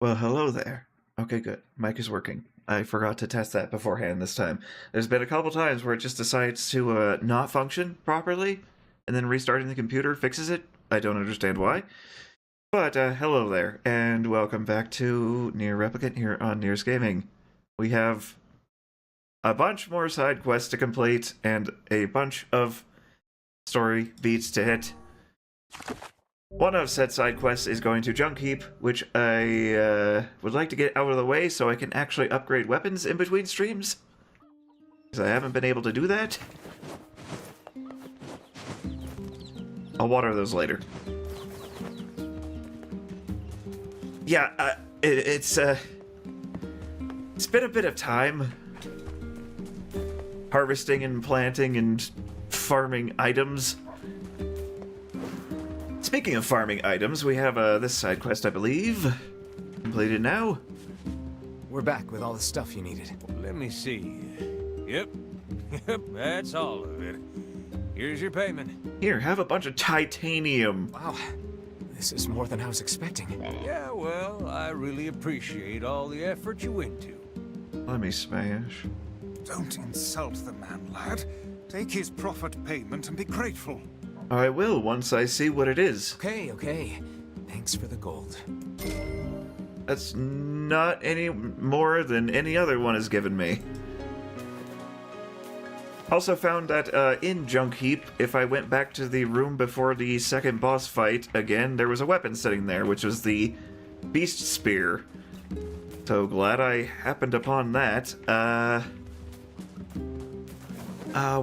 Well, hello there. Okay, good. Mic is working. I forgot to test that beforehand this time. There's been a couple times where it just decides to not function properly, and then restarting the computer fixes it. I don't understand why. But hello there, and welcome back to NieR Replicant here on NieR's Gaming. We have a bunch more side quests to complete, and a bunch of story beats to hit. One of said side quests is going to Junk Heap, which I would like to get out of the way so I can actually upgrade weapons in between streams. Because I haven't been able to do that. I'll water those later. Yeah, it's been a bit of time harvesting and planting and farming items. Speaking of farming items, we have this side quest, I believe. Completed now. We're back with all the stuff you needed. Let me see. Yep, that's all of it. Here's your payment. Here, have a bunch of titanium. Wow, this is more than I was expecting. Yeah, well, I really appreciate all the effort you went to. Let me smash. Don't insult the man, lad. Take his profit payment and be grateful. I will once I see what it is. Okay. Thanks for the gold. That's not any more than any other one has given me. Also found that in Junk Heap, if I went back to the room before the second boss fight again, there was a weapon sitting there, which was the Beast Spear. So glad I happened upon that.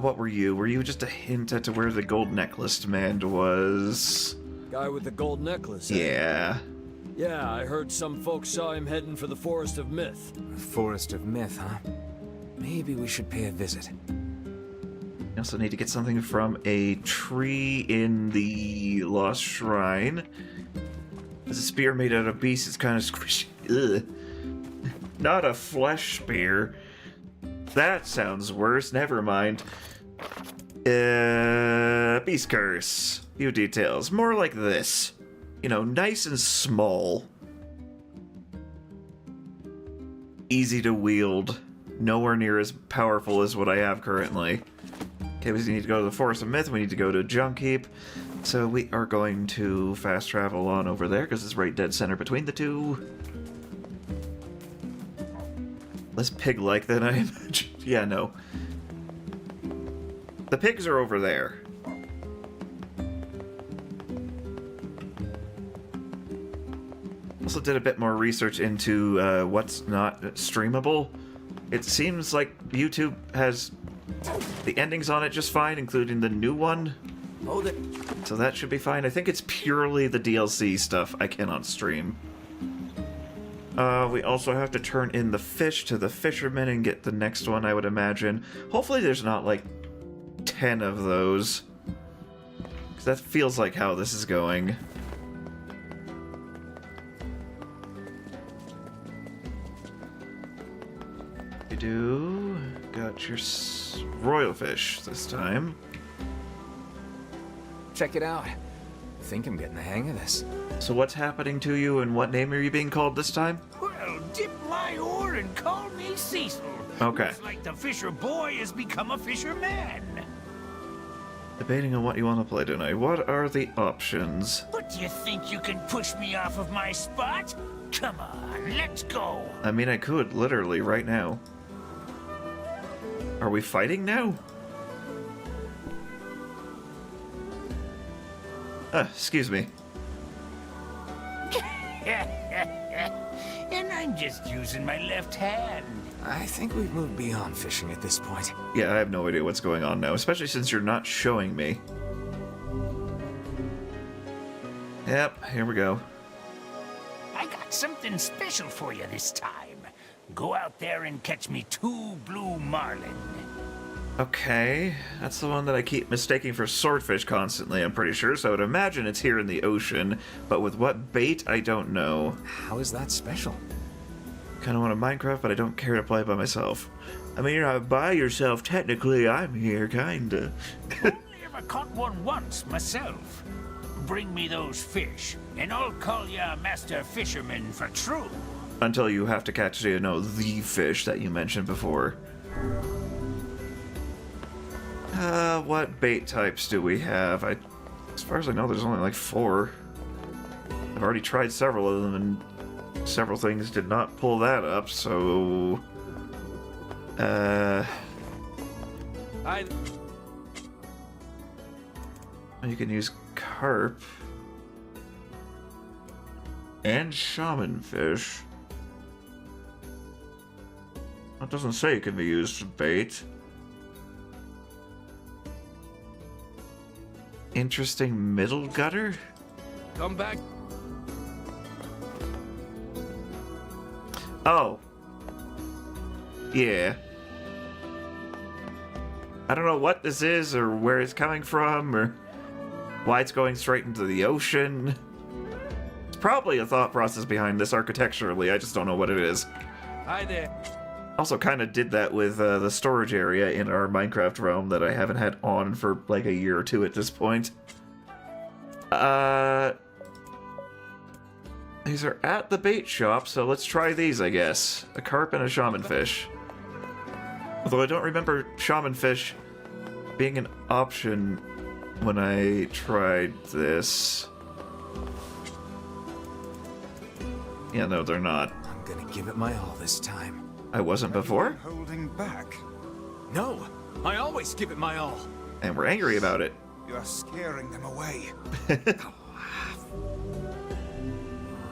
What were you? Were you just a hint at where the gold necklace man was? Guy with the gold necklace. Yeah. Yeah, I heard some folks saw him heading for the Forest of Myth. Forest of Myth, huh? Maybe we should pay a visit. You also need to get something from a tree in the Lost Shrine. There's a spear made out of beast. It's kind of squishy. Ugh. Not a flesh spear. That sounds worse. Never mind. Beast curse. Few details. More like this. You know, nice and small. Easy to wield. Nowhere near as powerful as what I have currently. Okay, we need to go to the Forest of Myth. We need to go to Junk Heap. So we are going to fast travel on over there because it's right dead center between the two. Less pig-like than I imagined. Yeah, no. The pigs are over there. Also did a bit more research into what's not streamable. It seems like YouTube has the endings on it just fine, including the new one. Hold it. So that should be fine. I think it's purely the DLC stuff I cannot stream. We also have to turn in the fish to the fisherman and get the next one, I would imagine. Hopefully there's not, like, 10 of those. Because that feels like how this is going. You do. Got your royal fish this time. Check it out. I think I'm getting the hang of this. So what's happening to you, and what name are you being called this time? Well, dip my oar and call me Cecil. Okay. Looks like the fisher boy has become a fisherman. Debating on what you want to play tonight. What are the options? But do you think you can push me off of my spot? Come on, let's go. I mean, I could, literally, right now. Are we fighting now? Excuse me. And I'm just using my left hand. I think we've moved beyond fishing at this point. Yeah, I have no idea what's going on now, especially since you're not showing me. Yep, here we go. I got something special for you this time. Go out there and catch me 2 blue marlin. Okay, that's the one that I keep mistaking for swordfish constantly, I'm pretty sure, so I would imagine it's here in the ocean, but with what bait, I don't know. How is that special? Kind of want a Minecraft, but I don't care to play by myself. I mean, you're not by yourself, technically, I'm here, kinda. Only ever caught one once myself. bring me those fish, and I'll call ya Master Fisherman for true. Until you have to catch, you know, the fish that you mentioned before. What bait types do we have? As far as I know, there's only like 4. I've already tried several of them, and several things did not pull that up, so... You can use carp. And shaman fish. That doesn't say it can be used for bait. Interesting middle gutter? Come back. Oh. Yeah. I don't know what this is, or where it's coming from, or why it's going straight into the ocean. It's probably a thought process behind this architecturally, I just don't know what it is. Hi there. Also kind of did that with the storage area in our Minecraft realm that I haven't had on for like a year or 2 at this point. These are at the bait shop, so let's try these, I guess. A carp and a shaman fish. Although I don't remember shaman fish being an option when I tried this. Yeah, no, they're not. I'm gonna give it my all this time. I wasn't before, Holding back. No, I always give it my all. and we're angry about it. You are scaring them away.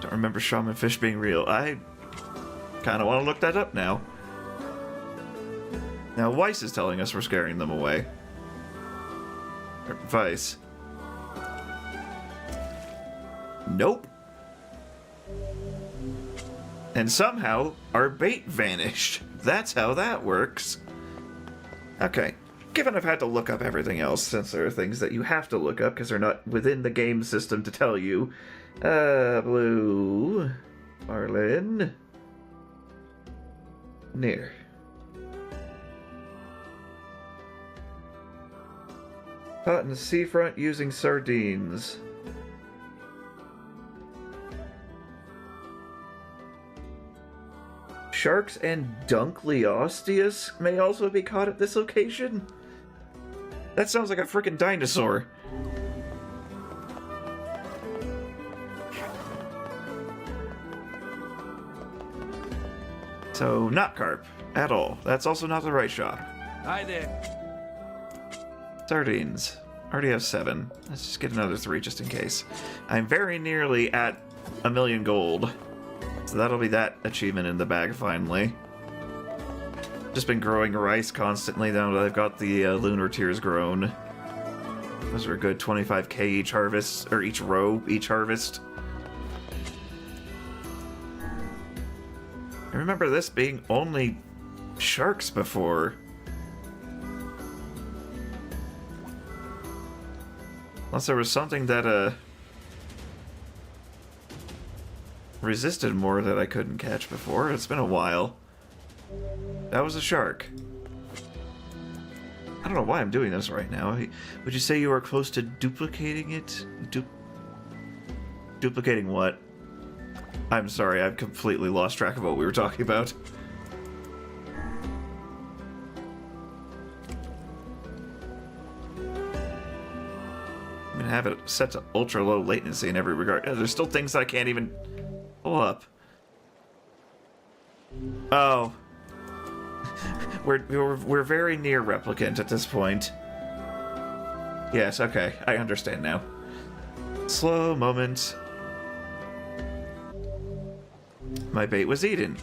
Don't remember shaman fish being real. I kind of want to look that up now. Now Weiss is telling us we're scaring them away. Or Weiss. Nope. And somehow our bait vanished. That's how that works. Okay. Given I've had to look up everything else, since there are things that you have to look up because they're not within the game system to tell you. Blue. Marlin. NieR. Caught in the seafront using sardines. Sharks and Dunkleosteus may also be caught at this location. That sounds like a freaking dinosaur. So, not carp at all. That's also not the right shop. Hi there. Sardines. Already have 7. Let's just get another 3 just in case. I'm very nearly at 1,000,000 gold. So that'll be that achievement in the bag finally. Just been growing rice constantly now that I've got the lunar tiers grown. Those are a good 25k each harvest, or each row, each harvest. I remember this being only sharks before. Unless there was something that resisted more that I couldn't catch before. It's been a while. That was a shark. I don't know why I'm doing this right now. Would you say you are close to duplicating it? Duplicating what? I'm sorry, I've completely lost track of what we were talking about. I'm gonna have it set to ultra low latency in every regard. There's still things I can't even pull up. Oh. We're very NieR Replicant at this point. Yes, okay, I understand now. Slow moment. My bait was eaten.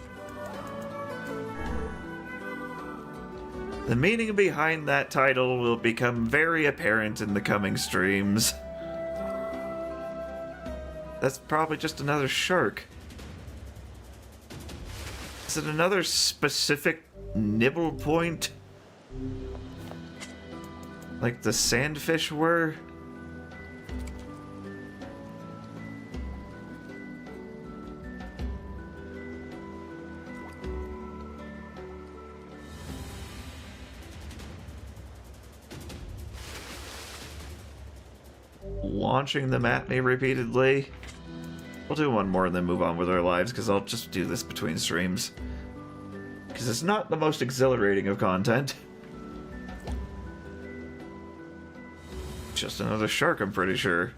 The meaning behind that title will become very apparent in the coming streams. That's probably just another shark. Is it another specific nibble point? Like the sandfish were? launching them at me repeatedly. We'll do one more and then move on with our lives, because I'll just do this between streams. Because it's not the most exhilarating of content. Just another shark, I'm pretty sure.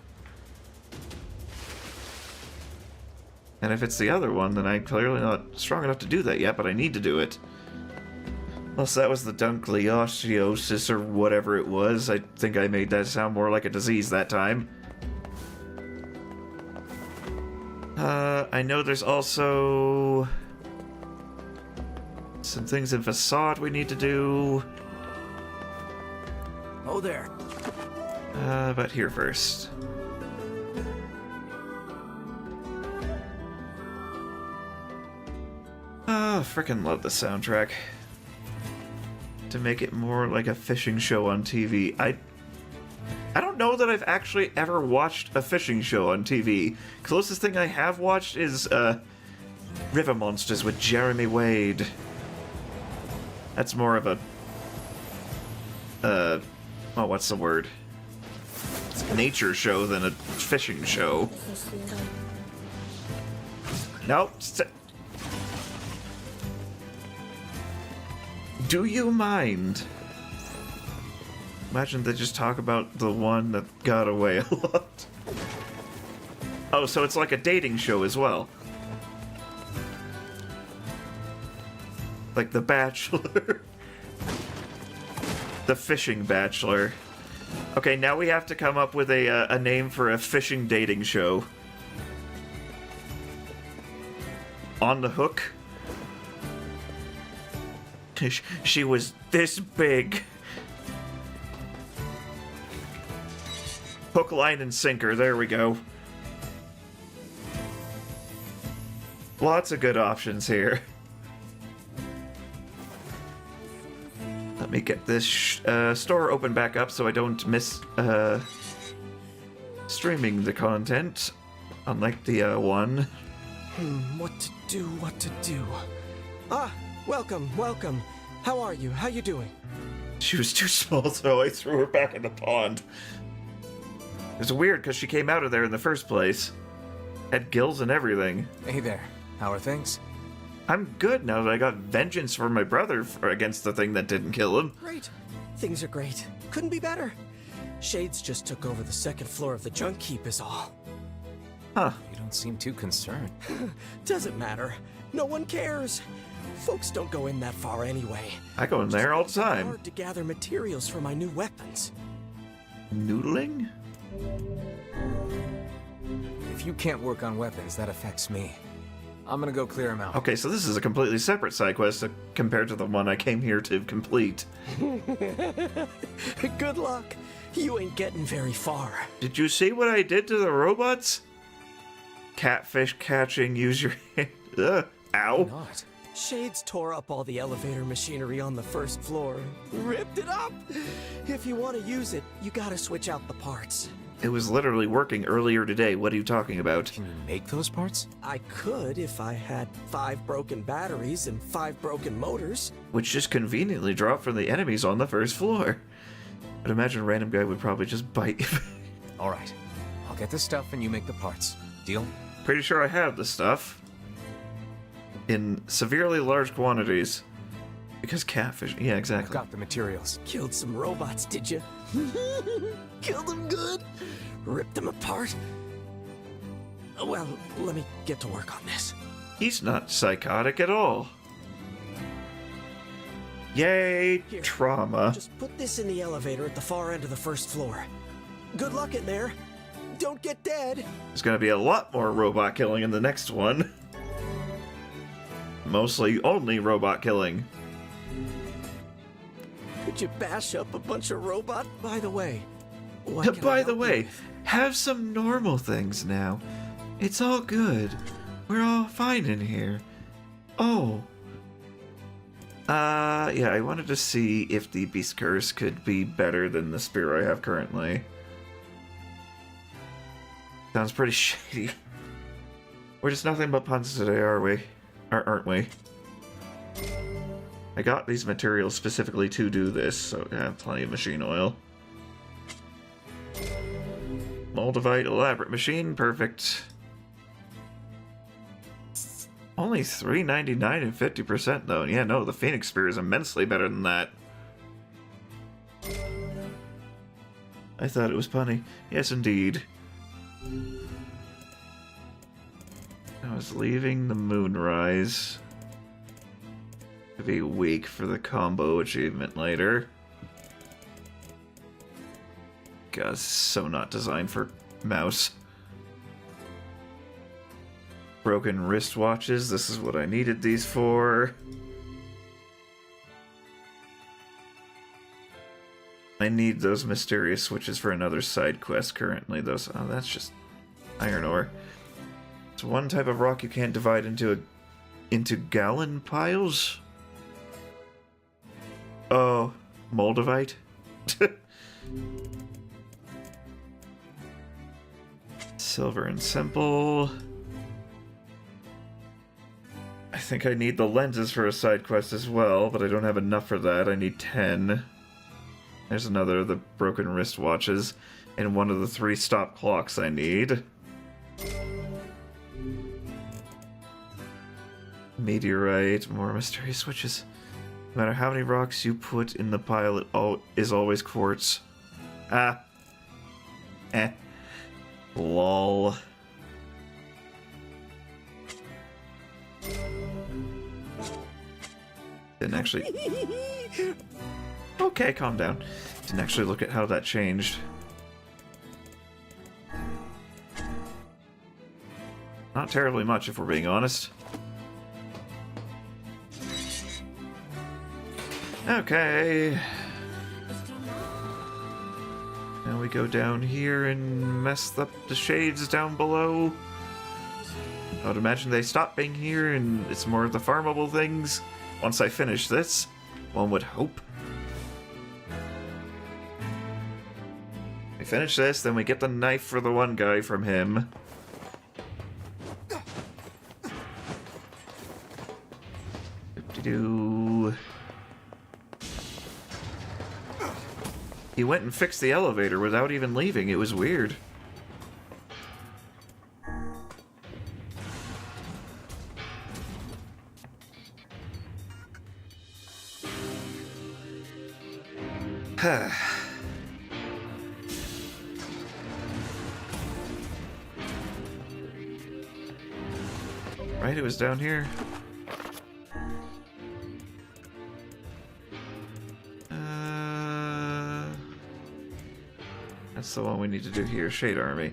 And if it's the other one, then I'm clearly not strong enough to do that yet, but I need to do it. Unless that was the dunkleosteosis or whatever it was. I think I made that sound more like a disease that time. I know there's also some things in facade we need to do. Oh, there. But here first. Oh, frickin' love the soundtrack. To make it more like a fishing show on TV. I don't know that I've actually ever watched a fishing show on TV. Closest thing I have watched is River Monsters with Jeremy Wade. That's more of a oh, what's the word? It's a nature show than a fishing show. Nope. Do you mind? Imagine they just talk about the one that got away a lot. Oh, so it's like a dating show as well. Like The Bachelor. The Fishing Bachelor. Okay, now we have to come up with a name for a fishing dating show. On the Hook. She was this big. Hook, line, and sinker. There we go. Lots of good options here. Let me get this store open back up so I don't miss streaming the content. Unlike the one. What to do? Ah, welcome. How are you? How you doing? She was too small, so I threw her back in the pond. It was weird, because she came out of there in the first place. Had gills and everything. Hey there. How are things? I'm good now that I got vengeance for my brother against the thing that didn't kill him. Great. Things are great. Couldn't be better. Shades just took over the second floor of the junk heap is all. Huh. You don't seem too concerned. Doesn't matter. No one cares. Folks don't go in that far anyway. I go in there all the time. Hard to gather materials for my new weapons. Noodling? If you can't work on weapons, that affects me. I'm gonna go clear them out. Okay, so this is a completely separate side quest compared to the one I came here to complete. Good luck. You ain't getting very far. Did you see what I did to the robots? Catfish catching, use your hand. Ow. Not. Shades tore up all the elevator machinery on the first floor. Ripped it up! If you want to use it, you gotta switch out the parts. It was literally working earlier today. What are you talking about? Can you make those parts? I could if I had 5 broken batteries and 5 broken motors. Which just conveniently dropped from the enemies on the first floor. I'd imagine a random guy would probably just bite you. All right. I'll get the stuff and you make the parts. Deal? Pretty sure I have the stuff. In severely large quantities. Because catfish... Yeah, I've exactly. got the materials. Killed some robots, did you? Killed them good? Ripped them apart? Well, let me get to work on this. He's not psychotic at all. Yay, Here. trauma. Just put this in the elevator at the far end of the first floor. Good luck in there. Don't get dead. There's gonna be a lot more robot killing in the next one. Mostly only robot killing. Could you bash up a bunch of robots? By the way, what can I By the help you way, with? have some normal things now. It's all good. We're all fine in here. Oh. Yeah, I wanted to see if the Beast Curse could be better than the spear I have currently. Sounds pretty shady. We're just nothing but puns today, are we? Aren't we? I got these materials specifically to do this, so I have plenty of machine oil. Moldavite elaborate machine, perfect. Only $3.99 and 50% though. Yeah, no, the Phoenix Spear is immensely better than that. I thought it was punny. Yes, indeed. I was leaving the Moonrise to be weak for the combo achievement later. God, it's so not designed for mouse. Broken wristwatches, this is what I needed these for. I need those mysterious switches for another side quest currently. Those, oh, that's just iron ore. It's one type of rock you can't divide into gallon piles. Oh, Moldavite. Silver and simple. I think I need the lenses for a side quest as well, but I don't have enough for that. I need 10. There's another of the broken wristwatches, and one of the 3 stop clocks I need. Meteorite, more mysterious switches. No matter how many rocks you put in the pile, it is always quartz. Ah. Eh. Lol. Didn't actually... Okay, calm down. Didn't actually look at how that changed. Not terribly much, if we're being honest. Okay. Now we go down here and mess up the shades down below. I would imagine they stop being here and it's more of the farmable things. Once I finish this, one would hope. We finish this, then we get the knife for the one guy from him. Doop-de-doo. He went and fixed the elevator without even leaving. It was weird. Right, it was down here. That's the one we need to do here. Shade Army.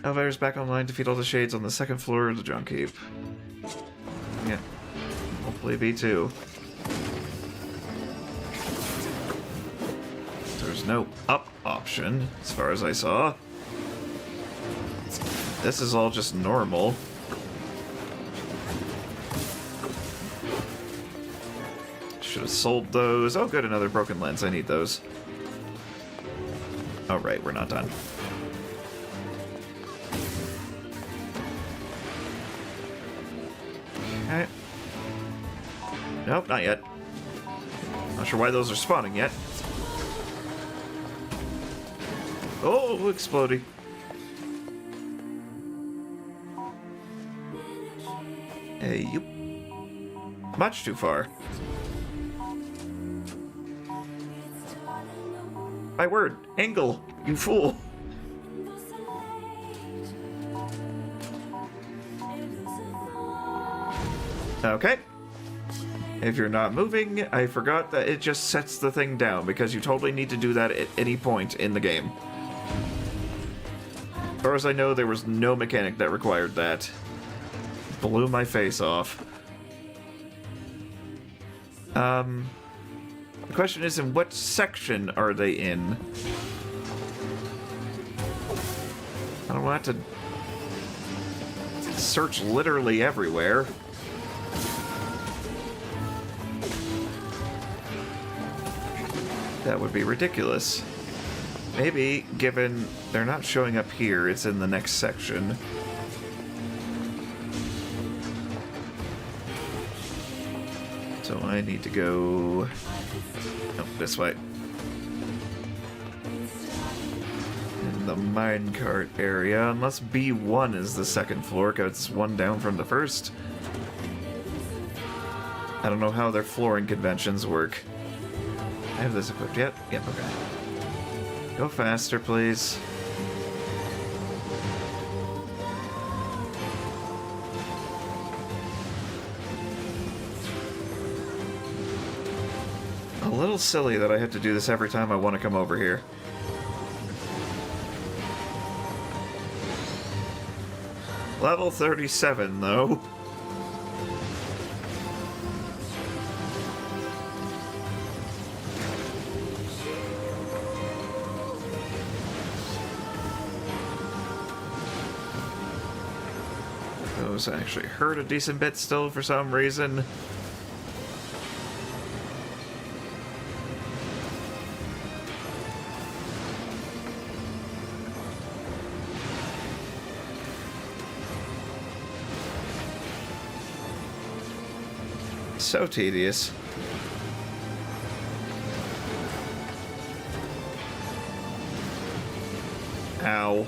Elevator's back online. Defeat all the shades on the second floor of the junk heap. Yeah. Hopefully B2. There's no up option, as far as I saw. This is all just normal. Should have sold those. Oh good, another broken lens. I need those. Oh right, we're not done. Okay. Nope, not yet. Not sure why those are spawning yet. Oh, exploding. Hey, you. Much too far. My word, angle, you fool. Okay. If you're not moving, I forgot that it just sets the thing down, because you totally need to do that at any point in the game. As far as I know, there was no mechanic that required that. Blew my face off. The question is, in what section are they in? I don't want to search literally everywhere. That would be ridiculous. Maybe, given they're not showing up here, it's in the next section. So I need to go... Oh, this way. And the minecart area, unless B1 is the second floor, because it's one down from the first. I don't know how their flooring conventions work. I have this equipped yet? Yep, okay. Go faster, please. A little silly that I have to do this every time I want to come over here. Level 37, though. Those actually hurt a decent bit still for some reason. So tedious. Ow.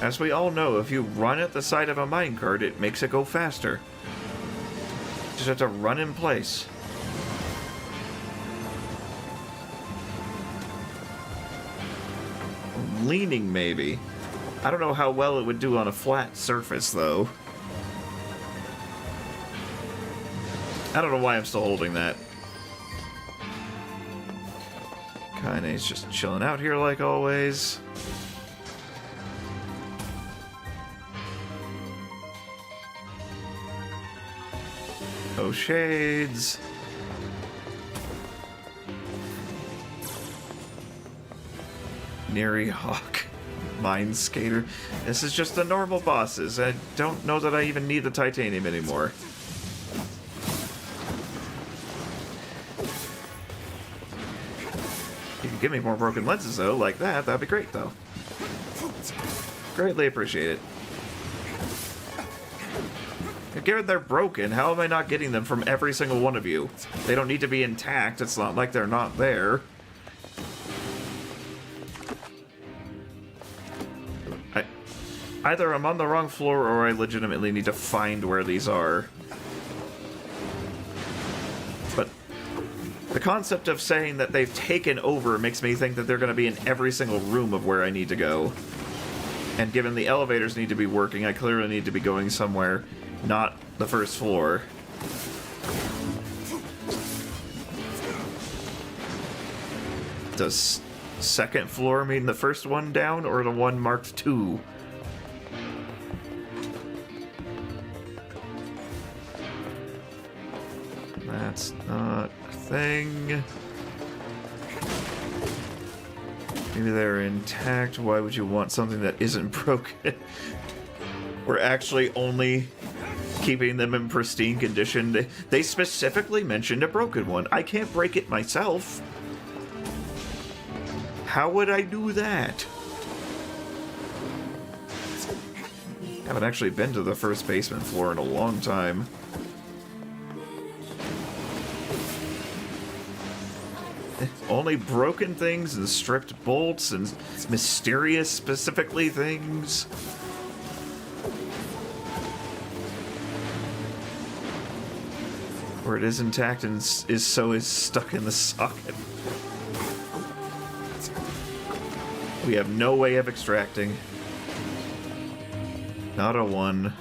As we all know, if you run at the side of a minecart, it makes it go faster. Just have to run in place. Leaning, maybe. I don't know how well it would do on a flat surface, though. I don't know why I'm still holding that. Kaine's just chilling out here like always. Oh, shades. NieR Hawk. Mine Skater. This is just the normal bosses. I don't know that I even need the titanium anymore. You can give me more broken lenses, though, like that. That'd be great, though. Greatly appreciate it. Given they're broken, how am I not getting them from every single one of you? They don't need to be intact. It's not like they're not there. Either I'm on the wrong floor or I legitimately need to find where these are. But the concept of saying that they've taken over makes me think that they're going to be in every single room of where I need to go. And given the elevators need to be working, I clearly need to be going somewhere, not the first floor. Does second floor mean the first one down or the one marked 2? That's not a thing. Maybe they're intact. Why would you want something that isn't broken? We're actually only keeping them in pristine condition. They specifically mentioned a broken one. I can't break it myself. How would I do that? I haven't actually been to the first basement floor in a long time. Only broken things and stripped bolts and mysterious specifically things. Where it is intact and is stuck in the socket. We have no way of extracting. Not a 1.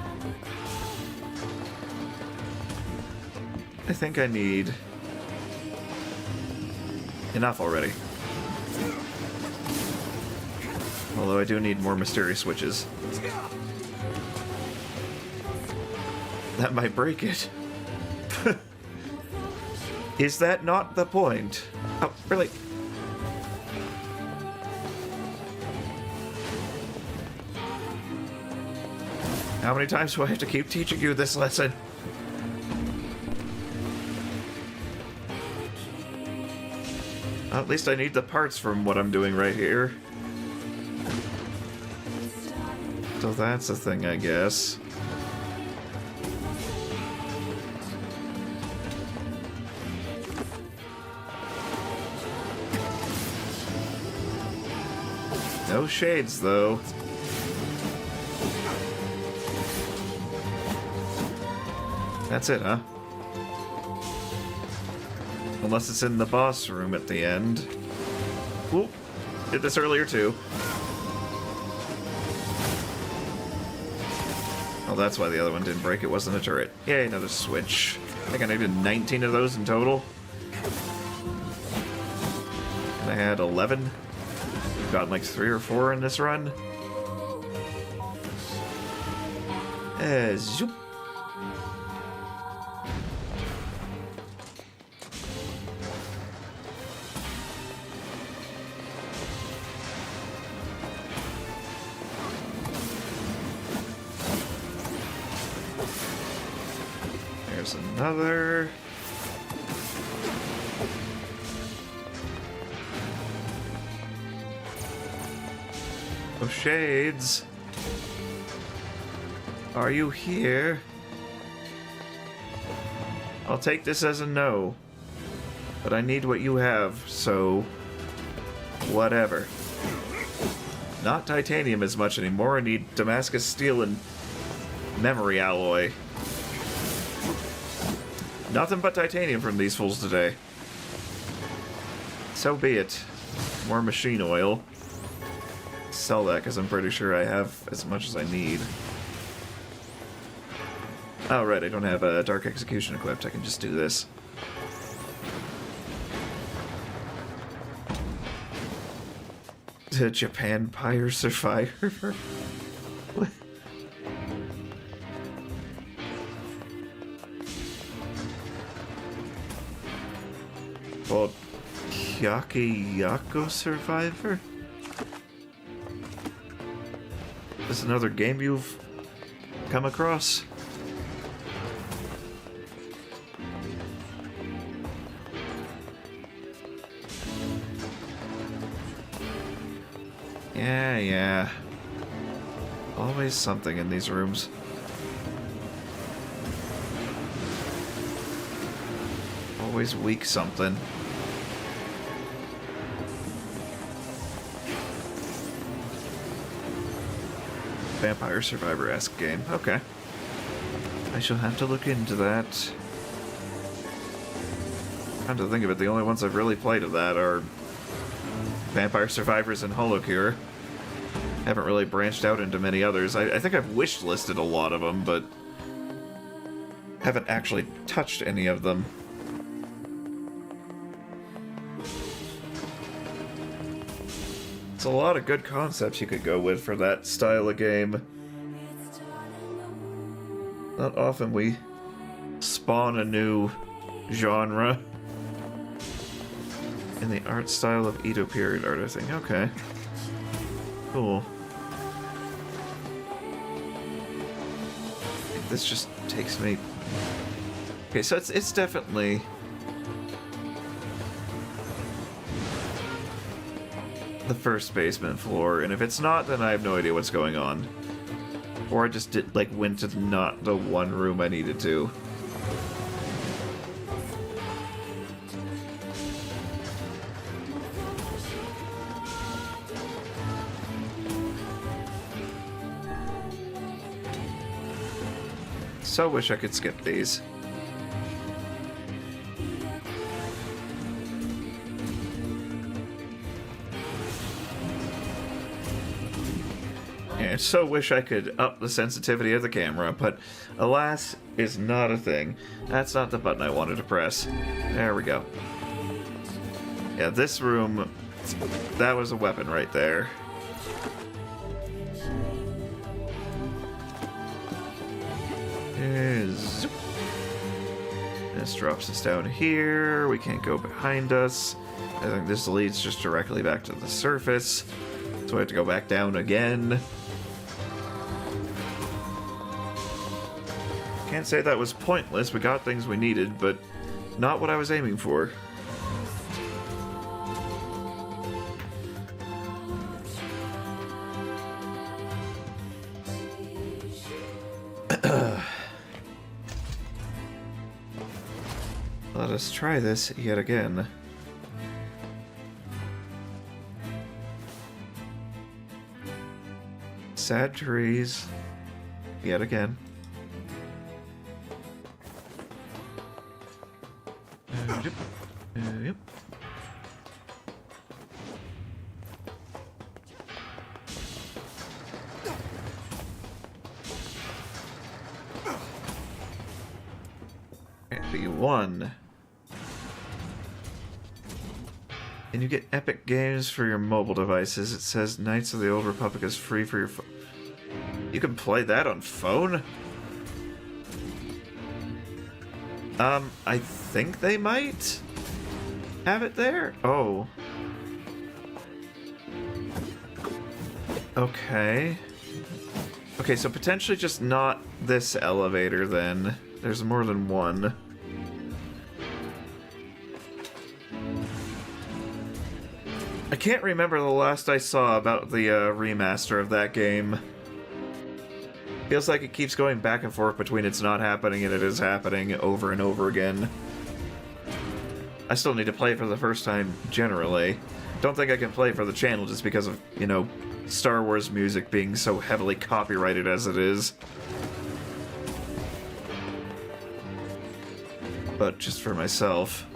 I think I need enough already. Although I do need more mysterious switches. That might break it. Is that not the point? Oh, really? How many times do I have to keep teaching you this lesson? At least I need the parts from what I'm doing right here. So that's a thing, I guess. No shades, though. That's it, huh? Unless it's in the boss room at the end. Oop. Did this earlier, too. Oh, that's why the other one didn't break. It wasn't a turret. Yay, another switch. I think I needed 19 of those in total. And I had 11. We've gotten like 3 or 4 in this run. Zoop. There's another. Oh, shades. Are you here? I'll take this as a no. But I need what you have, so... whatever. Not titanium as much anymore. I need Damascus steel and memory alloy. Nothing but titanium from these fools today. So be it. More machine oil. Sell that, because I'm pretty sure I have as much as I need. Oh, right, I don't have a Dark Execution equipped. I can just do this. The Japan Pyre Survivor? Called Kyake Yako Survivor? Is this another game you've come across? Yeah. Always something in these rooms. Always weak something. Vampire Survivor-esque game. Okay. I shall have to look into that. Come to think of it, the only ones I've really played of that are Vampire Survivors and Holocure. Haven't really branched out into many others. I think I've wish-listed a lot of them, but haven't actually touched any of them. It's a lot of good concepts you could go with for that style of game. Not often we spawn a new genre in the art style of Edo period art, I think. Okay. Cool. This just takes me... Okay, so it's definitely... the first basement floor, and if it's not, then I have no idea what's going on. Or I just went to not the one room I needed to. So wish I could skip these. And so wish I could up the sensitivity of the camera, but alas, is not a thing. That's not the button I wanted to press. There we go. Yeah, this room, that was a weapon right there. Zoop. This drops us down here. We can't go behind us. I think this leads just directly back to the surface. So we have to go back down again. Can't say that was pointless. We got things we needed, but not what I was aiming for. Let us try this yet again. Sad trees. Yet again. Yep. Yep. B1. And you get Epic Games for your mobile devices. It says Knights of the Old Republic is free for your phone. You can play that on phone? I think they might have it there. Oh. Okay. Okay, so potentially just not this elevator then. There's more than one. I can't remember the last I saw about the remaster of that game. Feels like it keeps going back and forth between it's not happening and it is happening over and over again. I still need to play for the first time, generally. Don't think I can play for the channel just because of, you know, Star Wars music being so heavily copyrighted as it is. But just for myself.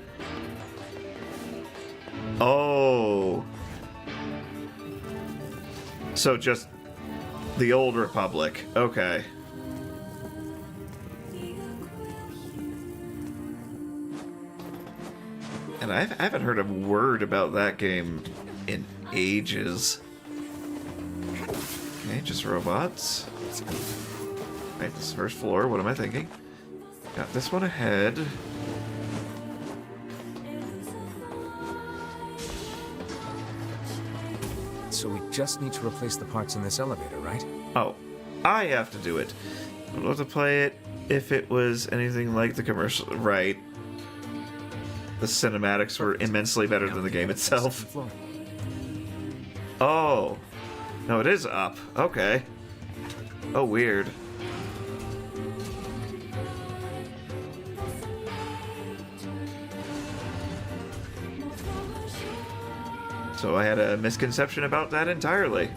Oh. So just the Old Republic. Okay. And I haven't heard a word about that game in ages. Okay, just robots. Right, this first floor. What am I thinking? Got this one ahead. So we just need to replace the parts in this elevator, right? Oh, I have to do it. I'd love to play it if it was anything like the commercial. Right. The cinematics were immensely better than the game itself. Oh. No, it is up. Okay. Oh, weird. So I had a misconception about that entirely.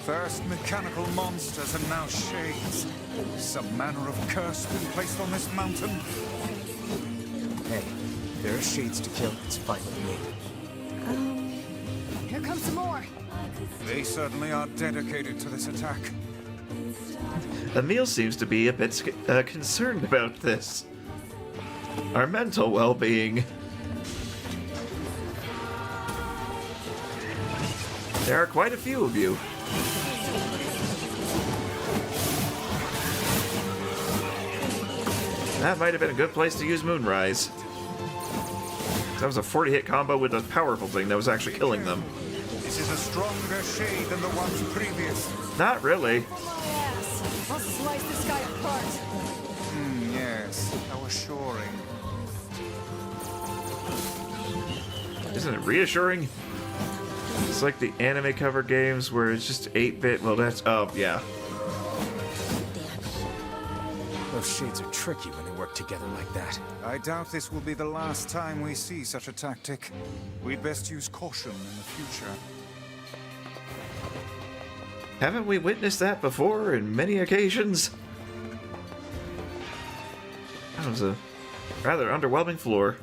First mechanical monsters and now shades. Some manner of curse been placed on this mountain. Hey, there are shades to kill. It's fine with me. Here comes some more. They certainly are dedicated to this attack. Emil seems to be a bit concerned about this. Our mental well-being. There are quite a few of you. That might have been a good place to use Moonrise. That was a 40-hit combo with a powerful thing that was actually killing them. This is a stronger shade than the ones previous. Not really. Yes, I'll slice this guy apart. Yes, how assuring. Isn't it reassuring? It's like the anime cover games where it's just 8-bit. Well, that's... Oh, yeah. Those shades are tricky when they work together like that. I doubt this will be the last time we see such a tactic. We'd best use caution in the future. Haven't we witnessed that before in many occasions? That was a rather underwhelming floor.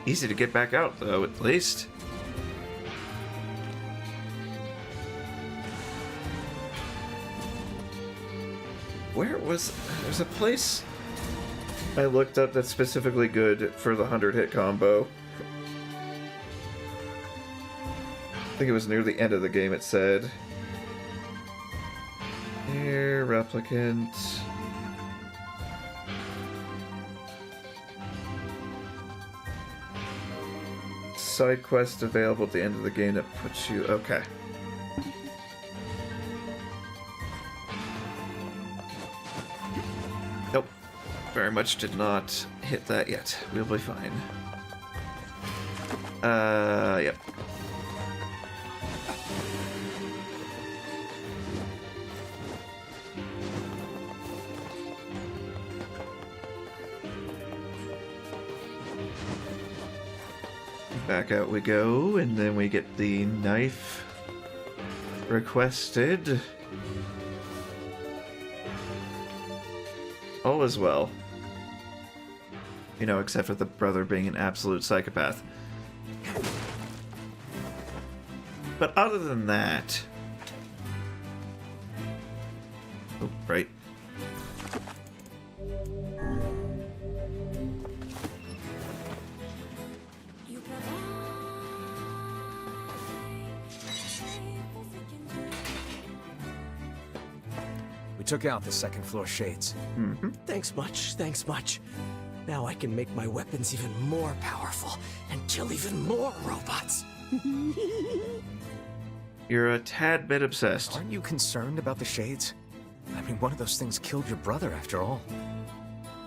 Easy to get back out, though, at least. Where was... There's a place I looked up that's specifically good for the 100-hit combo. I think it was near the end of the game, it said. NieR Replicant. Side quest available at the end of the game that puts you... Okay. Nope. Very much did not hit that yet. We'll be fine. Yep. Back out we go, and then we get the knife. requested. All is well. You know, except for the brother being an absolute psychopath. But other than that... Oh, right. We took out the second floor shades. Mm-hmm. Thanks much. Now I can make my weapons even more powerful and kill even more robots. You're a tad bit obsessed. Aren't you concerned about the shades? I mean, one of those things killed your brother after all.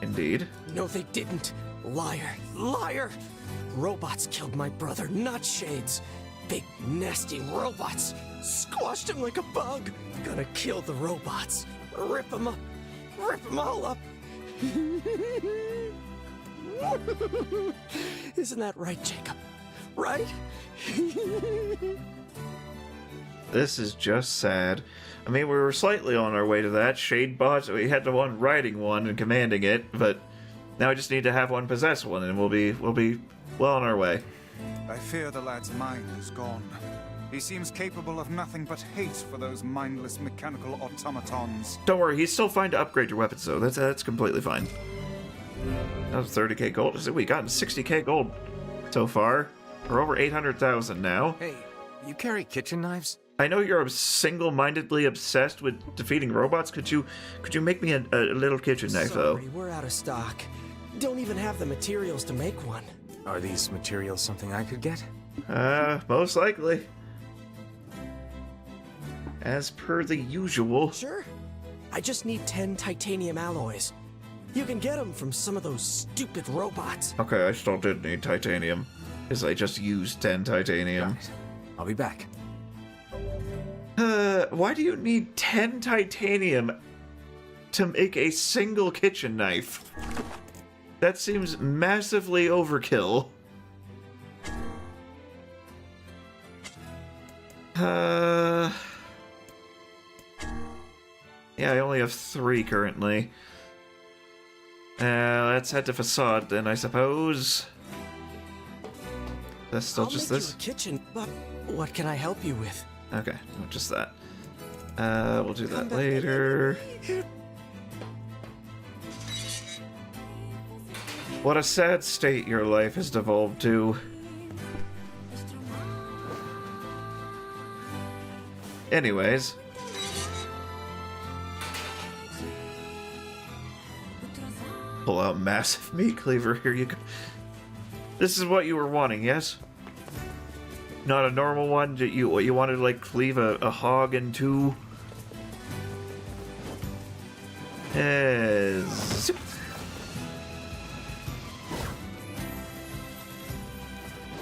Indeed. No, they didn't. Liar! Robots killed my brother, not shades. Big, nasty robots. Squashed him like a bug. Gonna kill the robots. Rip them up. Rip them all up. Isn't that right, Jacob? Right? This is just sad. I mean, we were slightly on our way to that. Shade bots, we had the one riding one and commanding it, but now I just need to have one possess one, and we'll be well on our way. I fear the lad's mind is gone. He seems capable of nothing but hate for those mindless mechanical automatons. Don't worry, he's still fine to upgrade your weapons, though. That's completely fine. That was 30k gold. We gotten 60k gold so far. We're over 800,000 now. Hey, you carry kitchen knives? I know you're single-mindedly obsessed with defeating robots. Could you make me a little kitchen knife, though? Sorry, we're out of stock. Don't even have the materials to make one. Are these materials something I could get? Most likely. As per the usual. Sure. I just need 10 titanium alloys. You can get them from some of those stupid robots. Okay, I still did need titanium. Because I just used 10 titanium. Got it. I'll be back. Why do you need 10 titanium to make a single kitchen knife? That seems massively overkill. Yeah, I only have 3 currently. Let's head to Facade then, I suppose. That's still I'll just make this? you a kitchen, but what can I help you with? Okay, not just that. We'll do that Come back later. What a sad state your life has devolved to. Anyways. Pull out massive meat cleaver, here you go. This is what you were wanting, yes? Not a normal one? What you wanted to, like, cleave a hog in 2? Zip.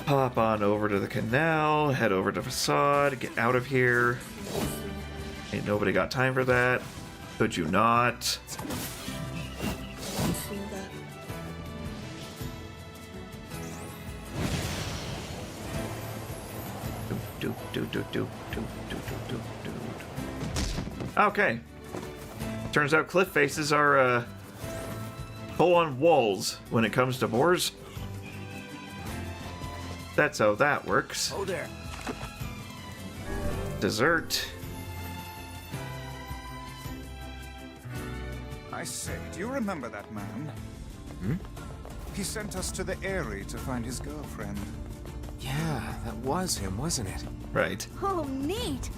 Pop on over to the canal, head over to Facade, get out of here. Ain't nobody got time for that. Could you not? Okay. Turns out cliff faces are full-on walls when it comes to boars. That's how that works. Oh, there. Dessert. I say, do you remember that man? He sent us to the Eyrie to find his girlfriend. Yeah, that was him, wasn't it? Right. Oh, neat.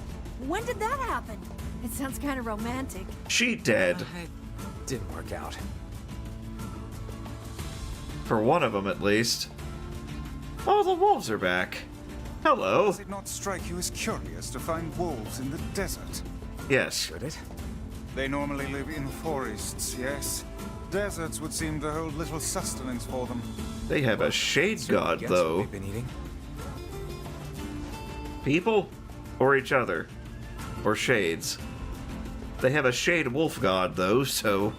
When did that happen? It sounds kind of romantic. She dead. It didn't work out. For one of them, at least. Oh, the wolves are back. Hello. Does it not strike you as curious to find wolves in the desert? Yes. Should it? They normally live in forests, yes? Deserts would seem to hold little sustenance for them. They have a shade So god, guess what though. we've been eating? People? Or each other? Or shades? They have a shade wolf god, though, so...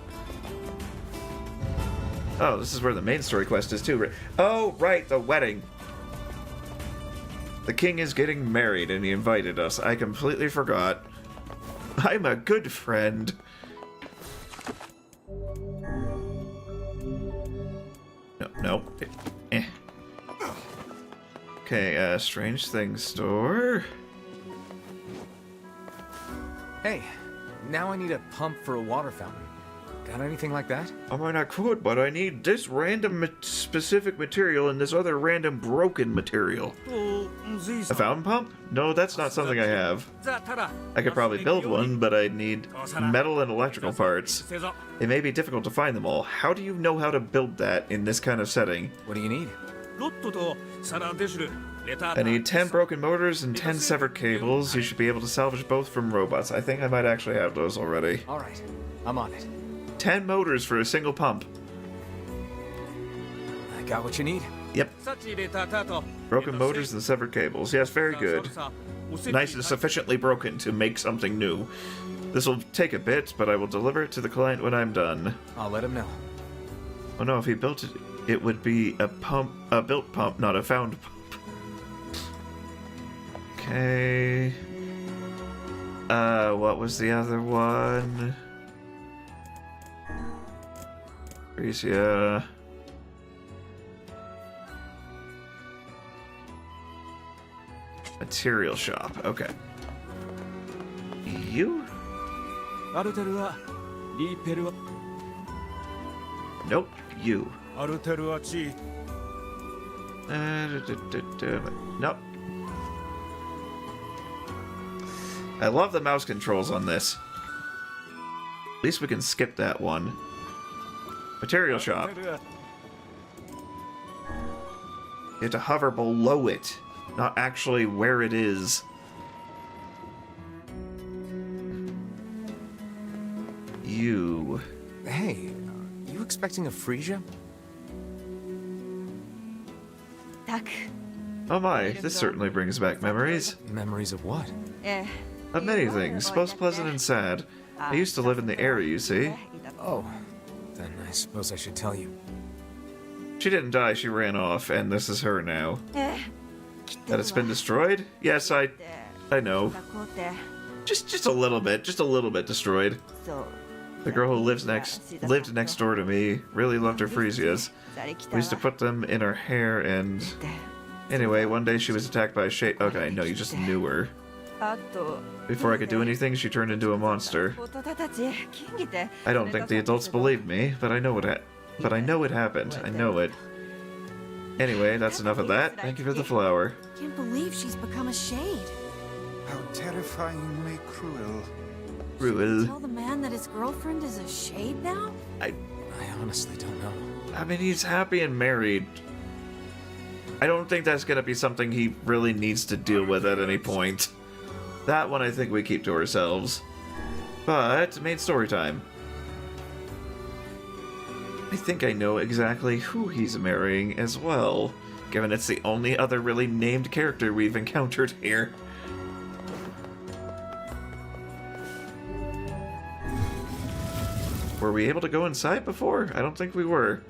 Oh, this is where the main story quest is, too. Oh, right, the wedding. The king is getting married and he invited us. I completely forgot. I'm a good friend. No. Okay, strange things store. Hey, now I need a pump for a water fountain. Got anything like that? I mean, I could, but I need this random specific material and this other random broken material. A fountain pump? No, that's not something I have. I could probably build one, but I'd need metal and electrical parts. It may be difficult to find them all. How do you know how to build that in this kind of setting? What do you need? I need 10 broken motors and 10 severed cables. You should be able to salvage both from robots. I think I might actually have those already. Alright, I'm on it. 10 motors for a single pump. I got what you need. Yep. Broken motors and severed cables. Yes, very good. Nice and sufficiently broken to make something new. This will take a bit, but I will deliver it to the client when I'm done. I'll let him know. Oh no, if he built it, it would be a built pump, not a found pump. Okay. What was the other one? Frisia. Material shop. Okay. You? Nope. You. Nope. I love the mouse controls on this. At least we can skip that one. Material shop. You have to hover below it, not actually where it is. You. Hey, you expecting a Frisia? Oh my, this certainly brings back memories. Memories of what? Of many things, both pleasant and sad. I used to live in the area, you see. Oh, then I suppose I should tell you. She didn't die, she ran off, and this is her now. That it's been destroyed? Yes, I know. Just a little bit destroyed. The girl who lived next door to me really loved her Frisias. We used to put them in her hair and... Anyway, one day she was attacked by a shade. Okay, no, you just knew her. Before I could do anything, she turned into a monster. I don't think the adults believed me, but I know it happened. I know it. Anyway, that's enough of that. Thank you for the flower. Can't believe she's become a shade. How terrifyingly cruel. Cruel. Tell the man that his girlfriend is a shade now? I honestly don't know. I mean, he's happy and married. I don't think that's gonna be something he really needs to deal with at any point. That one I think we keep to ourselves. But, main story time. I think I know exactly who he's marrying as well, given it's the only other really named character we've encountered here. Were we able to go inside before? I don't think we were.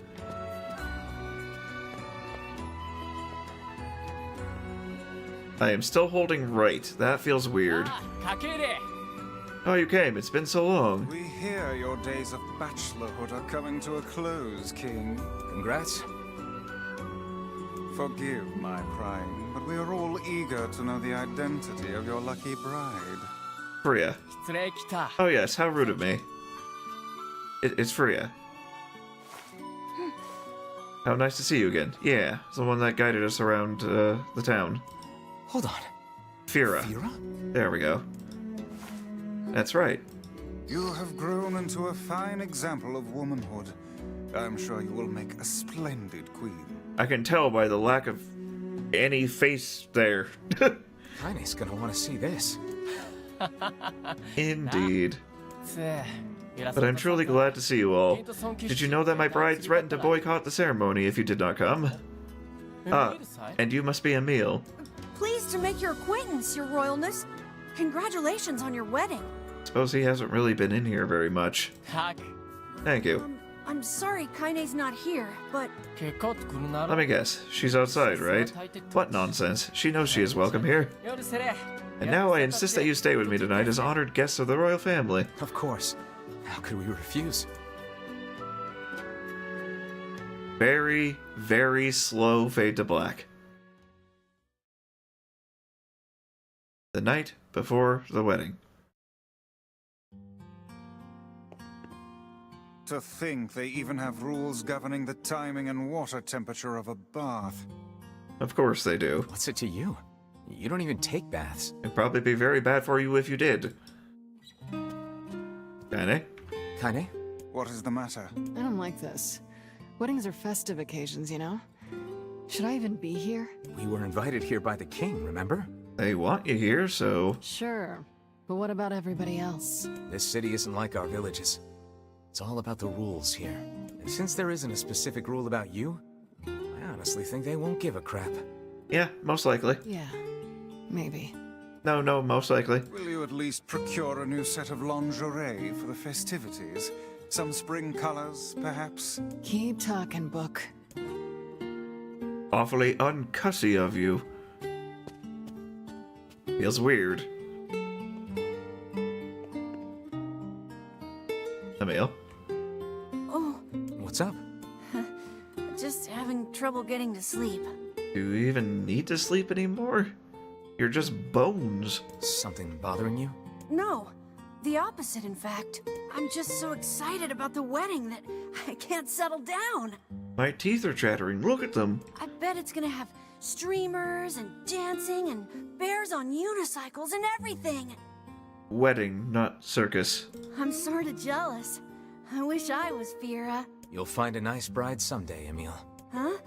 I am still holding right. That feels weird. Oh, you came. It's been so long. We hear your days of bachelorhood are coming to a close, King. Congrats. Forgive my prying, but we are all eager to know the identity of your lucky bride. Freya. Oh yes, how rude of me. It's Freya. How nice to see you again. Yeah, it's the one that guided us around the town. Hold on. Fira. Fira? There we go. That's right. You have grown into a fine example of womanhood. I'm sure you will make a splendid queen. I can tell by the lack of any face there. Kaine's gonna want to see this. Indeed. But I'm truly glad to see you all. Did you know that my bride threatened to boycott the ceremony if you did not come? And you must be Emil. Pleased to make your acquaintance, your royalness. Congratulations on your wedding. Suppose he hasn't really been in here very much. Thank you. I'm sorry Kaine's not here, but Let me guess. She's outside, right? What nonsense. She knows she is welcome here. And now I insist that you stay with me tonight as honored guests of the royal family. Of course. How could we refuse? Very, very slow fade to black. The night before the wedding. To think they even have rules governing the timing and water temperature of a bath. Of course they do. What's it to you? You don't even take baths. It'd probably be very bad for you if you did. Kaine? Kaine? What is the matter? I don't like this. Weddings are festive occasions, you know? Should I even be here? We were invited here by the king, remember? They want you here, so... Sure. But what about everybody else? This city isn't like our villages. It's all about the rules here. And since there isn't a specific rule about you, I honestly think they won't give a crap. Yeah, most likely. Yeah, maybe. No, most likely. Will you at least procure a new set of lingerie for the festivities? Some spring colors, perhaps? Keep talking, Book. Awfully uncussy of you. Feels weird. Emil? oh, What's up? just having trouble getting to sleep. Do you even need to sleep anymore? You're just bones. Something bothering you? No, the opposite, in fact. I'm just so excited about the wedding that I can't settle down. My teeth are chattering. Look at them. I bet it's gonna have streamers and dancing and bears on unicycles and everything. Wedding, not circus. I'm sorta jealous. I wish I was Fira. You'll find a nice bride someday, Emil. Huh?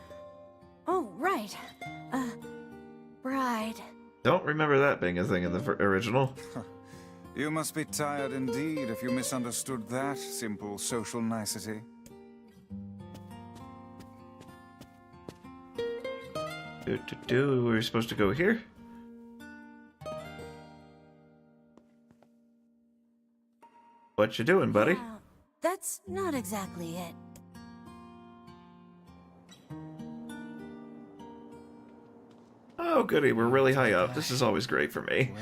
Oh, right. Bride. Don't remember that being a thing in the original. You must be tired indeed if you misunderstood that simple social nicety. We're supposed to go here? What you doing, buddy? Yeah, that's not exactly it. Oh, goody, we're really high up. This is always great for me.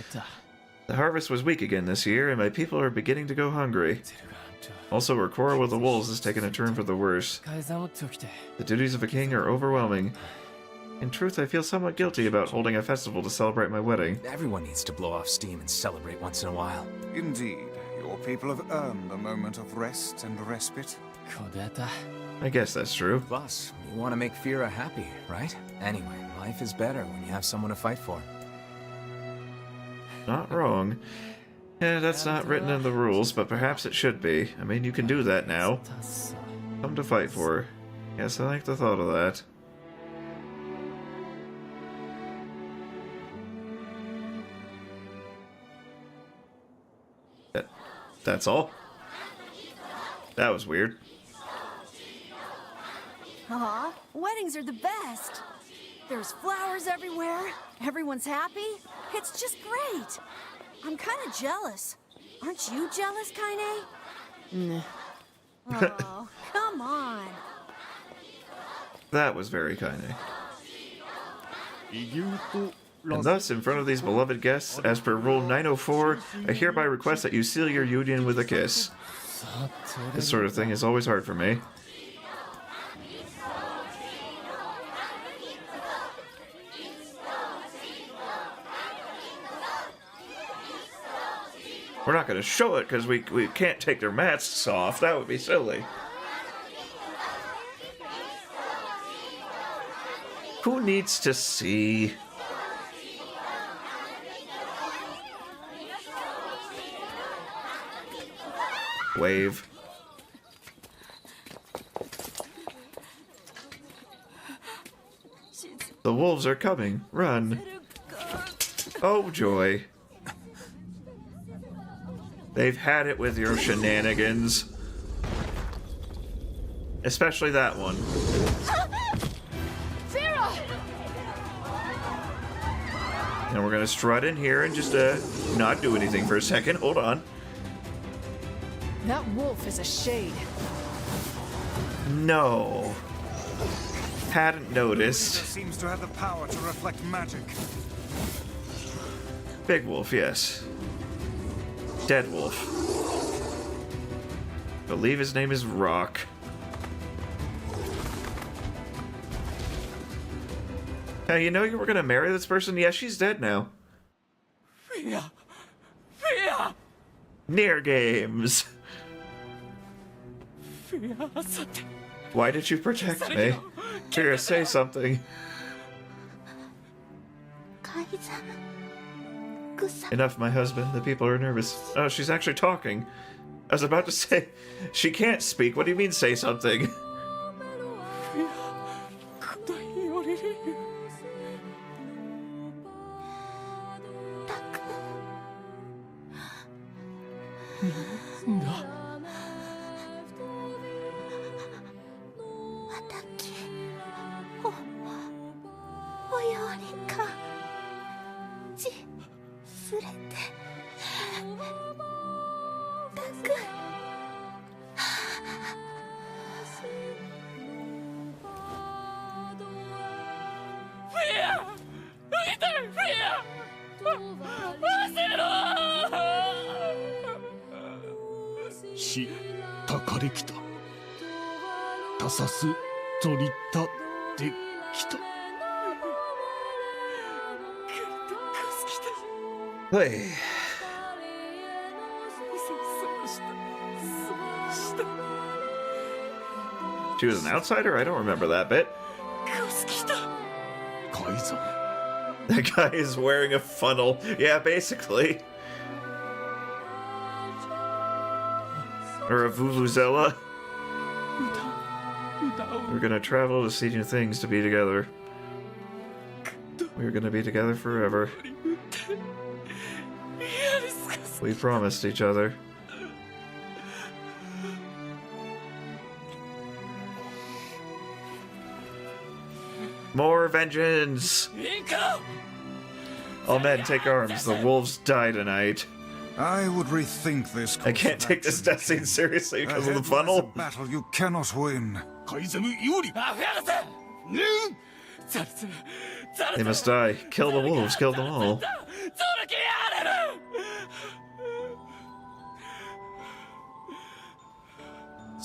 The harvest was weak again this year, and my people are beginning to go hungry. Also, our quarrel with the wolves has taken a turn for the worse. The duties of a king are overwhelming. In truth, I feel somewhat guilty about holding a festival to celebrate my wedding. Everyone needs to blow off steam and celebrate once in a while. Indeed, your people have earned a moment of rest and respite. I guess that's true. Plus, you want to make Fira happy, right? Anyway, life is better when you have someone to fight for. Not wrong. Yeah, that's not written in the rules, but perhaps it should be. I mean, you can do that now. Come to fight for. Yes, I like the thought of that. That's all? That was weird. Aw, weddings are the best. There's flowers everywhere. Everyone's happy. It's just great. I'm kind of jealous. Aren't you jealous, Kaine? Nah. Oh, come on. That was very kind. And thus, in front of these beloved guests, as per Rule 904, I hereby request that you seal your union with a kiss. This sort of thing is always hard for me. We're not going to show it because we can't take their masks off. That would be silly. Who needs to see? Wave. The wolves are coming. Run. Oh, joy. They've had it with your shenanigans. Especially that one. And we're gonna strut in here and just not do anything for a second. Hold on. That wolf is a shade. No. Hadn't The leader noticed. seems to have the power to reflect magic. Big wolf, yes. Dead wolf. Believe his name is Rock. Now, you know you were gonna marry this person? Yeah, she's dead now. Fear! Fear! NieR games. Fear! Why did you protect me? Fear, say something. Enough, my husband. The people are nervous. Oh, she's actually talking. I was about to say, she can't speak. What do you mean, say something? Hey. She was an outsider? I don't remember that bit. That guy is wearing a funnel. Yeah, basically. Or a vuvuzela. We're gonna travel to see new things to be together. We're gonna be together forever. We promised each other. More vengeance! All men take arms, the wolves die tonight. I would rethink this. I can't take this death scene seriously because of the funnel. A battle you cannot win. They must die. Kill the wolves, kill them all.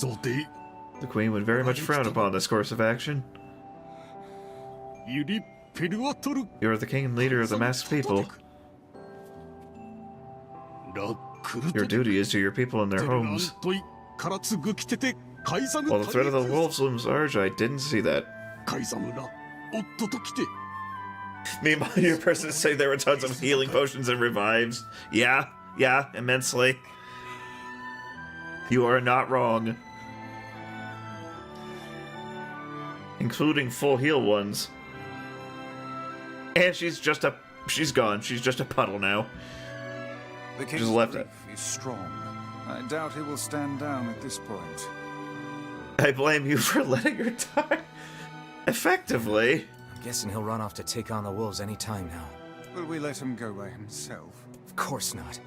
The queen would very much frown upon this course of action. You are the king and leader of the masked people. Your duty is to your people and their homes. While the threat of the wolves looms large, I didn't see that. Meanwhile, your person say there were tons of healing potions and revives. Yeah, immensely. You are not wrong. Including full heal ones. And she's gone. She's just a puddle now. The king's Just left it. grief is strong. I doubt he will stand down at this point. I blame you for letting her die. Effectively. I'm guessing he'll run off to take on the wolves any time now. Will we let him go by himself? Of course not.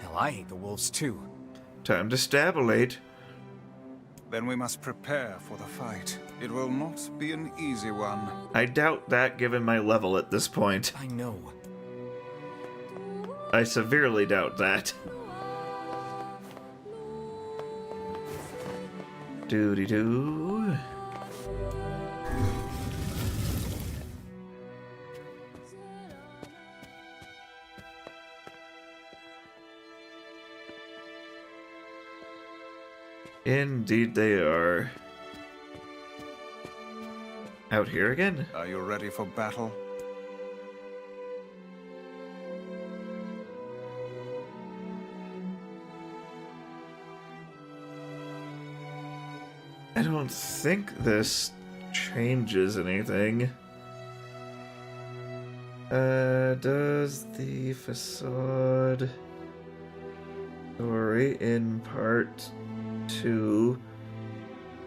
Hell, I hate the wolves too. Time to stabulate. Then we must prepare for the fight. It will not be an easy one. I doubt that given my level at this point. I know. I severely doubt that. Doody-doo. Indeed they are. Out here again? Are you ready for battle? I don't think this changes anything. Does the facade story in part 2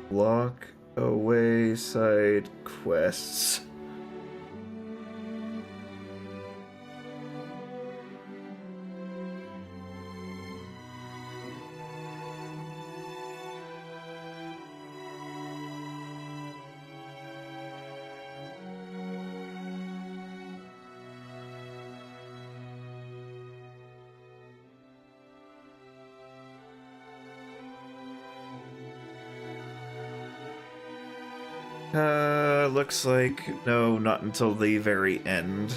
lock away side quests? Looks like no, not until the very end,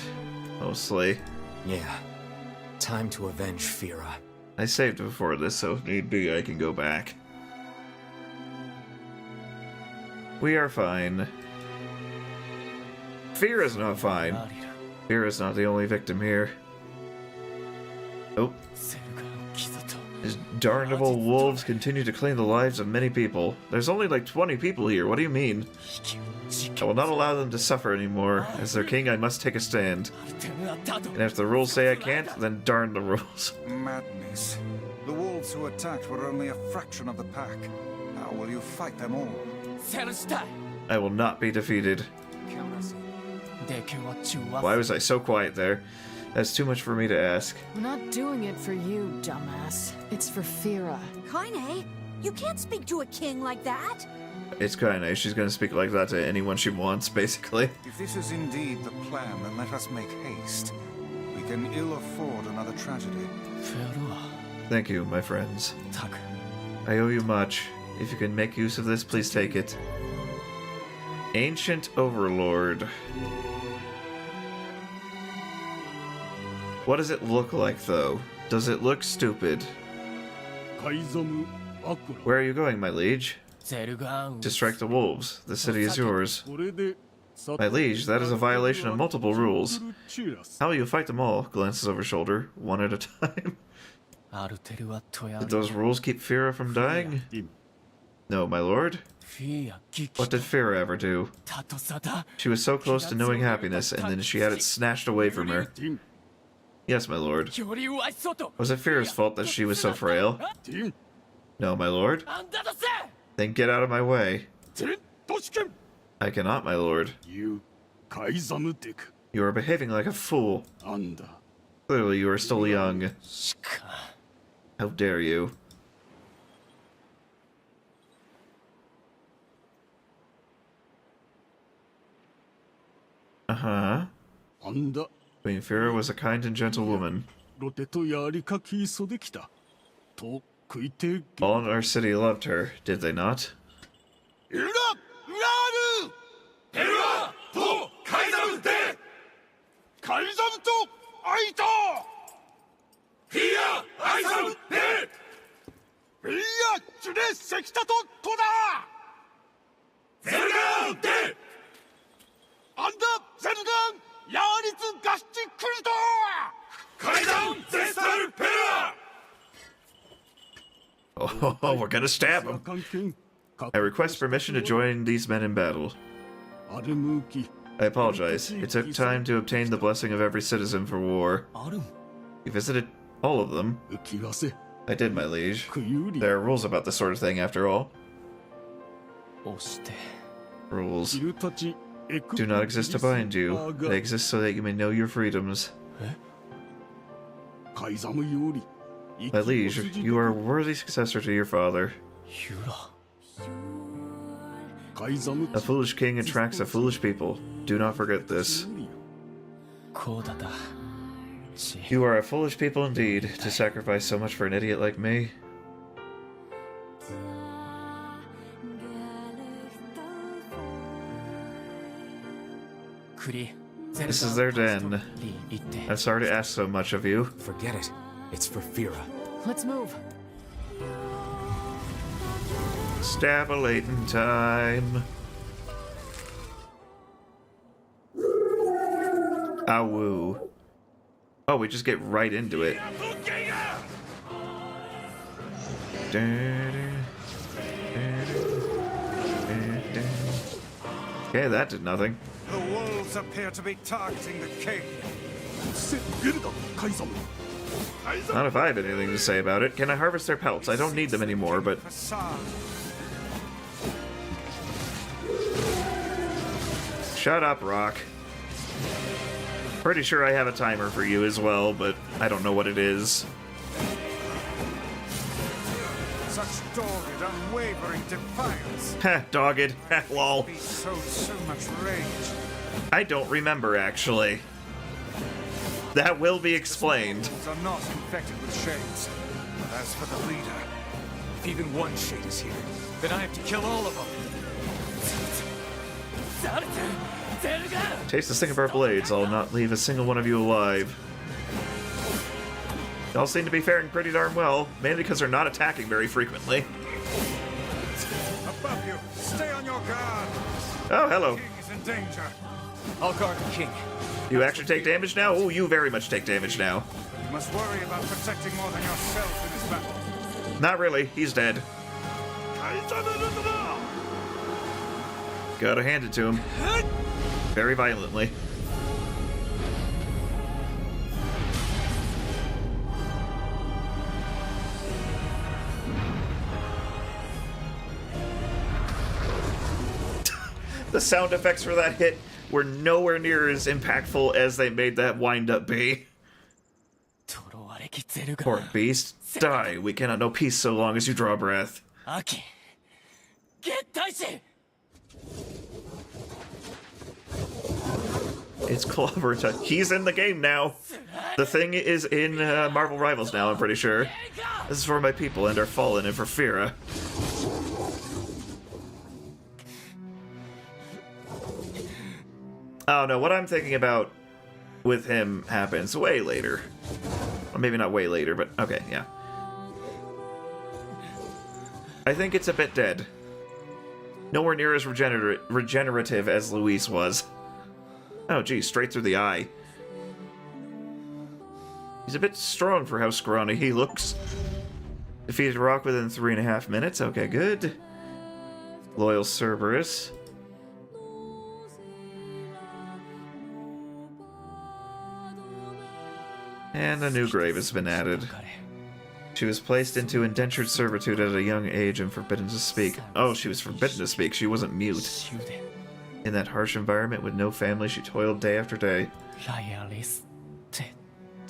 mostly. Yeah. Time to avenge Fira. I saved before this, so if need be, I can go back. We are fine. Fira's not fine. Fira's not the only victim here. Oh. These darnable wolves continue to claim the lives of many people. There's only like 20 people here, what do you mean? I will not allow them to suffer anymore. As their king, I must take a stand. And if the rules say I can't, then darn the rules. Madness. The wolves who attacked were only a fraction of the pack. How will you fight them all? I will not be defeated. Why was I so quiet there? That's too much for me to ask. We're not doing it for you, dumbass. It's for Fira. Kaine, you can't speak to a king like that. It's kinda, she's gonna speak like that to anyone she wants, basically. If this is indeed the plan, then let us make haste. We can ill afford another tragedy. Thank you, my friends. I owe you much. If you can make use of this, please take it. Ancient Overlord. What does it look like, though? Does it look stupid? Where are you going, my liege? To strike the wolves. The city is yours. My liege, that is a violation of multiple rules. How will you fight them all? Glances over shoulder, one at a time. Did those rules keep Fira from dying? No, my lord. What did Fira ever do? She was so close to knowing happiness, and then she had it snatched away from her. Yes, my lord. Was it Fira's fault that she was so frail? No, my lord. Then get out of my way. I cannot, my lord. You are behaving like a fool. Clearly, you are still young. How dare you? Uh-huh. Queen Fira was a kind and gentle woman. All in our city loved her, did they not? Oh, we're gonna stab him. I request permission to join these men in battle. I apologize. It took time to obtain the blessing of every citizen for war. You visited all of them? I did, my liege. There are rules about this sort of thing, after all. Rules do not exist to bind you. They exist so that you may know your freedoms. My liege, you are a worthy successor to your father. A foolish king attracts a foolish people. Do not forget this. You are a foolish people indeed, to sacrifice so much for an idiot like me. This is their den. I'm sorry to ask so much of you. Forget it. It's for Fira. Let's move. Stabulating time. Awoo. Oh, we just get right into it. Okay, that did nothing. The wolves appear to be targeting the king. Not if I have anything to say about it. Can I harvest their pelts? I don't need them anymore, but... Shut up, Rock. Pretty sure I have a timer for you as well, but I don't know what it is. Such dogged, unwavering defiance. Heh, dogged. Heh, lol. So much rage. I don't remember, actually. That will be explained. The wolves are not infected with shades. But as for the leader, if even one shade is here, then I have to kill all of them. Taste the sting of our blades. I'll not leave a single one of you alive. Y'all seem to be faring pretty darn well, mainly because they're not attacking very frequently. Above you! Stay on your guard! Oh, hello. The king is in danger. I'll guard the king. You actually take damage now? Oh, you very much take damage now. You must worry about protecting more than yourself in this battle. Not really. He's dead. Gotta hand it to him. Very violently. The sound effects for that hit were nowhere near as impactful as they made that wind-up be. Poor beast. Die. We cannot know peace so long as you draw breath. It's clover time. He's in the game now. The thing is in Marvel Rivals now, I'm pretty sure. This is for my people and our fallen and for Fira. Oh no, what I'm thinking about with him happens way later. Or maybe not way later, but okay, yeah. I think it's a bit dead. Nowhere near as regenerative as Luis was. Oh geez, straight through the eye. He's a bit strong for how scrawny he looks. Defeated Rock within 3.5 minutes, okay, good. Loyal Cerberus. And a new grave has been added. She was placed into indentured servitude at a young age and forbidden to speak. Oh, she was forbidden to speak. She wasn't mute. In that harsh environment with no family, she toiled day after day.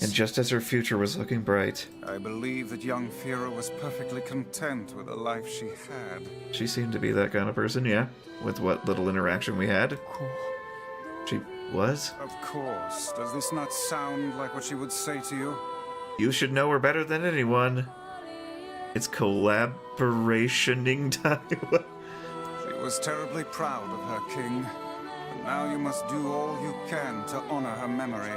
And just as her future was looking bright, I believe that young Fira was perfectly content with the life she had. She seemed to be that kind of person, yeah. With what little interaction we had. She was? Of course. Does this not sound like what she would say to you? You should know her better than anyone. It's collaborationing time. She was terribly proud of her king. And now you must do all you can to honor her memory.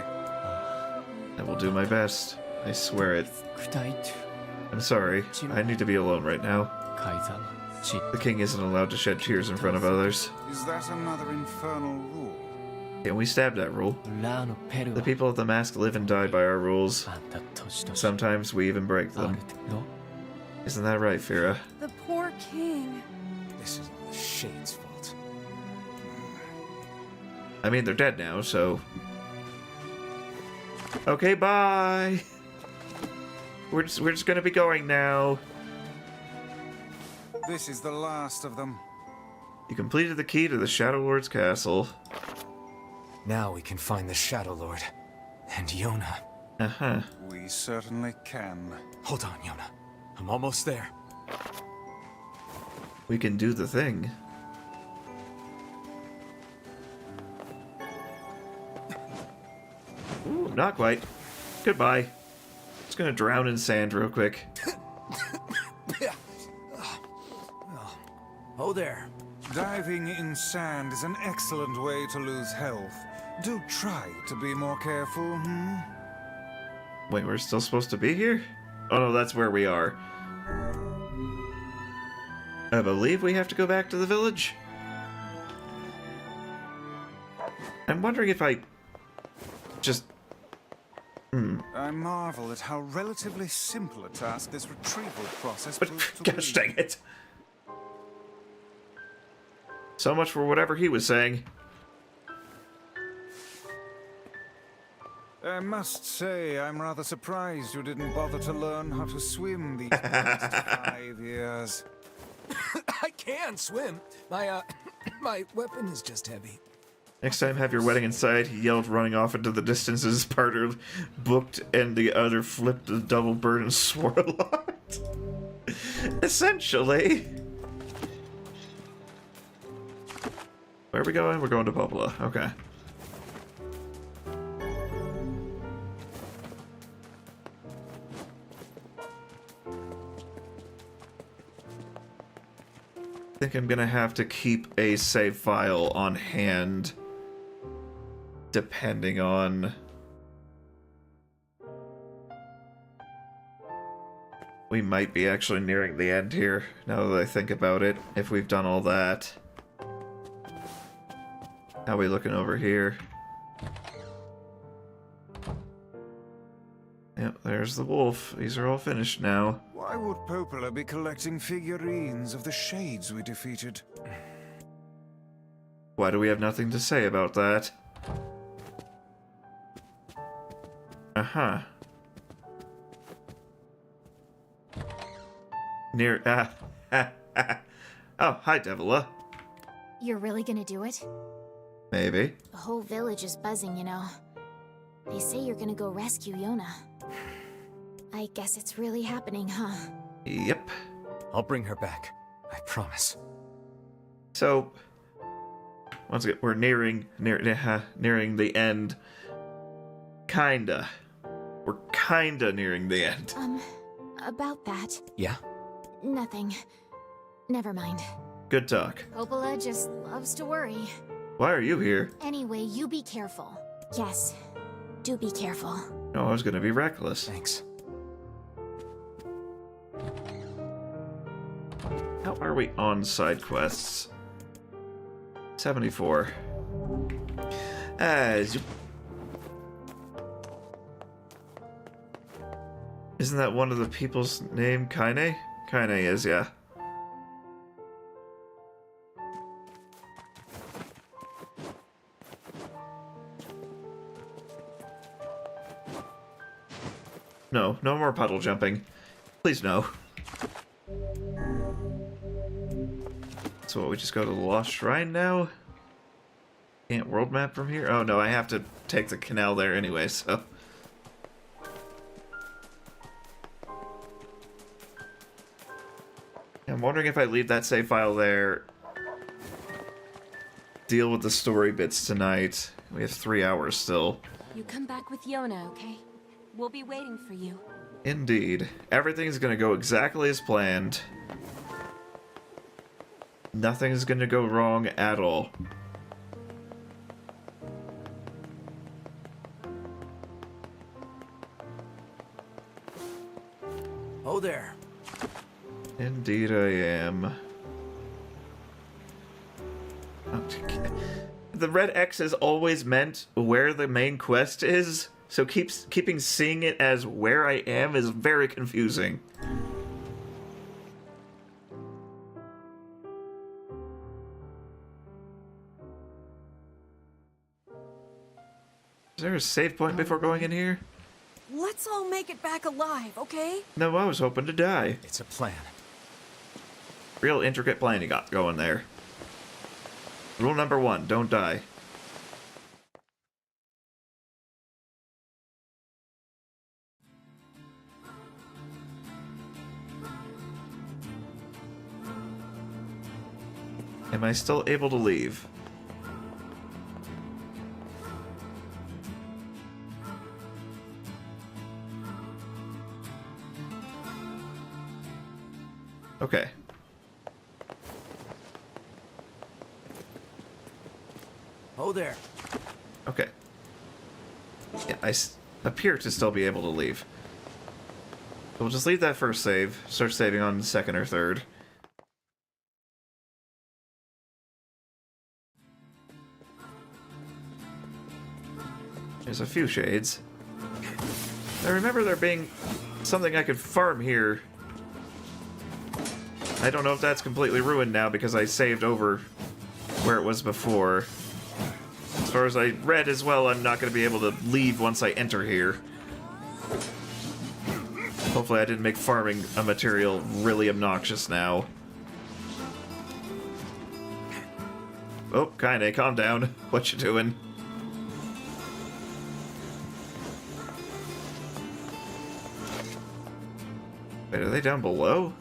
I will do my best. I swear it. I'm sorry. I need to be alone right now. The king isn't allowed to shed tears in front of others. Is that another infernal rule? Can we stab that rule? The people of the mask live and die by our rules. Sometimes we even break them. Isn't that right, Fira? The poor king. This isn't the Shade's fault. I mean, they're dead now, so... Okay, bye! We're just gonna be going now. This is the last of them. You completed the key to the Shadow Lord's castle. Now we can find the Shadow Lord. And Yona. Uh-huh. We certainly can. Hold on, Yona. I'm almost there. We can do the thing. Ooh, not quite. Goodbye. Just gonna drown in sand real quick. Oh there. Diving in sand is an excellent way to lose health. Do try to be more careful, Wait, we're still supposed to be here? Oh no, that's where we are. I believe we have to go back to the village. I'm wondering if I... just... I marvel at how relatively simple a task this retrieval process But proves to gosh be. dang it. So much for whatever he was saying. I must say, I'm rather surprised you didn't bother to learn how to swim these past 5 years. I can swim. My, my weapon is just heavy. Next time, have your wedding inside, he yelled, running off into the distance as his partner booked and the other flipped the double bird and swore a lot. Essentially. Where are we going? We're going to Popola. Okay. think I'm gonna have to keep a save file on hand, depending on... We might be actually nearing the end here, now that I think about it, if we've done all that. How are we looking over here? Yep, there's the wolf. These are all finished now. Why would Popola be collecting figurines of the shades we defeated? Why do we have nothing to say about that? Uh-huh. NieR... Oh, hi, Devila. You're really gonna do it? Maybe. The whole village is buzzing, you know. They say you're gonna go rescue Yona. I guess it's really happening, huh? Yep. I'll bring her back. I promise. So, once again, we're nearing the end. Kinda. We're kinda nearing the end. About that. Yeah? Nothing. Never mind. Good talk. Popola just loves to worry. Why are you here? Anyway, you be careful. Yes. Do be careful. No, I was gonna be reckless. Thanks. How are we on side quests? 74. As you... Isn't that one of the people's name? Kaine? Kaine is, yeah. No, no more puddle jumping. Please no. So what, we just go to the Lost Shrine now? Can't world map from here? Oh no, I have to take the canal there anyway, so... I'm wondering if I leave that save file there. Deal with the story bits tonight. We have 3 hours still. You come back with Yona, okay? We'll be waiting for you. Indeed. Everything's gonna go exactly as planned. Nothing's gonna go wrong at all. Oh there. Indeed I am. The red X is always meant where the main quest is, so keeping seeing it as where I am is very confusing. Is there a save point before going in here? Let's all make it back alive, okay? No, I was hoping to die. It's a plan. Real intricate plan you got going there. Rule number 1, don't die. Am I still able to leave? Okay. Oh there. Okay. Yeah, I appear to still be able to leave. We'll just leave that first save. Start saving on the second or third. There's a few shades. I remember there being something I could farm here. I don't know if that's completely ruined now because I saved over where it was before. As far as I read as well, I'm not going to be able to leave once I enter here. Hopefully I didn't make farming a material really obnoxious now. Oh, Kaine, calm down. What you doing? Wait, are they down below?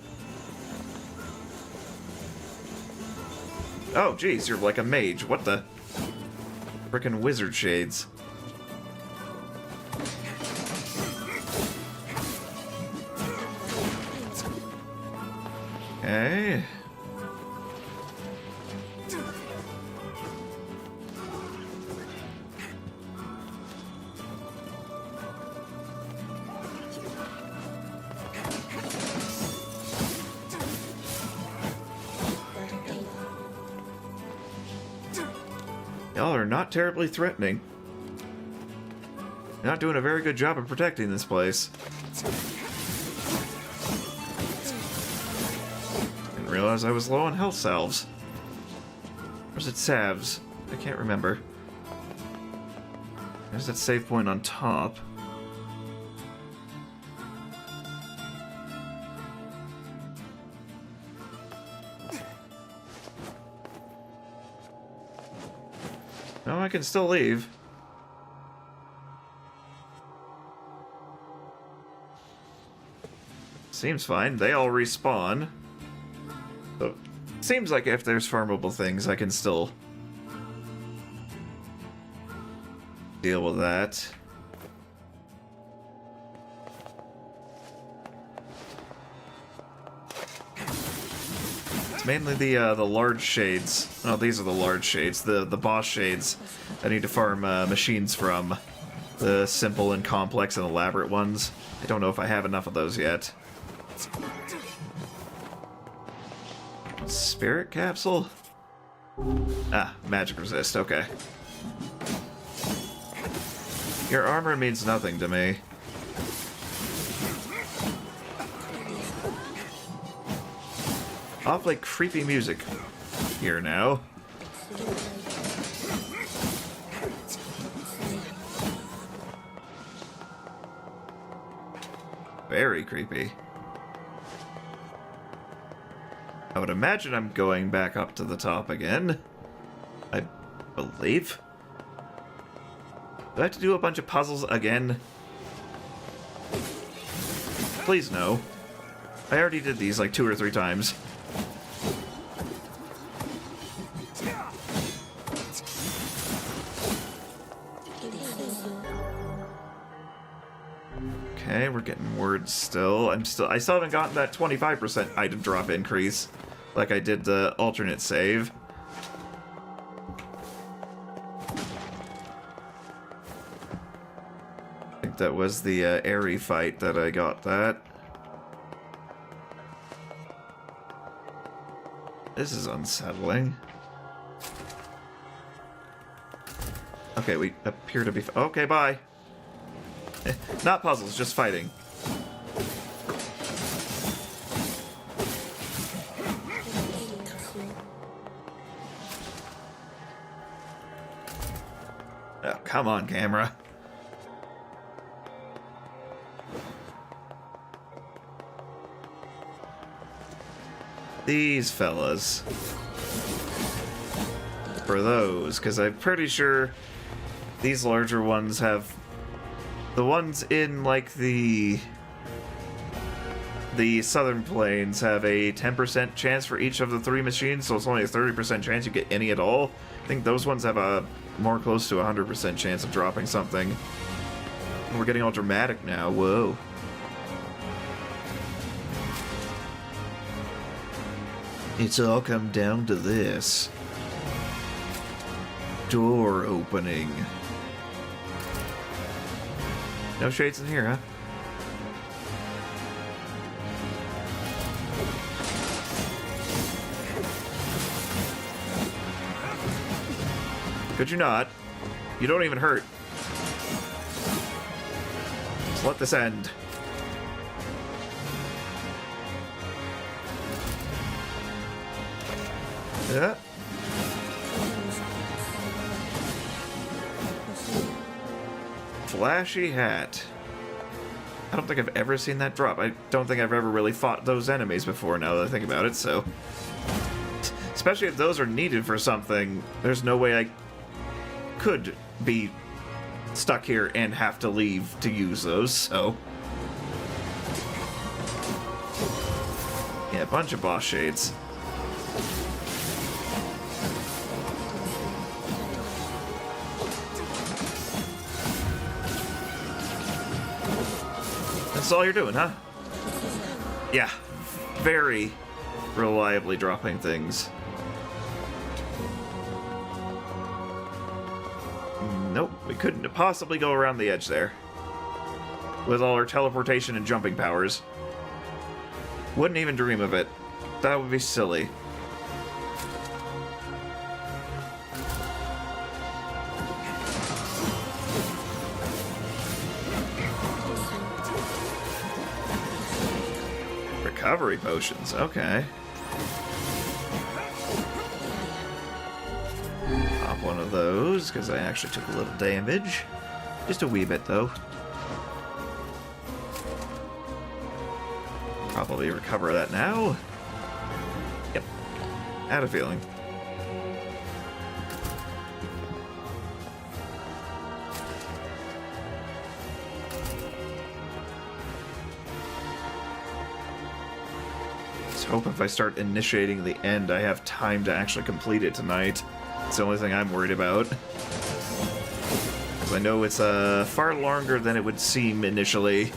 Oh, geez, you're like a mage. What the? Frickin' wizard shades. Okay. Y'all are not terribly threatening. Not doing a very good job of protecting this place. Didn't realize I was low on health salves. Or is it salves? I can't remember. There's that save point on top. No, I can still leave. Seems fine. They all respawn. So, seems like if there's farmable things, I can still deal with that. It's mainly the large shades. Oh, these are the large shades. The boss shades. I need to farm machines from. The simple and complex and elaborate ones. I don't know if I have enough of those yet. Spirit capsule? Ah, magic resist, okay. Your armor means nothing to me. Awfully creepy music here now. Very creepy. I would imagine I'm going back up to the top again. I believe. Do I have to do a bunch of puzzles again? Please no. I already did these like 2 or 3 times. Okay, we're getting words still. I still haven't gotten that 25% item drop increase like I did the alternate save. I think that was the airy fight that I got that. This is unsettling. Okay, we appear to be... Okay, bye. Not puzzles, just fighting. Oh, come on, camera. These fellas. For those, because I'm pretty sure these larger ones have... The ones in, like, the southern plains have a 10% chance for each of the 3 machines, so it's only a 30% chance you get any at all. I think those ones have a more close to 100% chance of dropping something. We're getting all dramatic now, whoa. It's all come down to this. Door opening. No shades in here, huh? Could you not? You don't even hurt. Just let this end. Yeah. Flashy hat. I don't think I've ever seen that drop. I don't think I've ever really fought those enemies before now that I think about it, so... Especially if those are needed for something, there's no way I could be stuck here and have to leave to use those, so... Yeah, a bunch of boss shades. That's all you're doing, huh? Yeah. Very reliably dropping things. Nope, we couldn't possibly go around the edge there. With all our teleportation and jumping powers. Wouldn't even dream of it. That would be silly. recovery potions. Okay. Pop one of those, because I actually took a little damage. Just a wee bit, though. Probably recover that now. Yep. Had a feeling. Let's hope if I start initiating the end, I have time to actually complete it tonight. It's the only thing I'm worried about. Because I know it's far longer than it would seem initially.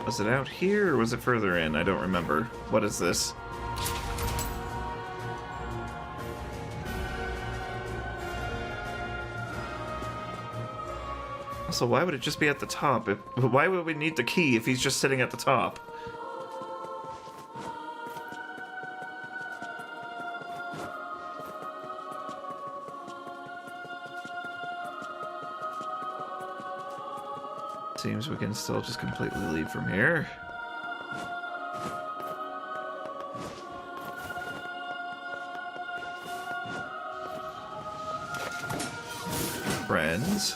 Was it out here or was it further in? I don't remember. What is this? Also, why would it just be at the top? Why would we need the key if he's just sitting at the top? Seems we can still just completely leave from here. Friends.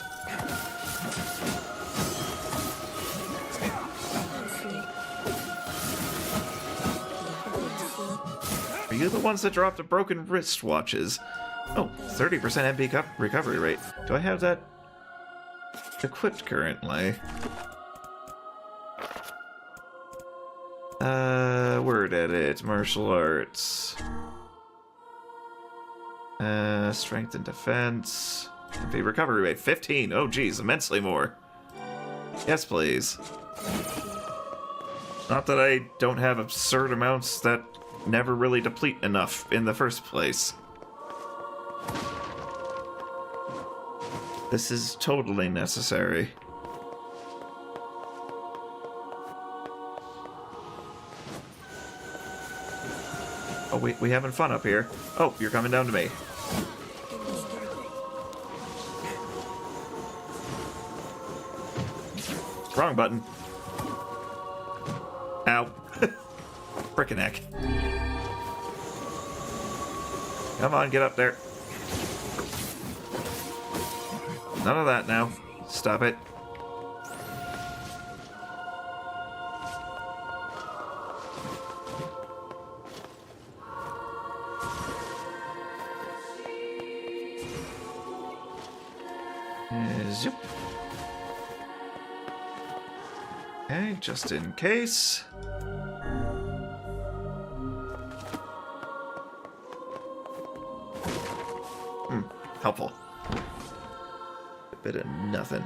Are you the ones that dropped the broken wristwatches? Oh, 30% MP recovery rate. Do I have that equipped currently? Word edit, martial arts. Strength and defense. MP recovery rate, 15. Oh geez, immensely more. Yes, please. Not that I don't have absurd amounts that never really deplete enough in the first place. This is totally necessary. Oh, we having fun up here. Oh, you're coming down to me. Wrong button. Ow. Frickin' heck. Come on, get up there. None of that now. Stop it. Zoop. Okay, just in case. Helpful. A bit of nothing.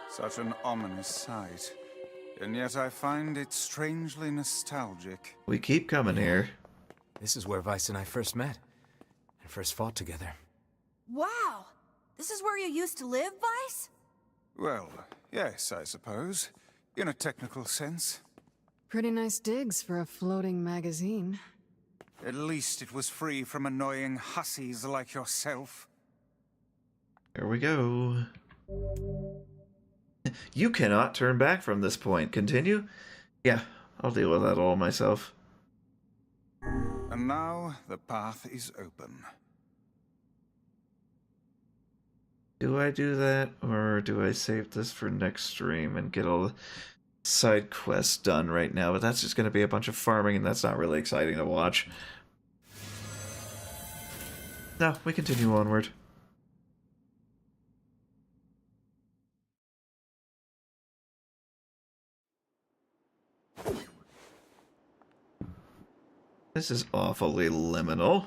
Such an ominous sight. And yet I find it strangely nostalgic. We keep coming here. This is where Vice and I first met. And first fought together. Wow! This is where you used to live, Vice? Well, yes, I suppose. In a technical sense. Pretty nice digs for a floating magazine. At least it was free from annoying hussies like yourself. Here we go. You cannot turn back from this point. Continue? Yeah, I'll deal with that all myself. And now the path is open. Do I do that, or do I save this for next stream and get all the side quests done right now? But that's just going to be a bunch of farming, and that's not really exciting to watch. No, we continue onward. This is awfully liminal.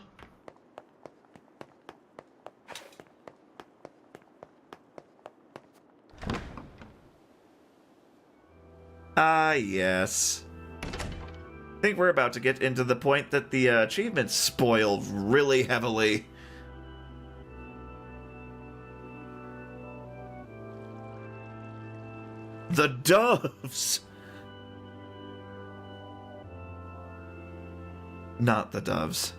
Ah, yes. I think we're about to get into the point that the achievements spoil really heavily. The doves! Not the doves.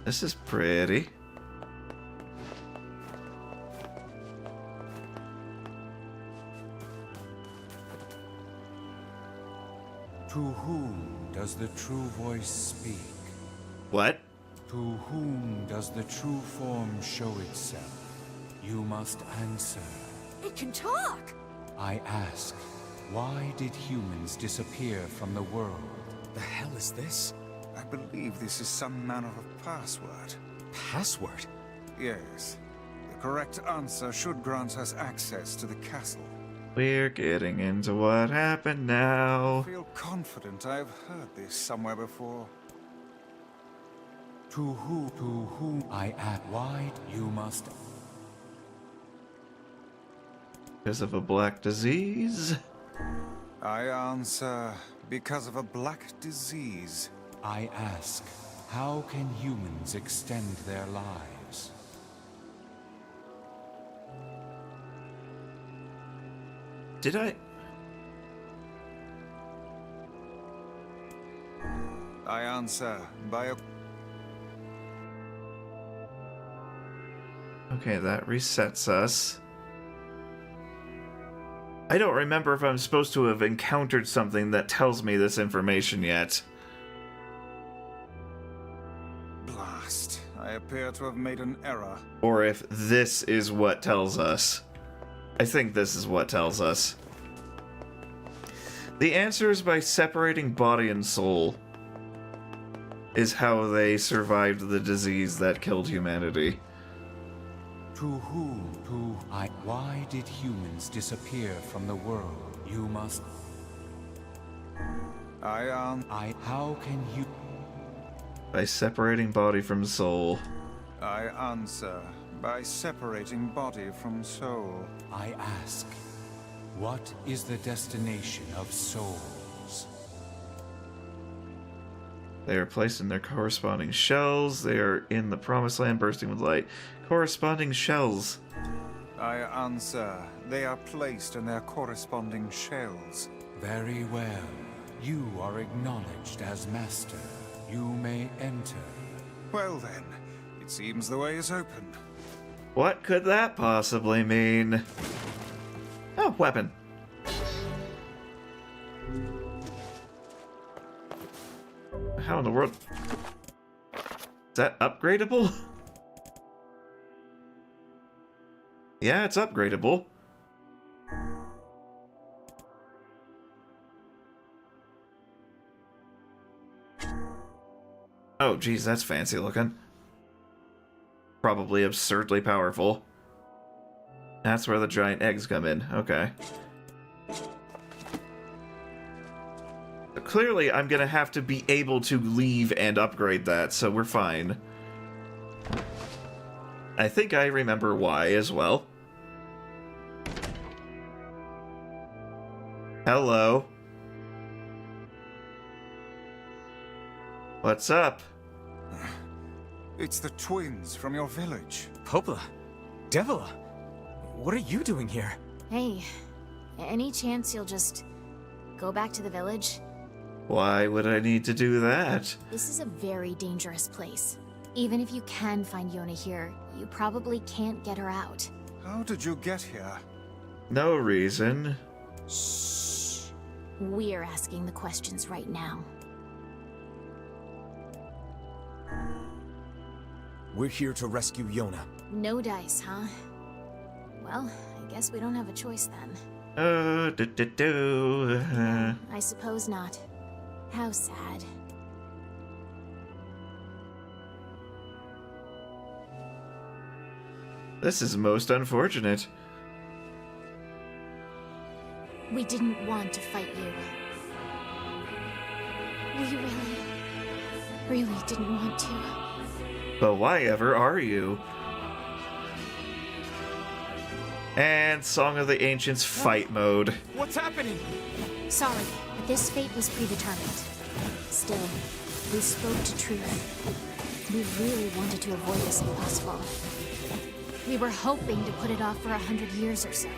This is pretty. To whom does the true voice speak? What? To whom does the true form show itself? You must answer. It can talk! I ask, why did humans disappear from the world? The hell is this? I believe this is some manner of password. Password? Yes. The correct answer should grant us access to the castle. We're getting into what happened now. I feel confident I've heard this somewhere before. To whom I ask, why you must... Because of a black disease? I answer, because of a black disease. I ask, how can humans extend their lives? Did I? I answer, by a... Okay, that resets us. I don't remember if I'm supposed to have encountered something that tells me this information yet. Blast. I appear to have made an error. Or if this is what tells us. I think this is what tells us. The answer is by separating body and soul. Is how they survived the disease that killed humanity. To whom? Why did humans disappear from the world? You must... how can you... By separating body from soul. I answer, by separating body from soul. I ask, what is the destination of souls? They are placed in their corresponding shells. They are in the promised land bursting with light. Corresponding shells. I answer, they are placed in their corresponding shells. Very well. You are acknowledged as master. You may enter. Well then, it seems the way is open. What could that possibly mean? Oh, weapon. How in the world? Is that upgradable? Yeah, it's upgradable. Oh, geez, that's fancy looking. Probably absurdly powerful. That's where the giant eggs come in. Okay. Clearly, I'm gonna have to be able to leave and upgrade that, so we're fine. I think I remember why as well. Hello. What's up? It's the twins from your village. Popla? Devila? What are you doing here? Hey, any chance you'll just go back to the village? Why would I need to do that? This is a very dangerous place. Even if you can find Yona here, you probably can't get her out. How did you get here? No reason. Shh. We're asking the questions right now. We're here to rescue Yona. No dice, huh? Well, I guess we don't have a choice then. I suppose not. How sad. This is most unfortunate. We didn't want to fight you. We really didn't want to. But why ever are you? And Song of the Ancients fight mode. What's happening? Sorry, but this fate was predetermined. Still, we spoke to truth. We really wanted to avoid this impossible. We were hoping to put it off for 100 years or so.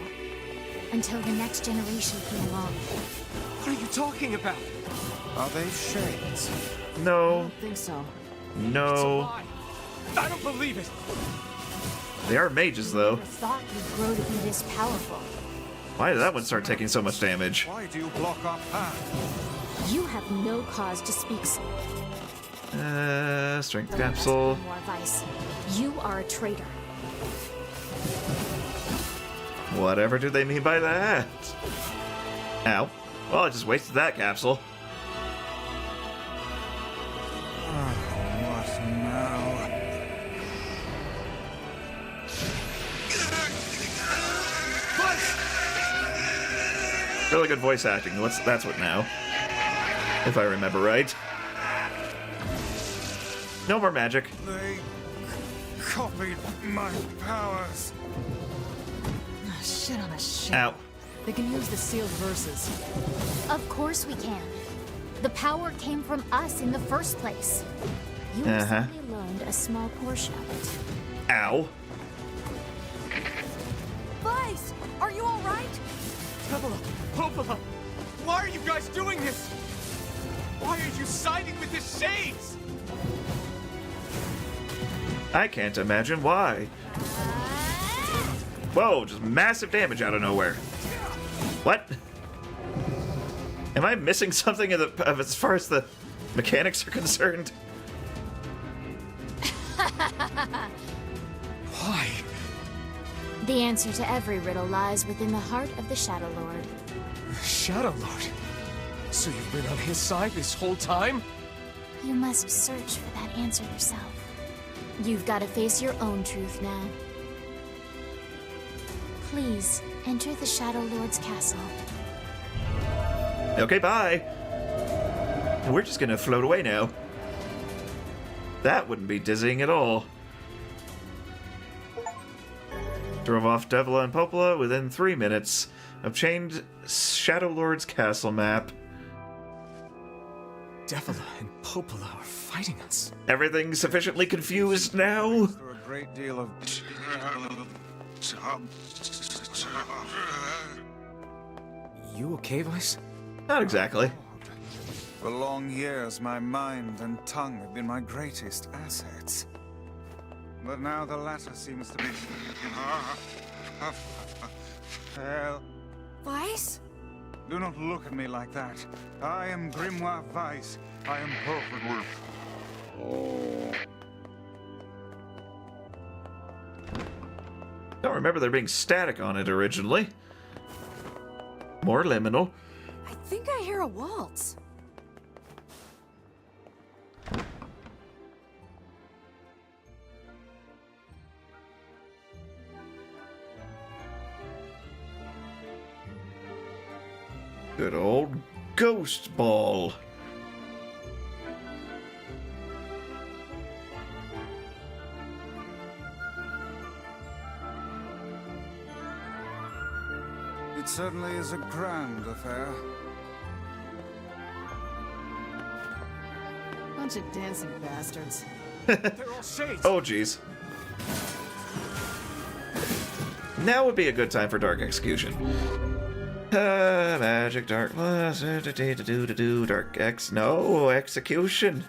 Until the next generation came along. What are you talking about? Are they shades? I No. don't think so. It's a No. lie. I don't believe it. They are mages, though. Never thought you'd grow to be this powerful. Why did that one start taking so much damage? Why do you block our path? You have no cause to speak so. Strength Don't ask capsule. for more advice. You are a traitor. Whatever do they mean by that? Ow. Well, I just wasted that capsule. What now? Really good voice acting. That's what now. If I remember right. No more magic. They copied my powers. Ah, shit on a shit. Ow. They can use the sealed verses. Of course we can. The power came from us in the first place. You Uh-huh. simply loaned a small portion of it. Ow. Vice, are you all right? Pepala, Popola, why are you guys doing this? Why are you siding with the Shades? I can't imagine why. Whoa, just massive damage out of nowhere. What? Am I missing something as far as the mechanics are concerned? Why? The answer to every riddle lies within the heart of the Shadow Lord. Shadow Lord? So you've been on his side this whole time? You must search for that answer yourself. You've got to face your own truth now. Please, enter the Shadow Lord's castle. Okay, bye. We're just gonna float away now. That wouldn't be dizzying at all. Drove off Devila and Popola within 3 minutes. Obtained Shadow Lord's castle map. Devila and Popola are fighting us. Everything sufficiently confused now? Through a great deal of... You okay, Vice? Not exactly. For long years, my mind and tongue have been my greatest assets. But now the latter seems to be... Hell, Vice? do not look at me like that. I am Grimoire Weiss. I am perfectly... Don't remember there being static on it originally. More liminal. I think I hear a waltz. Good old ghost ball. It certainly is a grand affair. Bunch of dancing bastards. They're all Shades. Oh, jeez. Now would be a good time for Dark Execution. Magic, dark, dark X, no, execution.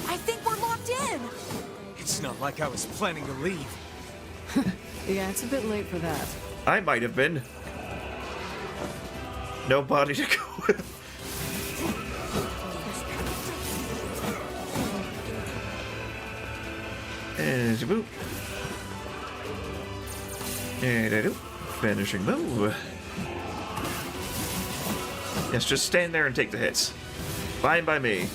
I think we're locked in. It's not like I was planning to leave. Yeah, it's a bit late for that. I might have been. No body to go with. And boop. And finishing move. Yes, just stand there and take the hits. Fine by me.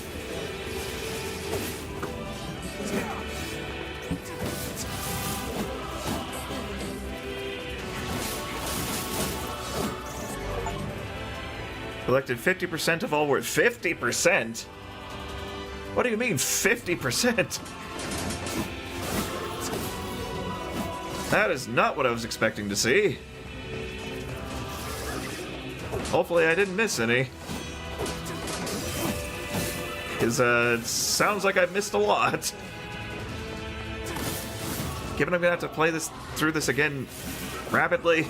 Collected 50% of all worth. 50%? What do you mean, 50%? That is not what I was expecting to see. Hopefully I didn't miss any. Because, it sounds like I've missed a lot. Given I'm gonna have to play through this again rapidly.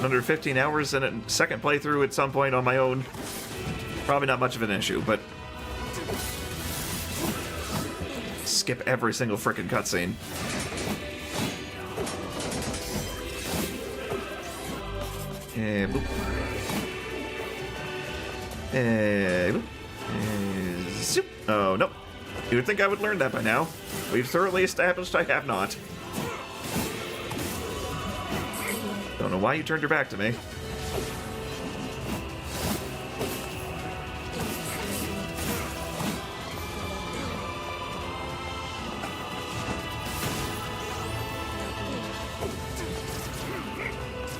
Under 15 hours and a second playthrough at some point on my own. Probably not much of an issue, but skip every single frickin' cutscene. Boop. Boop. Zoop. Oh, nope. You would think I would learn that by now. We've thoroughly established I have not. Don't know why you turned your back to me.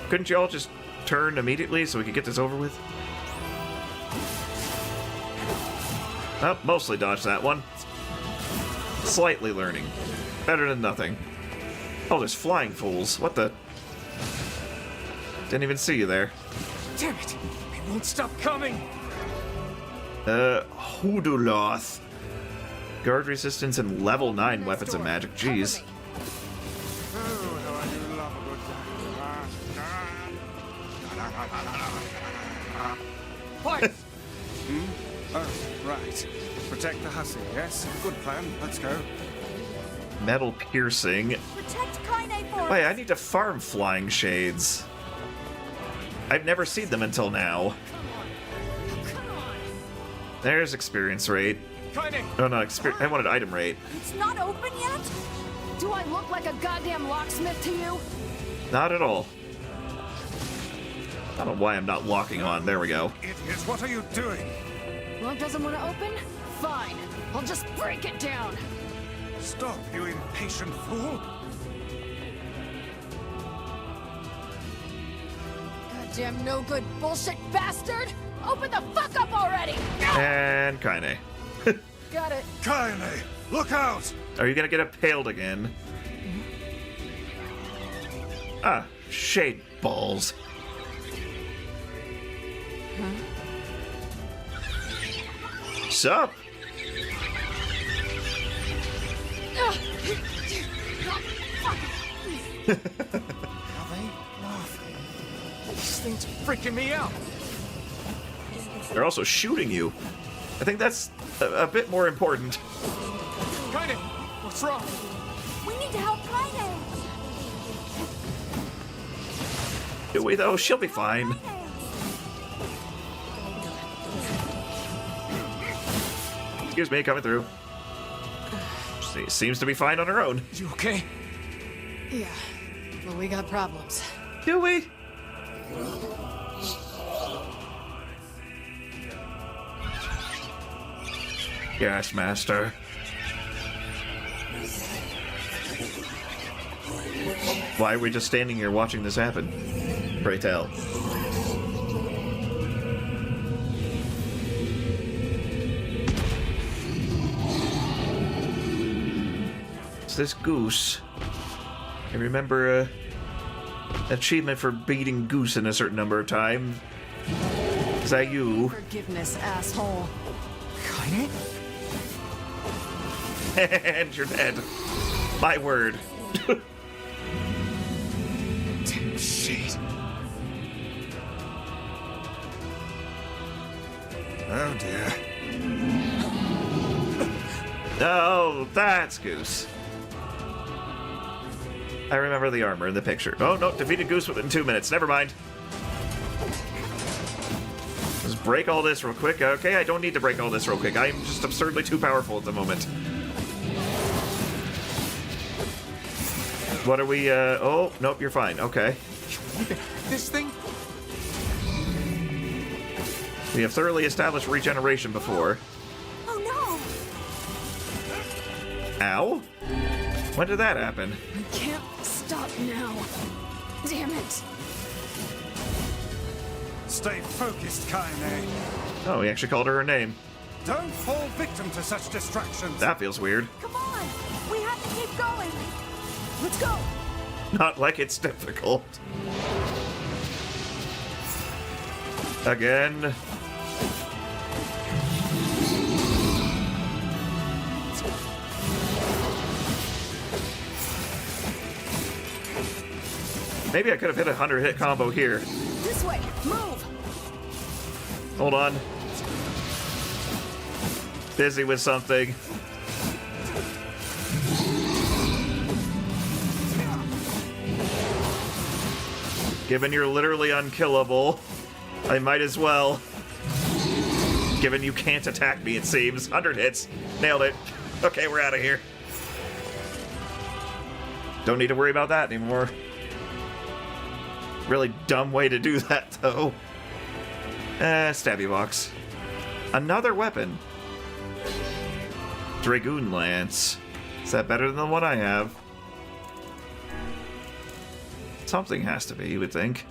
Couldn't you all just turn immediately so we could get this over with? Oh, mostly dodged that one. Slightly learning. Better than nothing. Oh, there's flying fools. What the? Didn't even see you there. Damn it! They won't stop coming! Hoodoloth. Guard resistance and level 9 weapons and magic. Jeez. What? Oh, right. Protect the hussy, yes? Good plan. Let's go. Metal piercing. Protect Kaine for Wait, us. I need to farm flying shades. I've never seen them until now. There's experience rate. Oh, not experience. I wanted item rate. It's not open yet? Do I look like a goddamn locksmith to you? Not at all. I don't know why I'm not locking on. There we go. Idiots, what are you doing? Lock doesn't want to open? Fine. I'll just break it down. Stop, you impatient fool! Goddamn no good bullshit bastard! Open the fuck up already! And Kaine. Got it. Kaine, look out! Are you gonna get impaled again? Ah, shade balls. Sup? This thing's freaking me out. They're also shooting you. I think that's a bit more important. Kaine, what's wrong? We need to help Kaine. Do we though? She'll be fine. Excuse me, coming through. She seems to be fine on her own. You okay? Yeah, but we got problems. Do we? Yes, master. Why are we just standing here watching this happen? Pray tell. It's this goose. I remember achievement for beating goose in a certain number of times. Is that you? Forgiveness, asshole. Kaine? And you're dead. My word. Damn shit. Oh dear. Oh, that's Goose. I remember the armor in the picture. Oh, no, defeated Goose within 2 minutes. Never mind. Just break all this real quick. Okay, I don't need to break all this real quick. I'm just absurdly too powerful at the moment. What are we, oh, nope, you're fine. Okay. This thing? We have thoroughly established regeneration before. Oh no! Ow? When did that happen? I can't stop now. Damn it. Stay focused, Kaine. Oh, he actually called her name. Don't fall victim to such distractions. That feels weird. Come on! We have to keep going! Let's go! Not like it's difficult. Again. Maybe I could have hit a 100-hit combo here. This way! Move! Hold on. Busy with something. Given you're literally unkillable, I might as well. Given you can't attack me, it seems. 100 hits. Nailed it. Okay, we're out of here. Don't need to worry about that anymore. Really dumb way to do that, though. Stabby box. Another weapon. Dragoon Lance. Is that better than the one I have? Something has to be, you would think.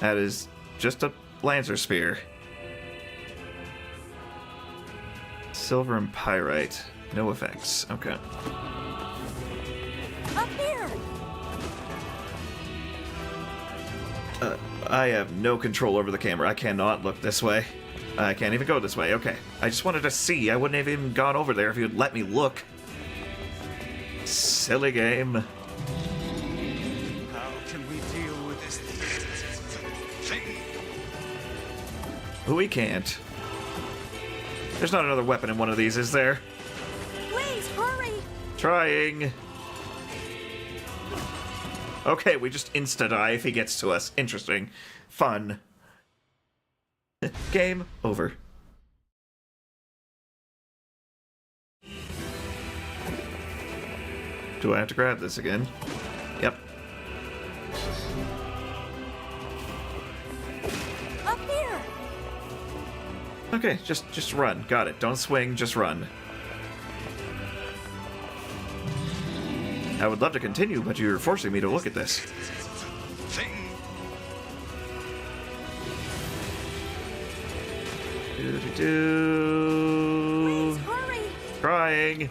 That is just a Lancer Spear. Silver and Pyrite. No effects. Okay. Up here! I have no control over the camera. I cannot look this way. I can't even go this way. Okay. I just wanted to see. I wouldn't have even gone over there if you'd let me look. Silly game. How can we deal with this thing? We can't. There's not another weapon in one of these, is there? Please, hurry! Trying. Okay, we just insta-die if he gets to us. Interesting. Fun. Game over. Do I have to grab this again? Yep. Up here! Okay, just run. Got it. Don't swing, just run. I would love to continue, but you're forcing me to look at this. Please, hurry! Trying.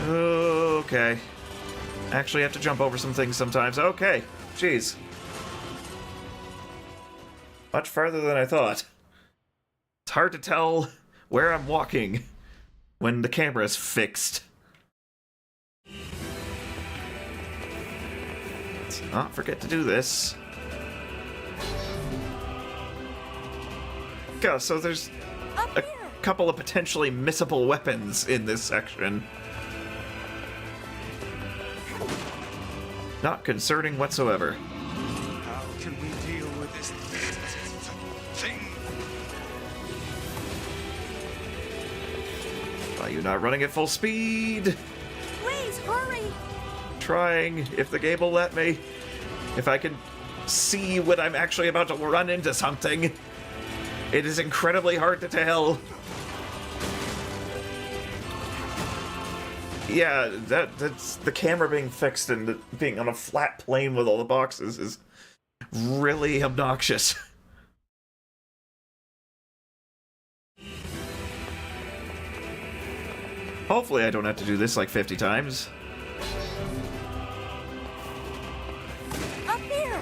Okay. Actually have to jump over some things sometimes. Okay. Jeez. Much farther than I thought. It's hard to tell where I'm walking when the camera is fixed. Let's not forget to do this. Go, so there's a couple of potentially missable weapons in this section. Not concerning whatsoever. How can we deal with this thing? Are you not running at full speed? Please, hurry! Trying, if the game will let me. If I can see when I'm actually about to run into something. It is incredibly hard to tell. Yeah, that's the camera being fixed and being on a flat plane with all the boxes is really obnoxious. Hopefully I don't have to do this like 50 times. Up here!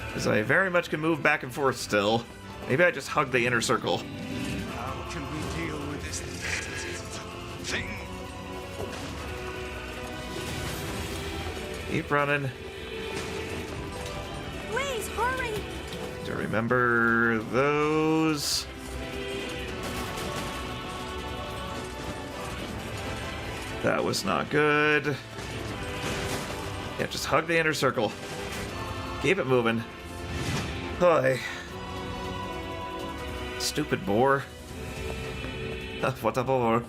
Because I very much can move back and forth still. Maybe I just hug the inner circle. How can we deal with this thing? Keep running. Please, hurry! To remember those. That was not good. Yeah, just hug the inner circle. Keep it moving. Hi. Stupid boar. What a boar.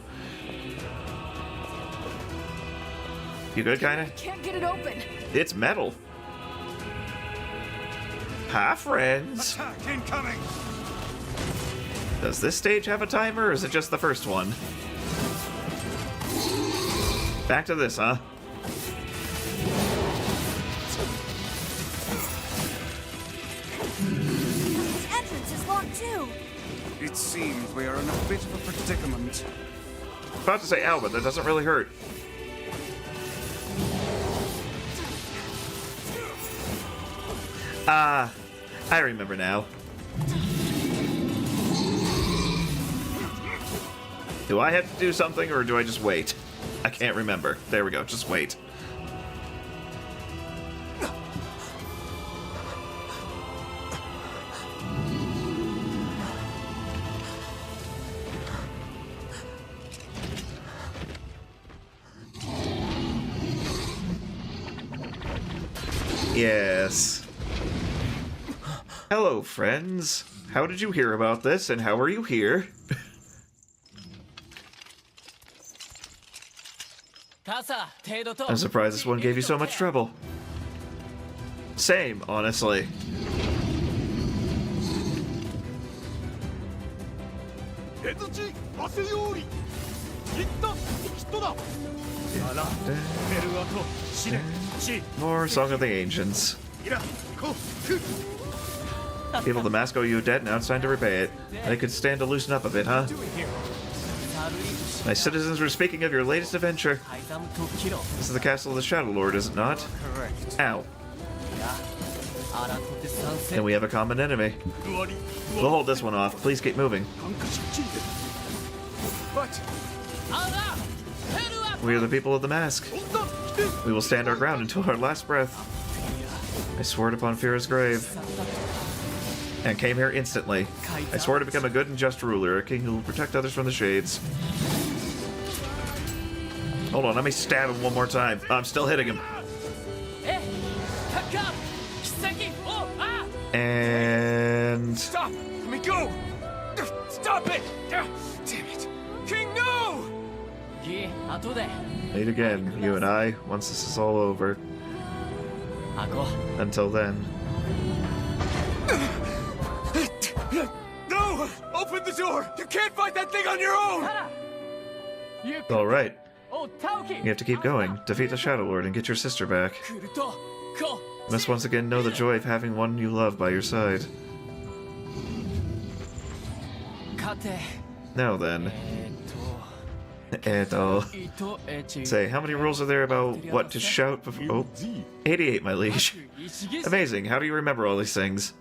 You good, kinda? Can't get it open! It's metal. Hi, friends. Attack incoming! Does this stage have a timer, or is it just the first one? Back to this, huh? The entrance is locked too. It seems we are in a bit of a predicament. About to say ow, but that doesn't really hurt. Ah, I remember now. Do I have to do something, or do I just wait? I can't remember. There we go, just wait. Yes. Hello, friends. How did you hear about this, and how are you here? I'm surprised this one gave you so much trouble. Same, honestly. More Song of the Ancients. People, the mask owe you a debt, now it's time to repay it. They could stand to loosen up a bit, huh? My citizens were speaking of your latest adventure. This is the castle of the Shadow Lord, is it not? Correct. Ow. Then we have a common enemy. We'll hold this one off. Please keep moving. But We are the people of the mask. We will stand our ground until our last breath. I swore it upon Fira's grave. And came here instantly. I swore to become a good and just ruler, a king who will protect others from the shades. Hold on, let me stab him one more time. I'm still hitting him. And... Stop! Let me go! Stop it! Damn it! King, no! Meet again, you and I, once this is all over. Until then. No! Open the door! You can't fight that thing on your own! Alright. You have to keep going. Defeat the Shadow Lord and get your sister back. You must once again know the joy of having one you love by your side. Now then. Say, how many rules are there about what to shout before? Oh, 88, my liege. Amazing, how do you remember all these things?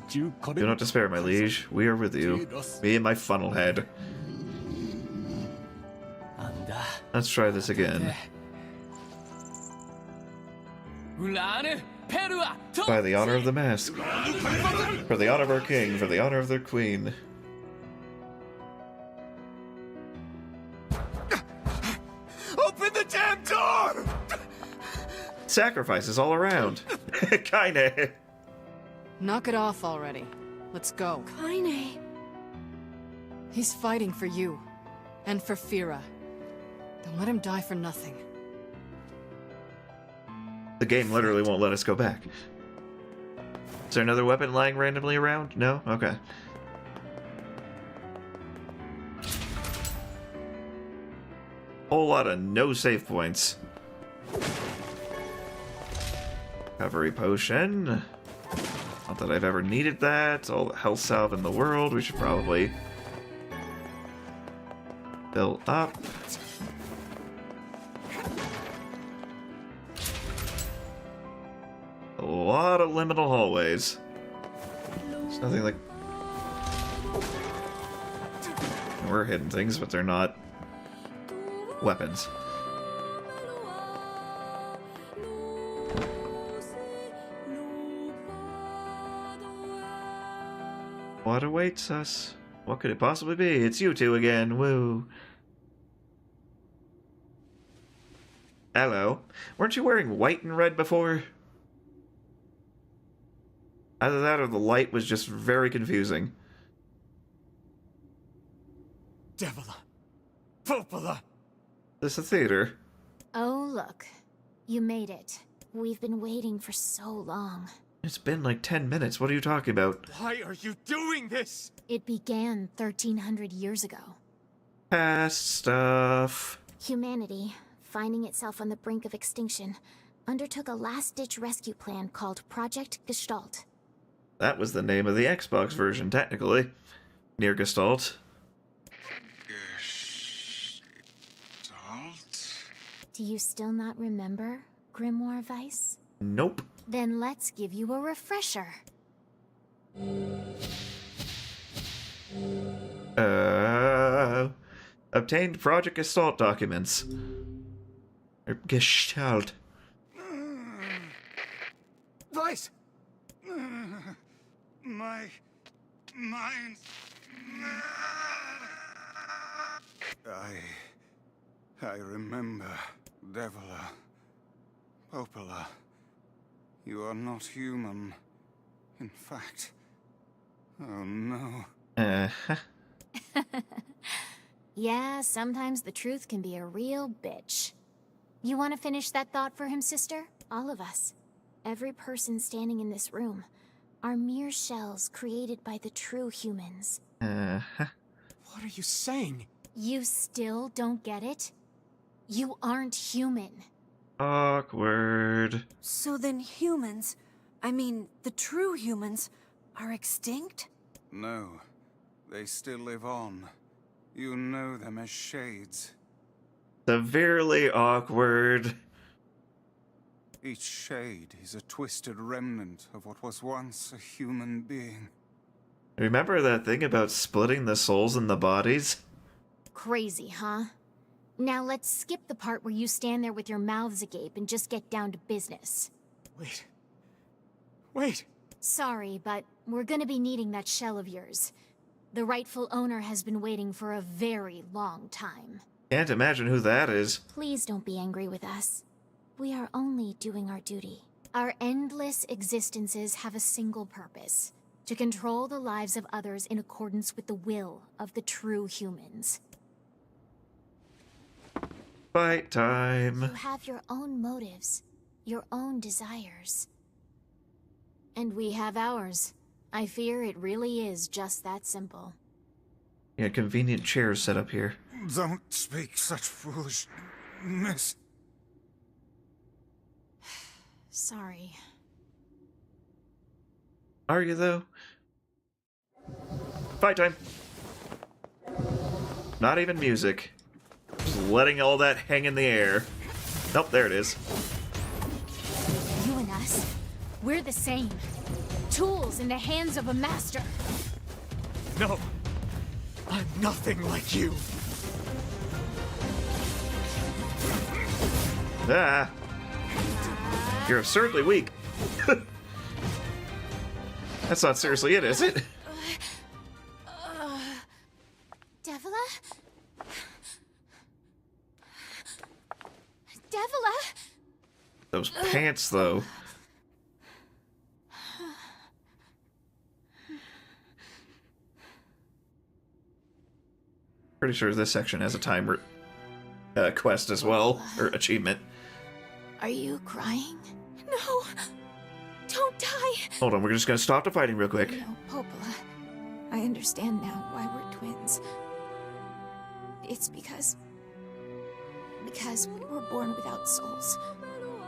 Do not despair, my liege. We are with you. Me and my funnel head. Let's try this again. By the honor of the mask. For the honor of our king, for the honor of their queen. Open the damn door! Sacrifices all around. Kinda. Knock it off already. Let's go. Kaine. He's fighting for you. And for Fira. Don't let him die for nothing. The game literally won't let us go back. Is there another weapon lying randomly around? No? Okay. Whole lot of no save points. Recovery potion. Not that I've ever needed that. All the health salve in the world. We should probably fill up. A lot of liminal hallways. There's nothing like... We're hidden things, but they're not weapons. What awaits us? What could it possibly be? It's you two again. Woo. Hello. Weren't you wearing white and red before? Either that or the light was just very confusing. Devila. Popola. This is a theater. Oh, look. You made it. We've been waiting for so long. It's been like 10 minutes. What are you talking about? Why are you doing this? It began 1300 years ago. Past stuff. Humanity, finding itself on the brink of extinction, undertook a last-ditch rescue plan called Project Gestalt. That was the name of the Xbox version, technically. NieR Gestalt. Do you still not remember, Grimoire Weiss? Nope. Then let's give you a refresher. Obtained Project Gestalt documents. Or Gestalt. Weiss! My mind. I remember, Devila, Popola. You are not human. In fact, oh no. Yeah, sometimes the truth can be a real bitch. You want to finish that thought for him, sister? All of us. Every person standing in this room are mere shells created by the true humans. What are you saying? You still don't get it? You aren't human. Awkward. So then humans, I mean, the true humans, are extinct? No, they still live on. You know them as shades. Severely awkward. Each shade is a twisted remnant of what was once a human being. Remember that thing about splitting the souls in the bodies? Crazy, huh? Now let's skip the part where you stand there with your mouths agape and just get down to business. Wait. Sorry, but we're gonna be needing that shell of yours. The rightful owner has been waiting for a very long time. Can't imagine who that is. Please don't be angry with us. We are only doing our duty. Our endless existences have a single purpose: to control the lives of others in accordance with the will of the true humans. Fight time. You have your own motives, your own desires. And we have ours. I fear it really is just that simple. Yeah, convenient chairs set up here. Don't speak such foolishness. Sorry. Are you, though? Fight time. Not even music. Just letting all that hang in the air. Nope, there it is. You and us, we're the same. Tools in the hands of a master. No. I'm nothing like you. Ah. You're absurdly weak. That's not seriously it, is it? Devila? Devila? Those pants, though. Pretty sure this section has a timer quest as well, or achievement. Are you crying? No! Don't die! Hold on, we're just gonna stop the fighting real quick. No, Popola. I understand now why we're twins. It's because we were born without souls.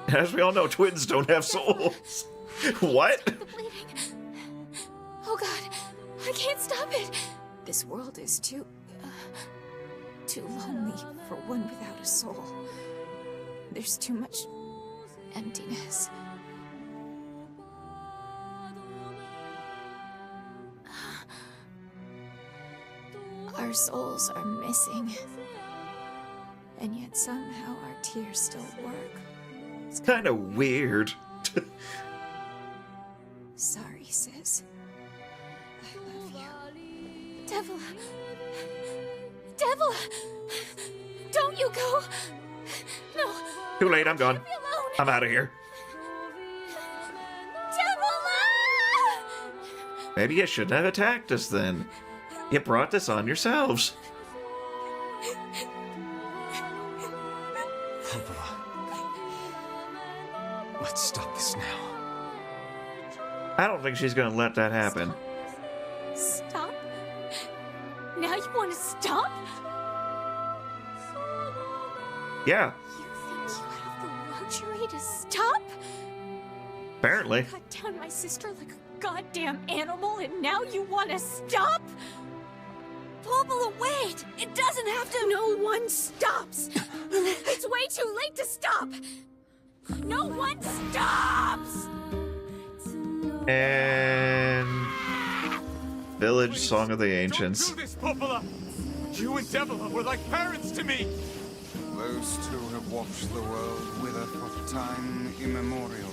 As we all know, twins don't have souls. What? Stop the bleeding. Oh god, I can't stop it. This world is too lonely for one without a soul. There's too much emptiness. Our souls are missing. And yet somehow our tears still work. It's kind of weird. Sorry, sis. I love you. Devila! Devila! Don't you go! No! Too late, I'm gone. Leave me alone! I'm out of here. Devila! Maybe you shouldn't have attacked us then. You brought this on yourselves. Let's stop this now. I don't think she's gonna let that happen. Stop? Now you want to stop? Yeah, You have the luxury to stop? apparently. Cut down my sister like a goddamn animal, and now you want to stop? Popola, wait! It doesn't have to. No one stops! It's way too late to stop! No one stops! And Village Song of the Don't Ancients. do this, Popola! You and Devila were like parents to me! Those two have watched the world wither for time immemorial.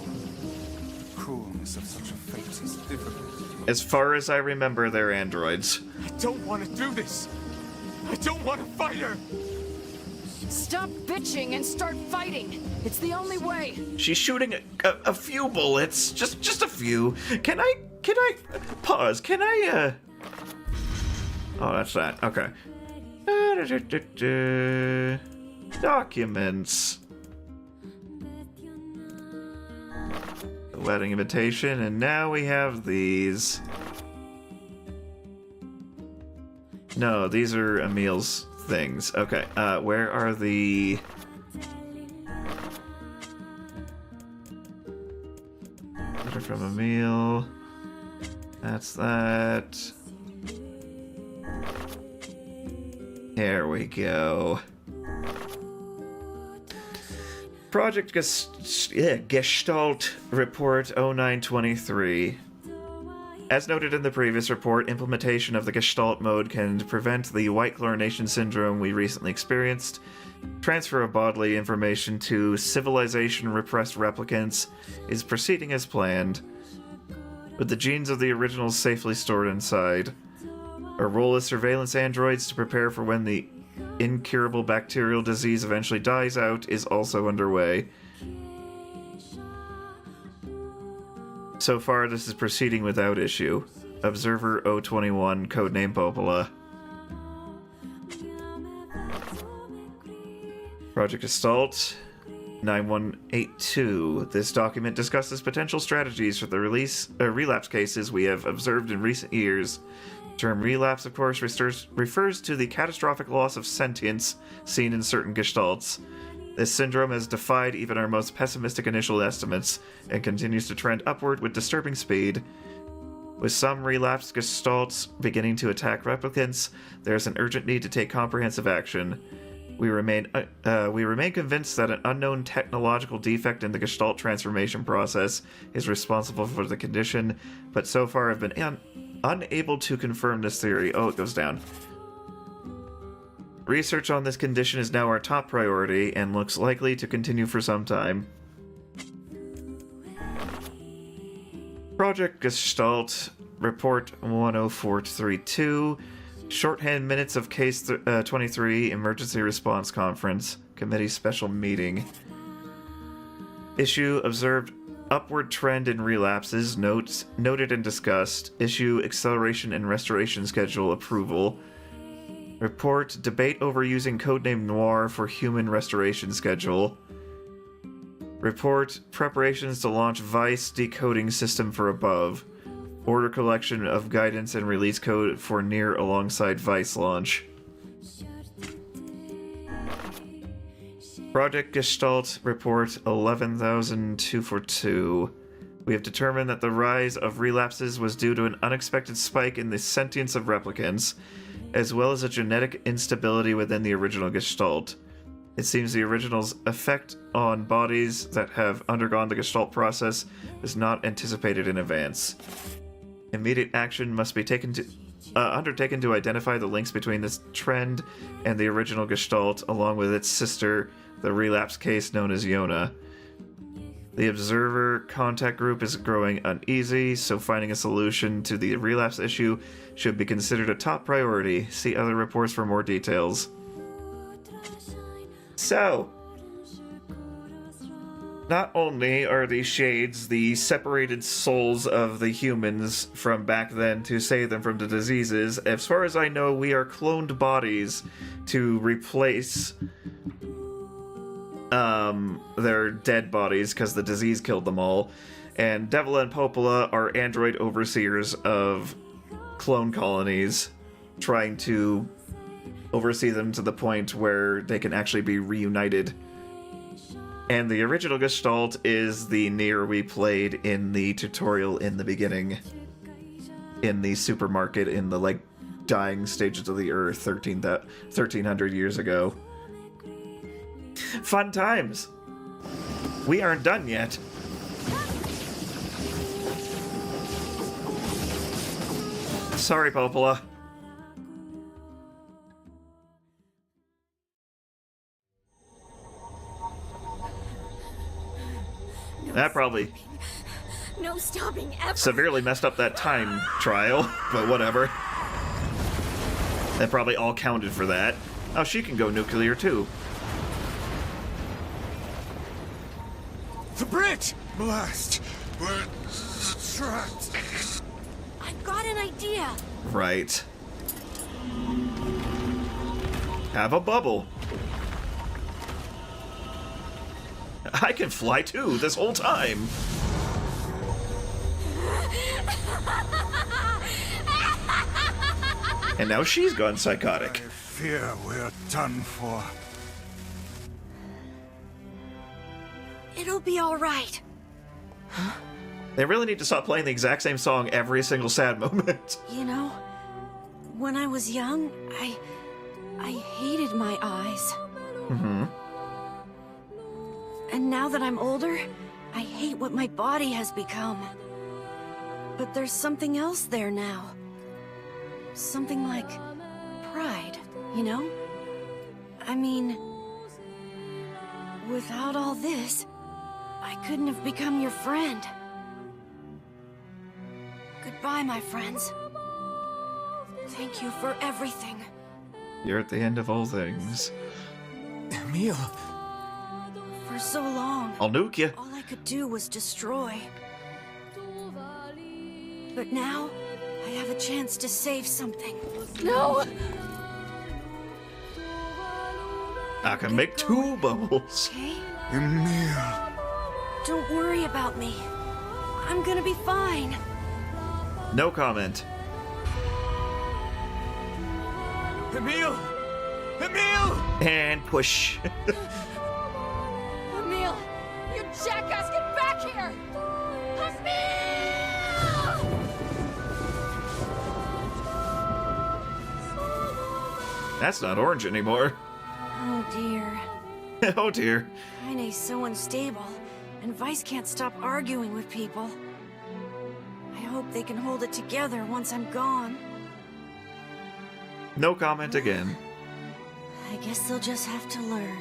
Coolness of such a fate is difficult. As far as I remember, they're androids. I don't want to do this! I don't want to fight her! Stop bitching and start fighting. It's the only way. She's shooting a few bullets, just a few. Can I pause? Can I Oh, that's that. Okay. Documents. The wedding invitation, and now we have these. No, these are Emil's things. Okay, where are the... Letter from Emil. That's that. There we go. Project Gestalt Report 0923. As noted in the previous report, implementation of the Gestalt mode can prevent the white chlorination syndrome we recently experienced. Transfer of bodily information to civilization-repressed replicants is proceeding as planned, with the genes of the originals safely stored inside. Our role as surveillance androids to prepare for when the incurable bacterial disease eventually dies out is also underway. So far, this is proceeding without issue. Observer 021, codename Popola. Project Gestalt 9182. This document discusses potential strategies for the relapse cases we have observed in recent years. The term relapse, of course, refers to the catastrophic loss of sentience seen in certain gestalts. This syndrome has defied even our most pessimistic initial estimates and continues to trend upward with disturbing speed. With some relapsed gestalts beginning to attack replicants, there is an urgent need to take comprehensive action. We remain convinced that an unknown technological defect in the gestalt transformation process is responsible for the condition, but so far have been unable to confirm this theory. Oh, it goes down. Research on this condition is now our top priority and looks likely to continue for some time. Project Gestalt Report 10432. Shorthand minutes of Case 23 Emergency Response Conference. Committee Special Meeting. Issue observed upward trend in relapses. Notes noted and discussed. Issue acceleration and restoration schedule approval. Report debate over using codename NieR for human restoration schedule. Report preparations to launch Vice decoding system for above. Order collection of guidance and release code for NieR alongside Vice launch. Project Gestalt Report 11242. We have determined that the rise of relapses was due to an unexpected spike in the sentience of replicants, as well as a genetic instability within the original Gestalt. It seems the original's effect on bodies that have undergone the Gestalt process is not anticipated in advance. Immediate action must be undertaken to identify the links between this trend and the original Gestalt, along with its sister, the relapse case known as Yona. The observer contact group is growing uneasy, so finding a solution to the relapse issue should be considered a top priority. See other reports for more details. So, not only are these shades the separated souls of the humans from back then to save them from the diseases, as far as I know, we are cloned bodies to replace their dead bodies because the disease killed them all. And Devila and Popola are android overseers of clone colonies trying to oversee them to the point where they can actually be reunited. And the original Gestalt is the NieR we played in the tutorial in the beginning. In the supermarket in the, like, dying stages of the Earth 1300 years ago. Fun times! We aren't done yet. Sorry, Popola. That probably No stopping ever. severely messed up that time trial, but whatever. That probably all counted for that. Oh, she can go nuclear too. The bridge! Blast! We're trapped. I've got an idea. Right. Have a bubble. I can fly too this whole time. And now she's gone psychotic. I fear we're done for. It'll be all right. They really need to stop playing the exact same song every single sad moment. You know, when I was young, I hated my eyes. Mm-hmm. And now that I'm older, I hate what my body has become. But there's something else there now. Something like pride, you know? I mean, without all this, I couldn't have become your friend. Goodbye, my friends. Thank you for everything. You're at the end of all things. Emil. For so long, I'll nuke you. all I could do was destroy. But now, I have a chance to save something. No! I can make 2 bubbles. Okay? Emil. Don't worry about me. I'm gonna be fine. No comment. Emil! Emil! And push. Emil! You jackass, get back here! That's not orange anymore. Oh dear. Oh dear. Kaine's so unstable, and Vice can't stop arguing with people. I hope they can hold it together once I'm gone. No comment again. I guess they'll just have to learn.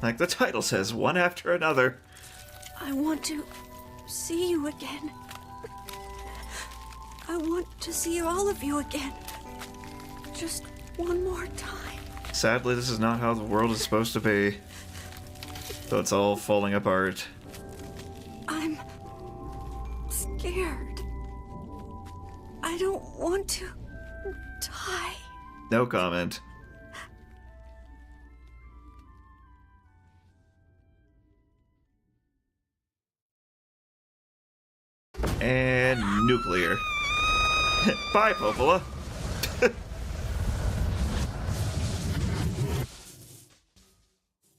Like the title says, one after another. I want to see you again. I want to see all of you again. Just one more time. Sadly, this is not how the world is supposed to be. So it's all falling apart. I'm scared. I don't want to die. No comment. And nuclear. Bye, Popola.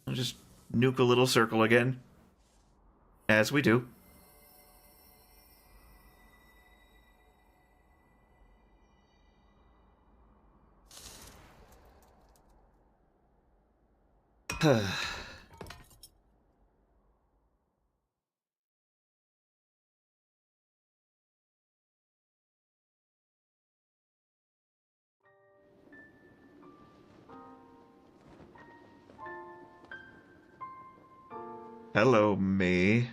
I'll just nuke a little circle again. As we do. Hello, me.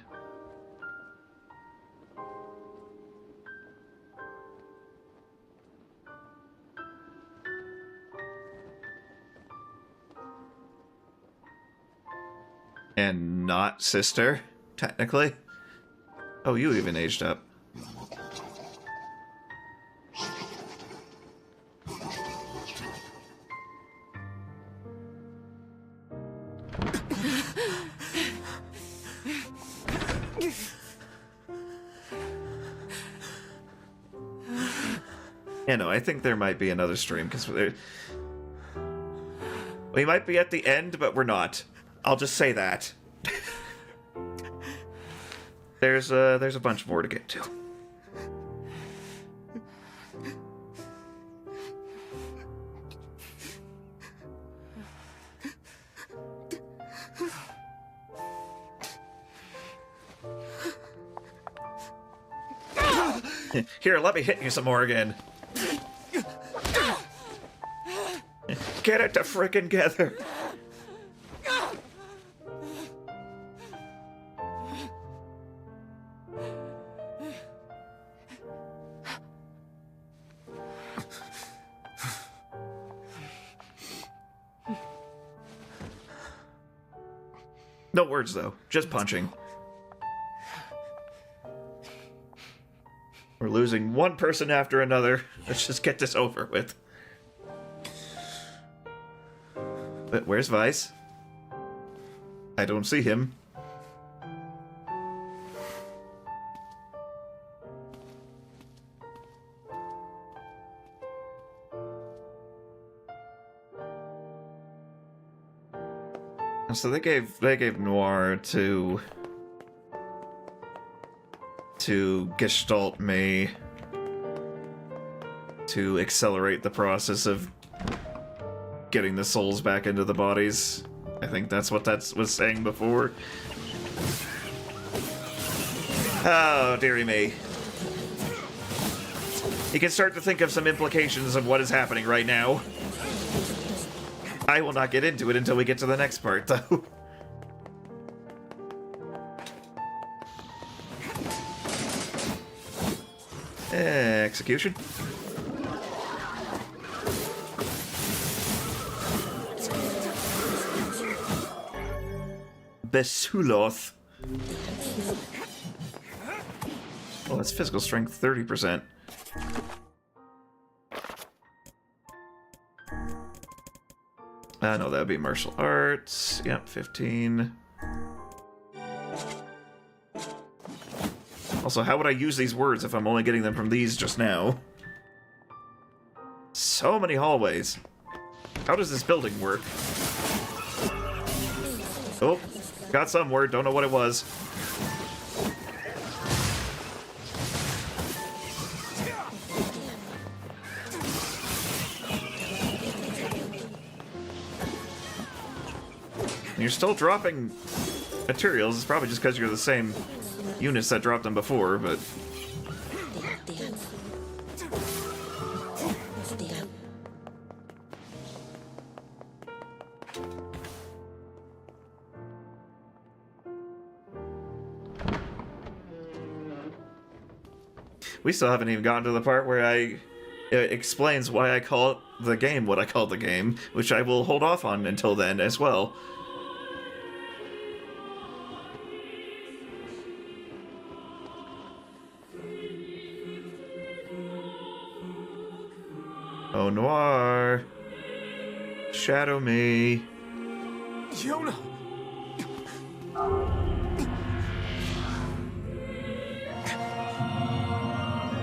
And not sister, technically. Oh, you even aged up. Yeah, no, I think there might be another stream, because we might be at the end, but we're not. I'll just say that. There's a bunch more to get to. Here, let me hit you some more again. Get it to frickin' together. No words, though. Just punching. We're losing one person after another. Let's just get this over with. But where's Vice? I don't see him. So they gave Noir to gestalt me to accelerate the process of getting the souls back into the bodies. I think that's what that was saying before. Oh, dearie me. You can start to think of some implications of what is happening right now. I will not get into it until we get to the next part, though. Execution. Besuloth. Oh, that's physical strength 30%. No, that would be martial arts. Yep, 15. Also, how would I use these words if I'm only getting them from these just now? So many hallways. How does this building work? Oh, got some word, don't know what it was. You're still dropping materials. It's probably just because you're the same units that dropped them before, but... We still haven't even gotten to the part where it explains why I call the game what I call the game, which I will hold off on until then as well. Oh, Noir. Shadow me. Yona!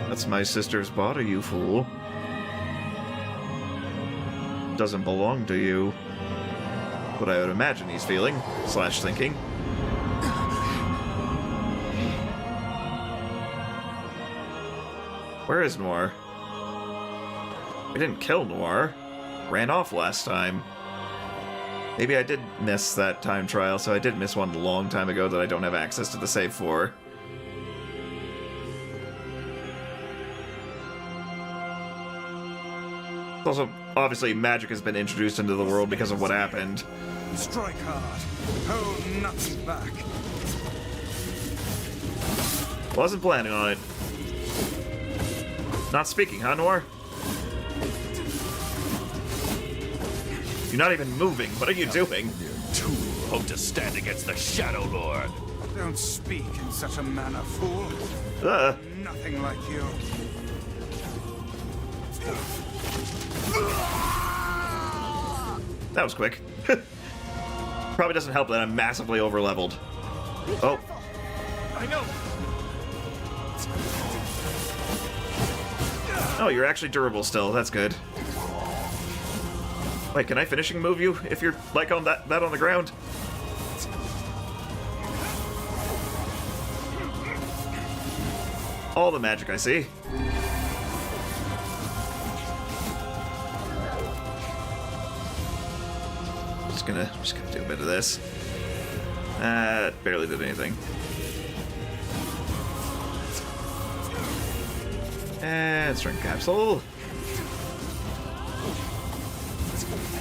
That's my sister's body, you fool. Doesn't belong to you. What I would imagine he's feeling, slash thinking. Where is Noir? We didn't kill Noir. Ran off last time. Maybe I did miss that time trial, so I did miss one a long time ago that I don't have access to the save for. Also, obviously, magic has been introduced into the world because of what happened. Strike hard. Hold nothing back. Wasn't planning on it. Not speaking, huh, Noir? You're not even moving. What are you doing? Mere tool, hope to stand against the Shadow Lord. Don't speak in such a manner, fool. Nothing like you. That was quick. Probably doesn't help that I'm massively overleveled. Oh. I know. Oh, you're actually durable still. That's good. Wait, can I finishing move you if you're like on that on the ground? All the magic I see. Just gonna do a bit of this. Barely did anything. And strength capsule.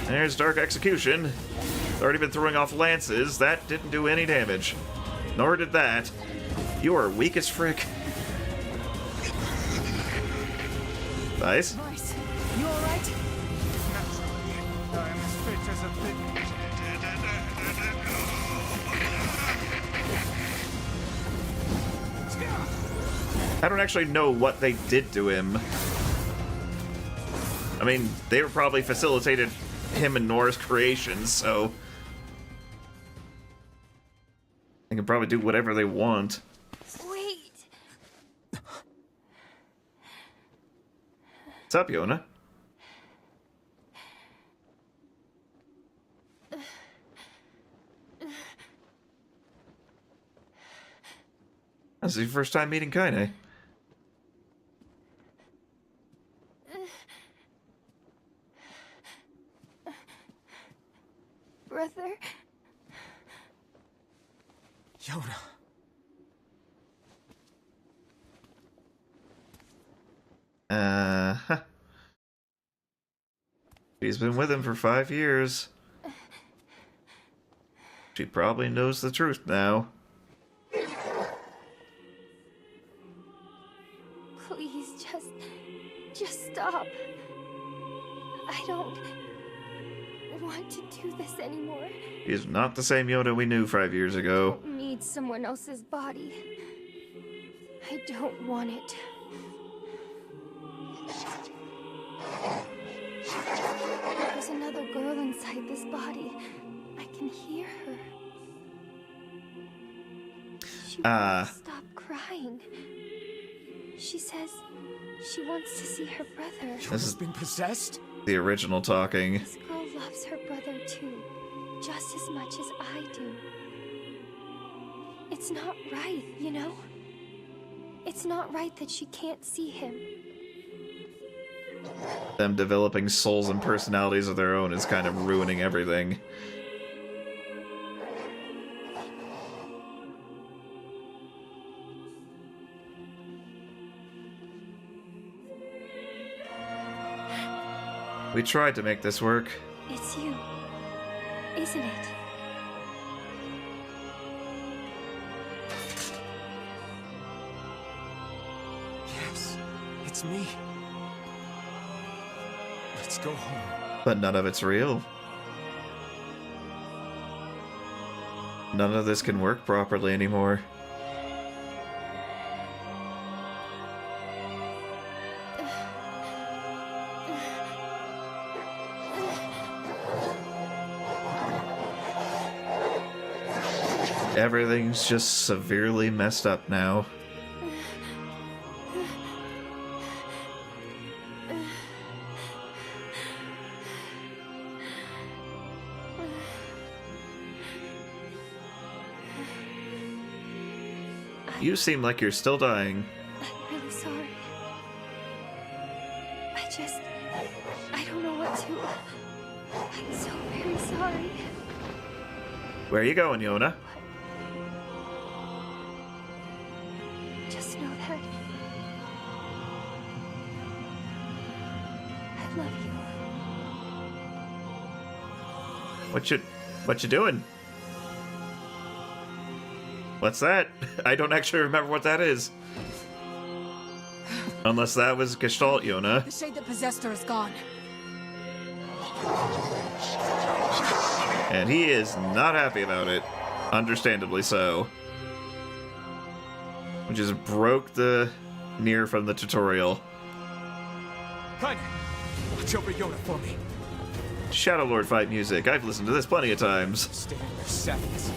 There's Dark Execution. It's already been throwing off lances. That didn't do any damage. Nor did that. You are weak as frick. Nice. Nyris, you alright? I'm as fit as a pig. I don't actually know what they did to him. I mean, they were probably facilitated him and Nora's creations, so they can probably do whatever they want. Wait. What's up, Yona? This is your first time meeting Kaine. Brother. Yona. She's been with him for 5 years. She probably knows the truth now. Please, just stop. I don't want to do this anymore. He's not the same Yona we knew 5 years ago. I don't need someone else's body. I don't want it. There's another girl inside this body. I can hear her. She won't stop crying. She says she wants to see her brother. This has been possessed? The original talking. This girl loves her brother too, just as much as I do. It's not right, you know? It's not right that she can't see him. Them developing souls and personalities of their own is kind of ruining everything. We tried to make this work. It's you, isn't it? Yes, it's me. Let's go home. But none of it's real. None of this can work properly anymore. Everything's just severely messed up now. You seem like you're still dying. I'm really sorry. I don't know what to. I'm so very sorry. Where are you going, Yona? Just know that I love you. What you doing? What's that? I don't actually remember what that is. Unless that was Gestalt Yona. The shade that possessed her is gone. And he is not happy about it. Understandably so. We just broke the NieR from the tutorial. Kaine, watch over Yona for me. Shadow Lord fight music. I've listened to this plenty of times. Stay in your sadness.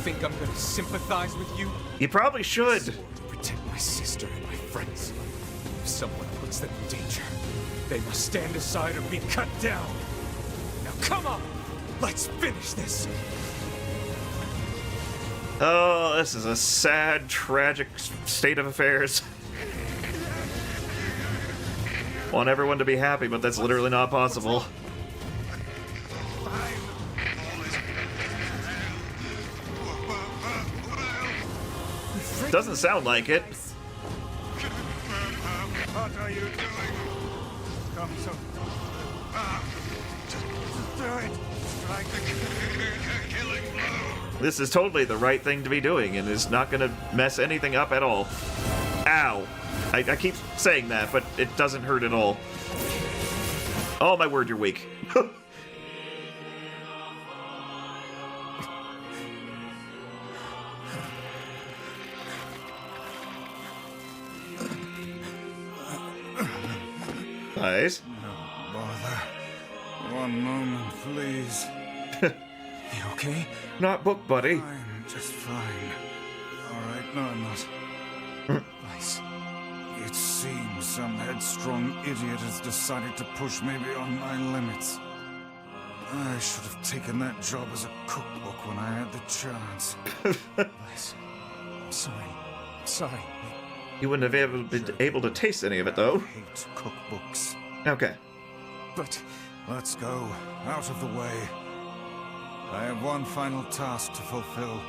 Think I'm gonna sympathize with you? You probably should. To protect my sister and my friends. If someone puts them in danger, they must stand aside or be cut down. Now come on! Let's finish this! Oh, this is a sad, tragic state of affairs. Want everyone to be happy, but that's literally not possible. Doesn't sound like it. What are you doing? Come so. Just do it. Strike the killing blow. This is totally the right thing to be doing and is not going to mess anything up at all. Ow. I keep saying that, but it doesn't hurt at all. Oh my word, you're weak. Nice. No bother. One moment, please. You okay? Not book, buddy. I'm just fine. Alright, no, I'm not. Nice. It seems some headstrong idiot has decided to push me beyond my limits. I should have taken that job as a cookbook when I had the chance. Nice. I'm sorry. I'm sorry. You wouldn't have been able to taste any of it, though. I hate cookbooks. Okay. But let's go. Out of the way. I have one final task to fulfill.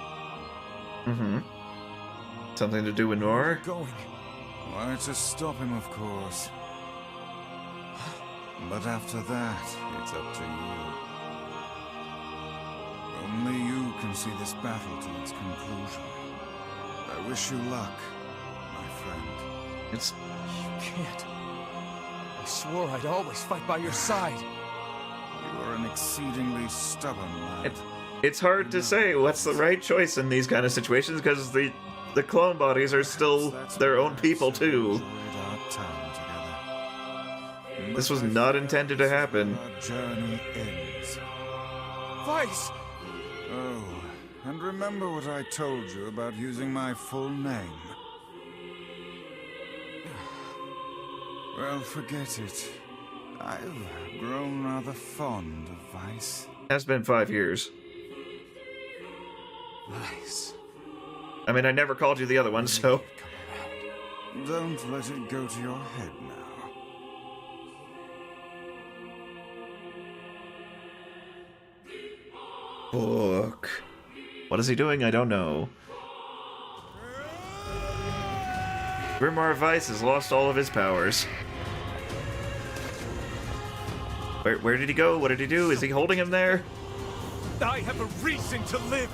Mm-hmm. Something to do with NieR? Going. Why, to stop him, of course. But after that, it's up to you. Only you can see this battle to its conclusion. I wish you luck, my friend. It's... You can't. I swore I'd always fight by your side. You are an exceedingly stubborn lad. It's hard to say what's the right choice in these kind of situations because the clone bodies are still their own people too. This was not intended to happen. Our journey ends. Vice! Oh, and remember what I told you about using my full name. Well, forget it. I've grown rather fond of Vice. Has been 5 years. Nice. I mean, I never called you the other one, so... Don't let it go to your head now. Book. What is he doing? I don't know. Grimoire Vice has lost all of his powers. Where did he go? What did he do? Is he holding him there? I have a reason to live!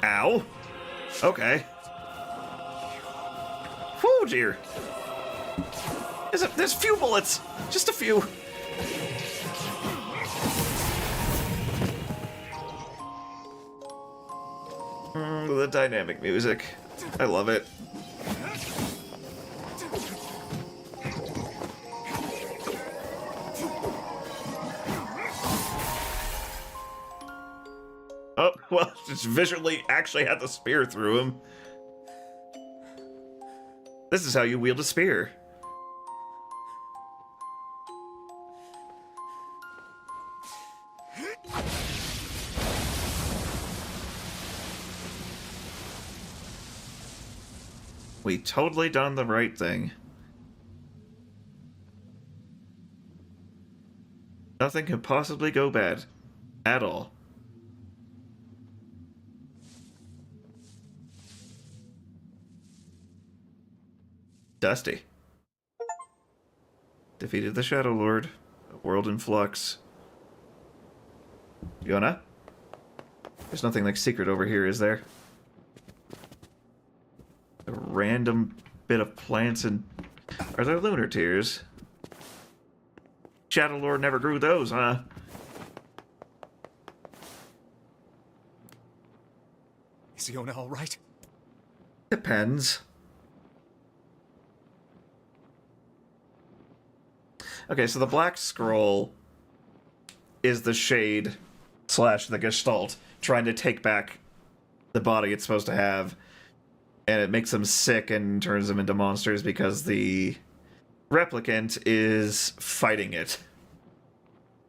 Ow. Okay. Whew, dear. There's few bullets. Just a few. The dynamic music. I love it. Oh, well, just visually actually had the spear through him. This is how you wield a spear. We totally done the right thing. Nothing can possibly go bad. At all. Dusty. Defeated the Shadow Lord. A world in flux. Yona? There's nothing like secret over here, is there? A random bit of plants and... Are there lunar tears? Shadow Lord never grew those, huh? Is Yona all right? Depends. Okay, so the Black Scroll is the Shade / the Gestalt trying to take back the body it's supposed to have. And it makes them sick and turns them into monsters because the replicant is fighting it.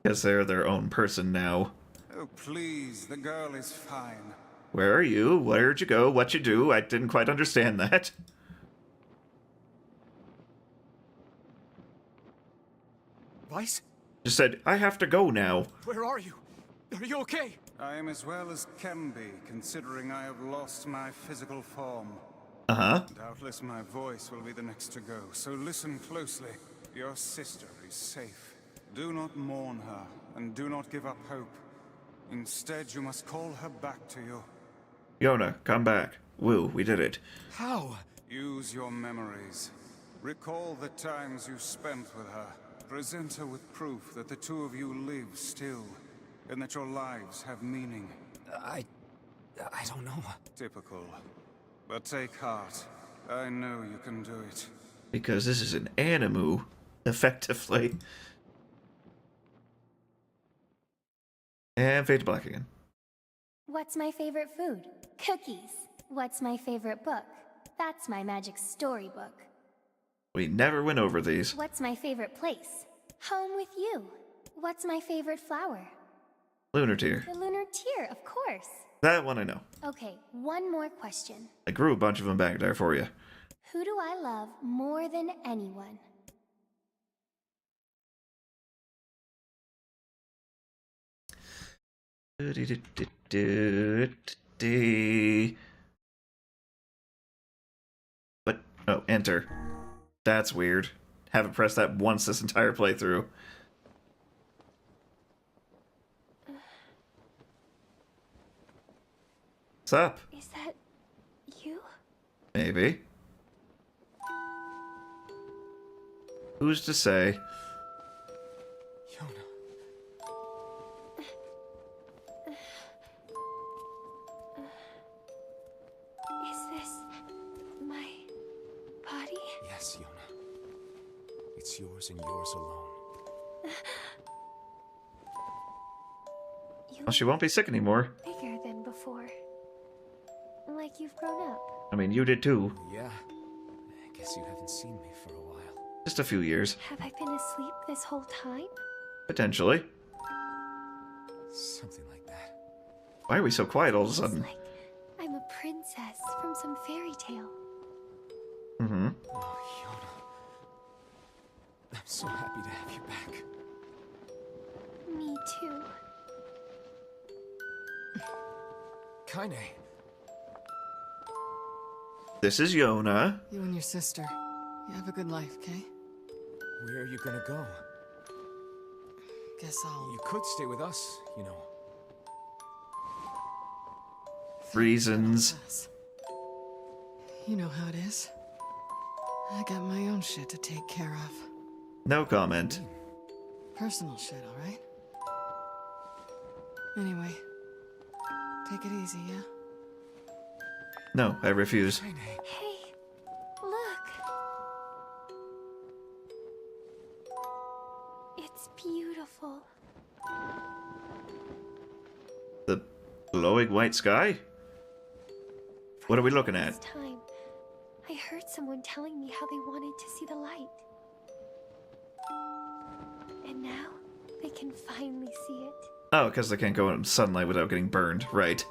Because they're their own person now. Oh, please, the girl is fine. Where are you? Where'd you go? What you do? I didn't quite understand that. Weiss? Just said, I have to go now. Where are you? Are you okay? I am as well as can be, considering I have lost my physical form. Uh-huh. Doubtless my voice will be the next to go, so listen closely. Your sister is safe. Do not mourn her, and do not give up hope. Instead, you must call her back to you. Yona, come back. Woo, we did it. How? Use your memories. Recall the times you spent with her. Present her with proof that the two of you live still, and that your lives have meaning. I don't know. Typical. But take heart. I know you can do it. Because this is an animu, effectively. And fade to black again. What's my favorite food? Cookies. What's my favorite book? That's my magic storybook. We never went over these. What's my favorite place? Home with you. What's my favorite flower? Lunar Tear. The lunar tear, of course. That one I know. Okay, one more question. I grew a bunch of them back there for you. Who do I love more than anyone? What? Oh, enter. That's weird. Haven't pressed that once this entire playthrough. What's up? Is that you? Maybe. Who's to say? Is this my body? Yes, Yona. It's yours and yours alone. Well, she won't be sick anymore. Bigger than before. Like you've grown up. I mean, you did too. Yeah. I guess you haven't seen me for a while. Just a few years. Have I been asleep this whole time? Potentially. Something like that. Why are we so quiet all of a sudden? Like I'm a princess from some fairy tale. Mm-hmm. Oh, Yona. I'm so happy to have you back. Me too. Kaine. This is Yona. You and your sister. You have a good life, okay? Where are you gonna go? Guess I'll... You could stay with us, you know. Reasons. You know how it is. I got my own shit to take care of. No comment. Personal shit, alright? Anyway, take it easy, yeah? No, I refuse. Hey, look. It's beautiful. The glowing white sky? What are we looking at? This time, I heard someone telling me how they wanted to see the light. And now, they can finally see it. Oh, because they can't go in sunlight without getting burned. Right.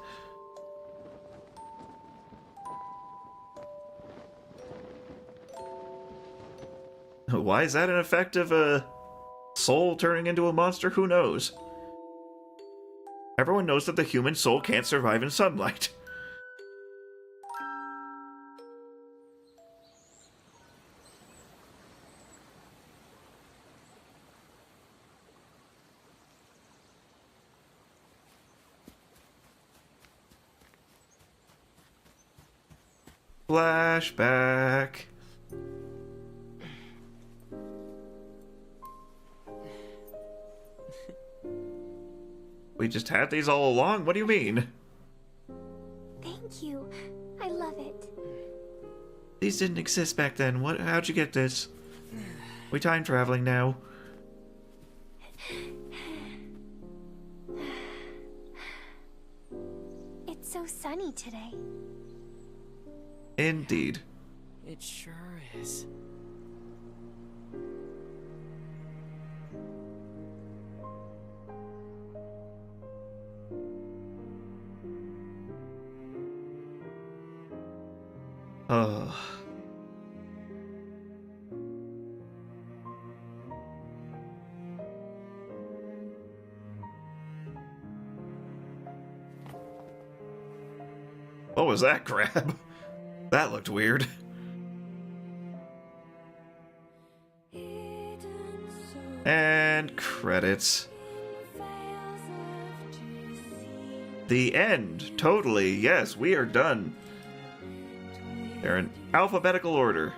Why is that an effect of a soul turning into a monster? Who knows? Everyone knows that the human soul can't survive in sunlight. Flashback. We just had these all along? What do you mean? Thank you. I love it. These didn't exist back then. How'd you get this? We time traveling now. It's so sunny today. Indeed. It sure is. Oh. What was that grab? That looked weird. And credits. The end. Totally. Yes, we are done. They're in alphabetical order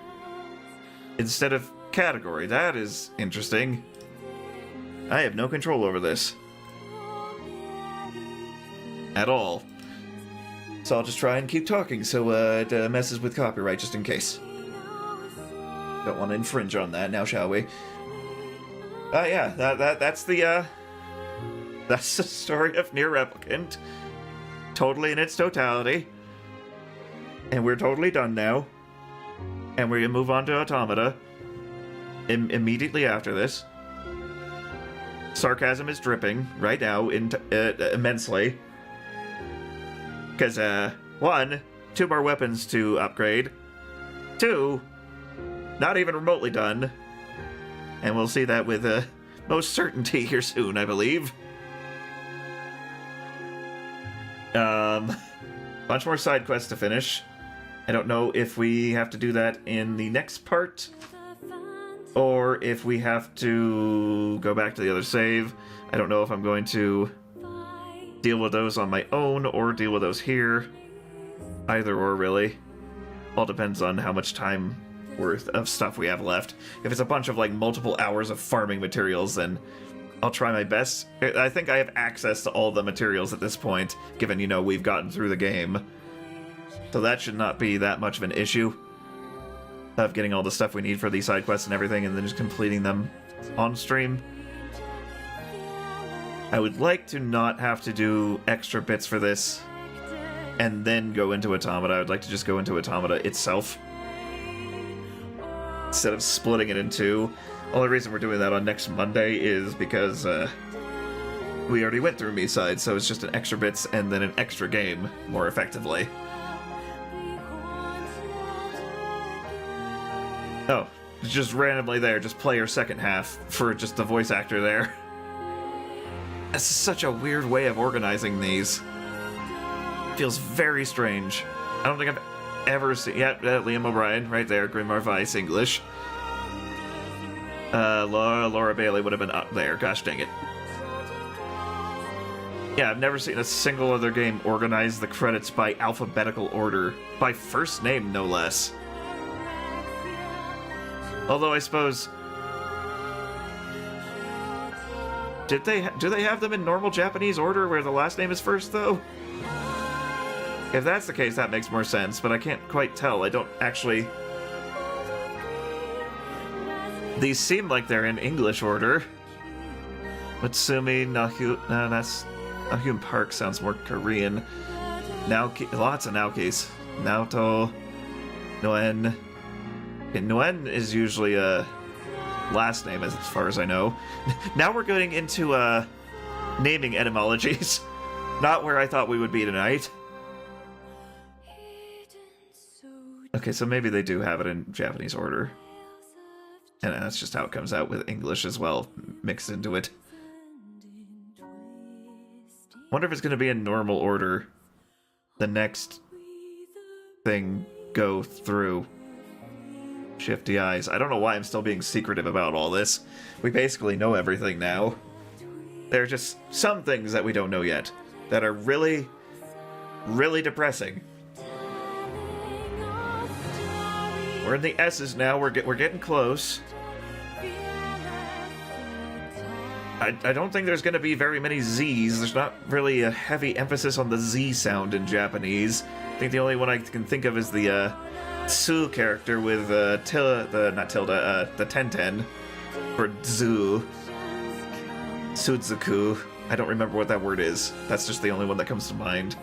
instead of category. That is interesting. I have no control over this at all. So I'll just try and keep talking so it messes with copyright just in case. Don't want to infringe on that now, shall we? Yeah, that's the story of NieR Replicant. Totally in its totality. And we're totally done now. And we're gonna move on to Automata immediately after this. Sarcasm is dripping right now immensely. Because, 1, 2 more weapons to upgrade. 2, not even remotely done. And we'll see that with most certainty here soon, I believe. Bunch more side quests to finish. I don't know if we have to do that in the next part, or if we have to go back to the other save. I don't know if I'm going to deal with those on my own, or deal with those here. Either or, really. All depends on how much time worth of stuff we have left. If it's a bunch of, like, multiple hours of farming materials, then I'll try my best. I think I have access to all the materials at this point, given, you know, we've gotten through the game. So that should not be that much of an issue of getting all the stuff we need for these side quests and everything, and then just completing them on stream. I would like to not have to do extra bits for this and then go into Automata. I would like to just go into Automata itself instead of splitting it in two. Only reason we're doing that on next Monday is because we already went through Me-Side, so it's just an extra bits and then an extra game, more effectively. Oh, just randomly there, just play your second half for just the voice actor there. That's such a weird way of organizing these. Feels very strange. I don't think I've ever seen... Yeah, Liam O'Brien, right there, Grimoire Vice, English. Laura Bailey would have been up there, gosh dang it. Yeah, I've never seen a single other game organize the credits by alphabetical order. By first name, no less. Although I suppose... do they have them in normal Japanese order where the last name is first, though? If that's the case, that makes more sense, but I can't quite tell. I don't actually... These seem like they're in English order. Matsumi, Nahu... No, that's... Nahyun Park sounds more Korean. Naoki... Lots of Naokis. Naoto... Noen... Okay, Noen is usually a last name, as far as I know. Now we're getting into naming etymologies. Not where I thought we would be tonight. Okay, so maybe they do have it in Japanese order. And that's just how it comes out with English as well, mixed into it. Wonder if it's going to be in normal order. The next thing go through. Shifty eyes. I don't know why I'm still being secretive about all this. We basically know everything now. There are just some things that we don't know yet that are really, really depressing. We're in the S's now. We're getting close. I don't think there's going to be very many Z's. There's not really a heavy emphasis on the Z sound in Japanese. I think the only one I can think of is the Tsu character with the Tenten for Zu. Suzuku. I don't remember what that word is. That's just the only one that comes to mind.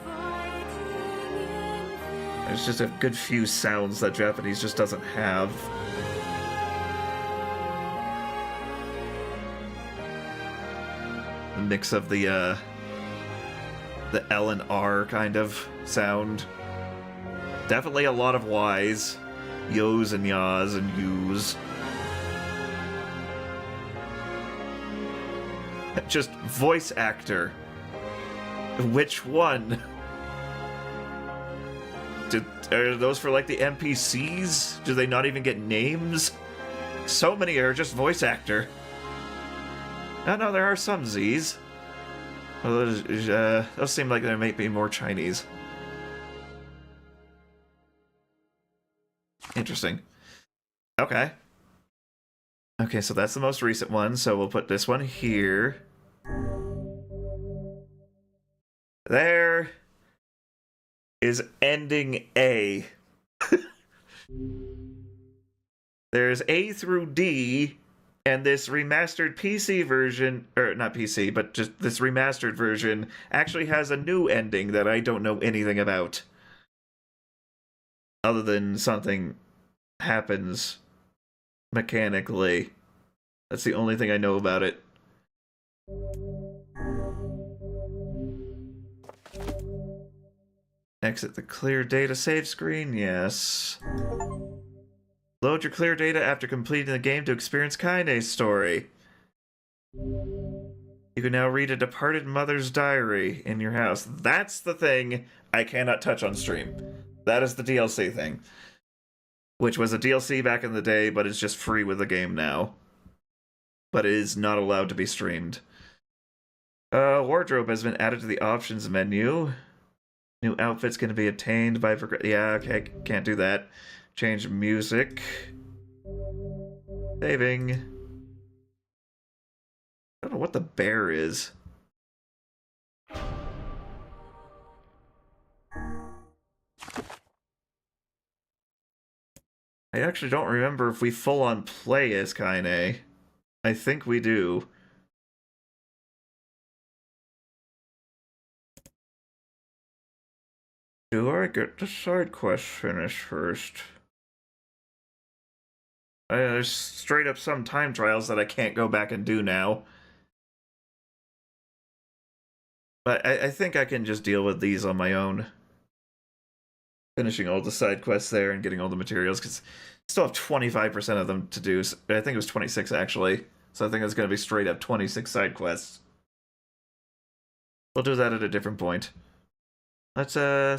There's just a good few sounds that Japanese just doesn't have. A mix of the L and R kind of sound. Definitely a lot of Ys. Yos and yas and yous. Just voice actor. Which one? Are those for like the NPCs? Do they not even get names? So many are just voice actor. No, there are some Z's. Well, those seem like they might be more Chinese. Interesting. Okay. Okay, so that's the most recent one, so we'll put this one here. There is ending A. There's A through D, and this remastered PC version, or not PC, but just this remastered version, actually has a new ending that I don't know anything about. Other than something happens mechanically. That's the only thing I know about it. Exit the clear data save screen, yes. Load your clear data after completing the game to experience Kaine's story. You can now read a departed mother's diary in your house. That's the thing I cannot touch on stream. That is the DLC thing. Which was a DLC back in the day, but is just free with the game now. But it is not allowed to be streamed. Wardrobe has been added to the options menu. New outfits can be obtained by... Yeah, okay, can't do that. Change music. Saving. I don't know what the bear is. I actually don't remember if we full-on play as Kaine. I think we do. Do I get the side quest finished first? There's straight up some time trials that I can't go back and do now. But I think I can just deal with these on my own. Finishing all the side quests there and getting all the materials, because I still have 25% of them to do. I think it was 26 actually. So I think it's going to be straight up 26 side quests. We'll do that at a different point. Let's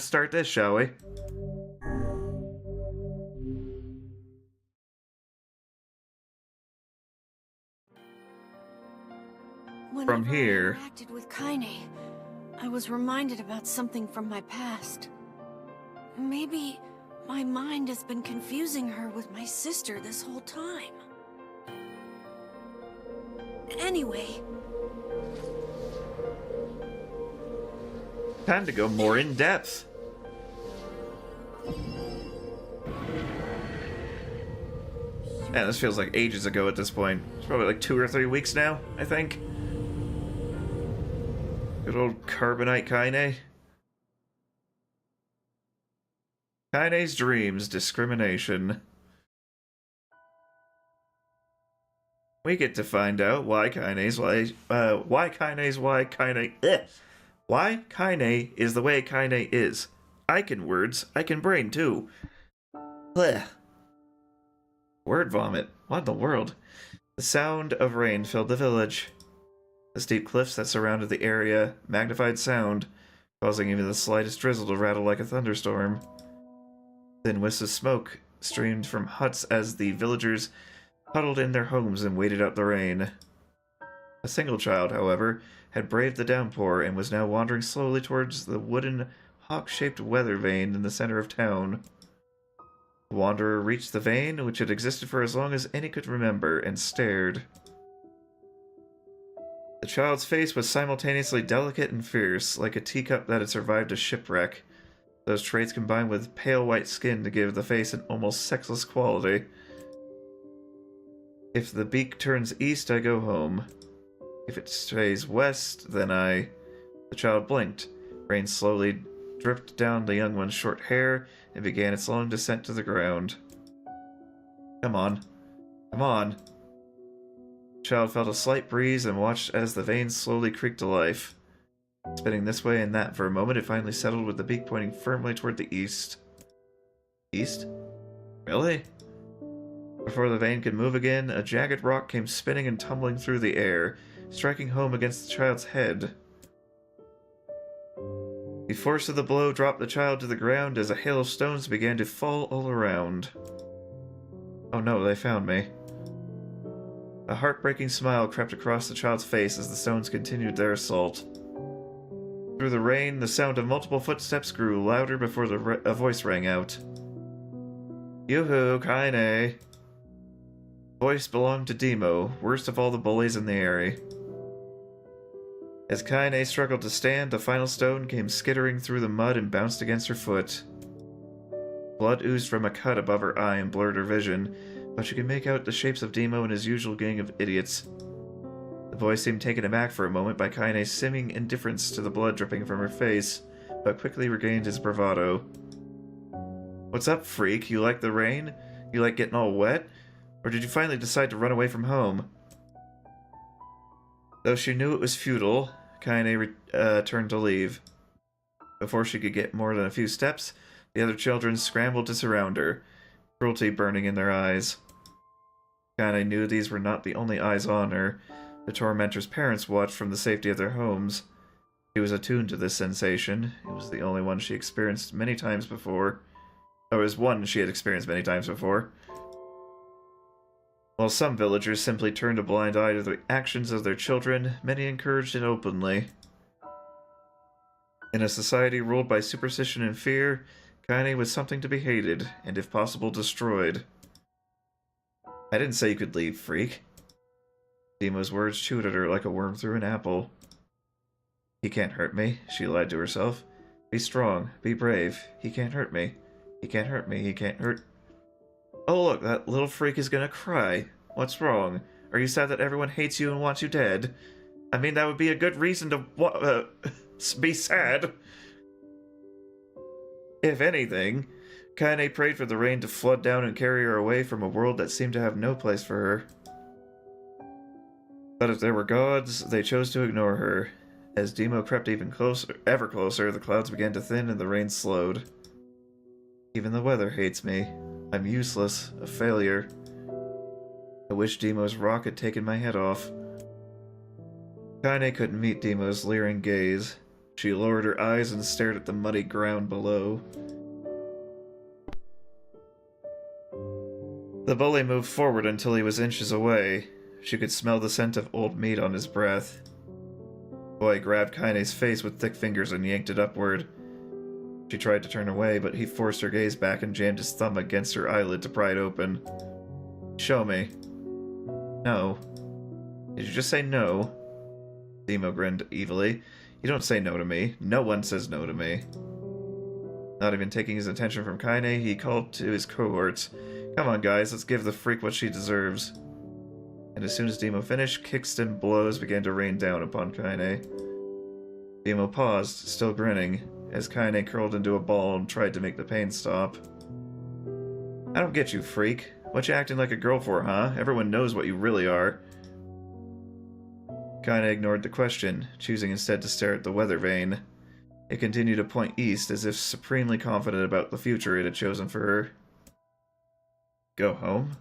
start this, shall we? From here, I interacted with Kaine, I was reminded about something from my past. Maybe my mind has been confusing her with my sister this whole time. Anyway. Time to go more in depth. Man, this feels like ages ago at this point. It's probably like 2 or 3 weeks now, I think. Good old Carbonite Kaine. Kaine's dreams, discrimination. We get to find out why Kaine is the way Kaine is. I can words, I can brain too. Blech. Word vomit. What in the world? The sound of rain filled the village. The steep cliffs that surrounded the area magnified sound, causing even the slightest drizzle to rattle like a thunderstorm. Thin wisps of smoke streamed from huts as the villagers huddled in their homes and waited out the rain. A single child, however, had braved the downpour and was now wandering slowly towards the wooden, hawk-shaped weather vane in the center of town. The wanderer reached the vane, which had existed for as long as any could remember, and stared. The child's face was simultaneously delicate and fierce, like a teacup that had survived a shipwreck. Those traits combined with pale white skin to give the face an almost sexless quality. If the beak turns east, I go home. If it stays west, then I... The child blinked. Rain slowly dripped down the young one's short hair, and began its long descent to the ground. Come on. Come on. The child felt a slight breeze and watched as the veins slowly creaked to life. Spinning this way and that for a moment, it finally settled with the beak pointing firmly toward the east. East? Really? Before the vein could move again, a jagged rock came spinning and tumbling through the air, striking home against the child's head. The force of the blow dropped the child to the ground as a hail of stones began to fall all around. Oh no, they found me. A heartbreaking smile crept across the child's face as the stones continued their assault. Through the rain, the sound of multiple footsteps grew louder before a voice rang out. Yoo-hoo, Kaine! Voice belonged to Demo, worst of all the bullies in the area. As Kaine struggled to stand, the final stone came skittering through the mud and bounced against her foot. Blood oozed from a cut above her eye and blurred her vision, but she could make out the shapes of Demo and his usual gang of idiots. The boy seemed taken aback for a moment by Kaine's seeming indifference to the blood dripping from her face, but quickly regained his bravado. What's up, freak? You like the rain? You like getting all wet? Or did you finally decide to run away from home? Though she knew it was futile, Kaine turned to leave. Before she could get more than a few steps, the other children scrambled to surround her, cruelty burning in their eyes. Kaine knew these were not the only eyes on her. The tormentor's parents watched from the safety of their homes. She was attuned to this sensation. It was the only one she experienced many times before. Or it was one she had experienced many times before. While some villagers simply turned a blind eye to the actions of their children, many encouraged it openly. In a society ruled by superstition and fear, Kaine was something to be hated, and if possible destroyed. I didn't say you could leave, freak. Demo's words chewed at her like a worm through an apple. He can't hurt me, she lied to herself. Be strong, be brave. He can't hurt me. He can't hurt me, he can't hurt... Oh look, that little freak is gonna cry. What's wrong? Are you sad that everyone hates you and wants you dead? I mean, that would be a good reason to be sad. If anything, Kaine prayed for the rain to flood down and carry her away from a world that seemed to have no place for her. But if there were gods, they chose to ignore her. As Demo crept even closer, ever closer, the clouds began to thin and the rain slowed. Even the weather hates me. I'm useless, a failure. I wish Demo's rock had taken my head off. Kaine couldn't meet Demo's leering gaze. She lowered her eyes and stared at the muddy ground below. The bully moved forward until he was inches away. She could smell the scent of old meat on his breath. The boy grabbed Kaine's face with thick fingers and yanked it upward. She tried to turn away, but he forced her gaze back and jammed his thumb against her eyelid to pry it open. Show me. No. Did you just say no? Demo grinned evilly. You don't say no to me. No one says no to me. Not even taking his attention from Kaine, he called to his cohorts. Come on, guys, let's give the freak what she deserves. And as soon as Demo finished, kicks and blows began to rain down upon Kaine. Demo paused, still grinning, as Kaine curled into a ball and tried to make the pain stop. I don't get you, freak. What you acting like a girl for, huh? Everyone knows what you really are. Kaine ignored the question, choosing instead to stare at the weather vane. It continued to point east, as if supremely confident about the future it had chosen for her. Go home?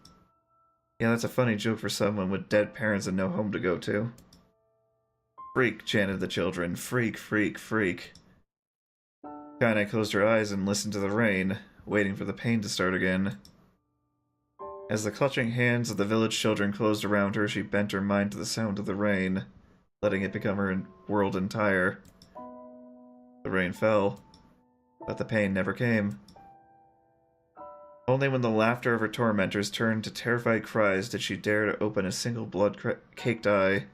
Yeah, that's a funny joke for someone with dead parents and no home to go to. Freak, chanted the children. Freak, freak, freak. Kaine closed her eyes and listened to the rain, waiting for the pain to start again. As the clutching hands of the village children closed around her, she bent her mind to the sound of the rain, letting it become her world entire. The rain fell, but the pain never came. Only when the laughter of her tormentors turned to terrified cries did she dare to open a single blood-caked eye.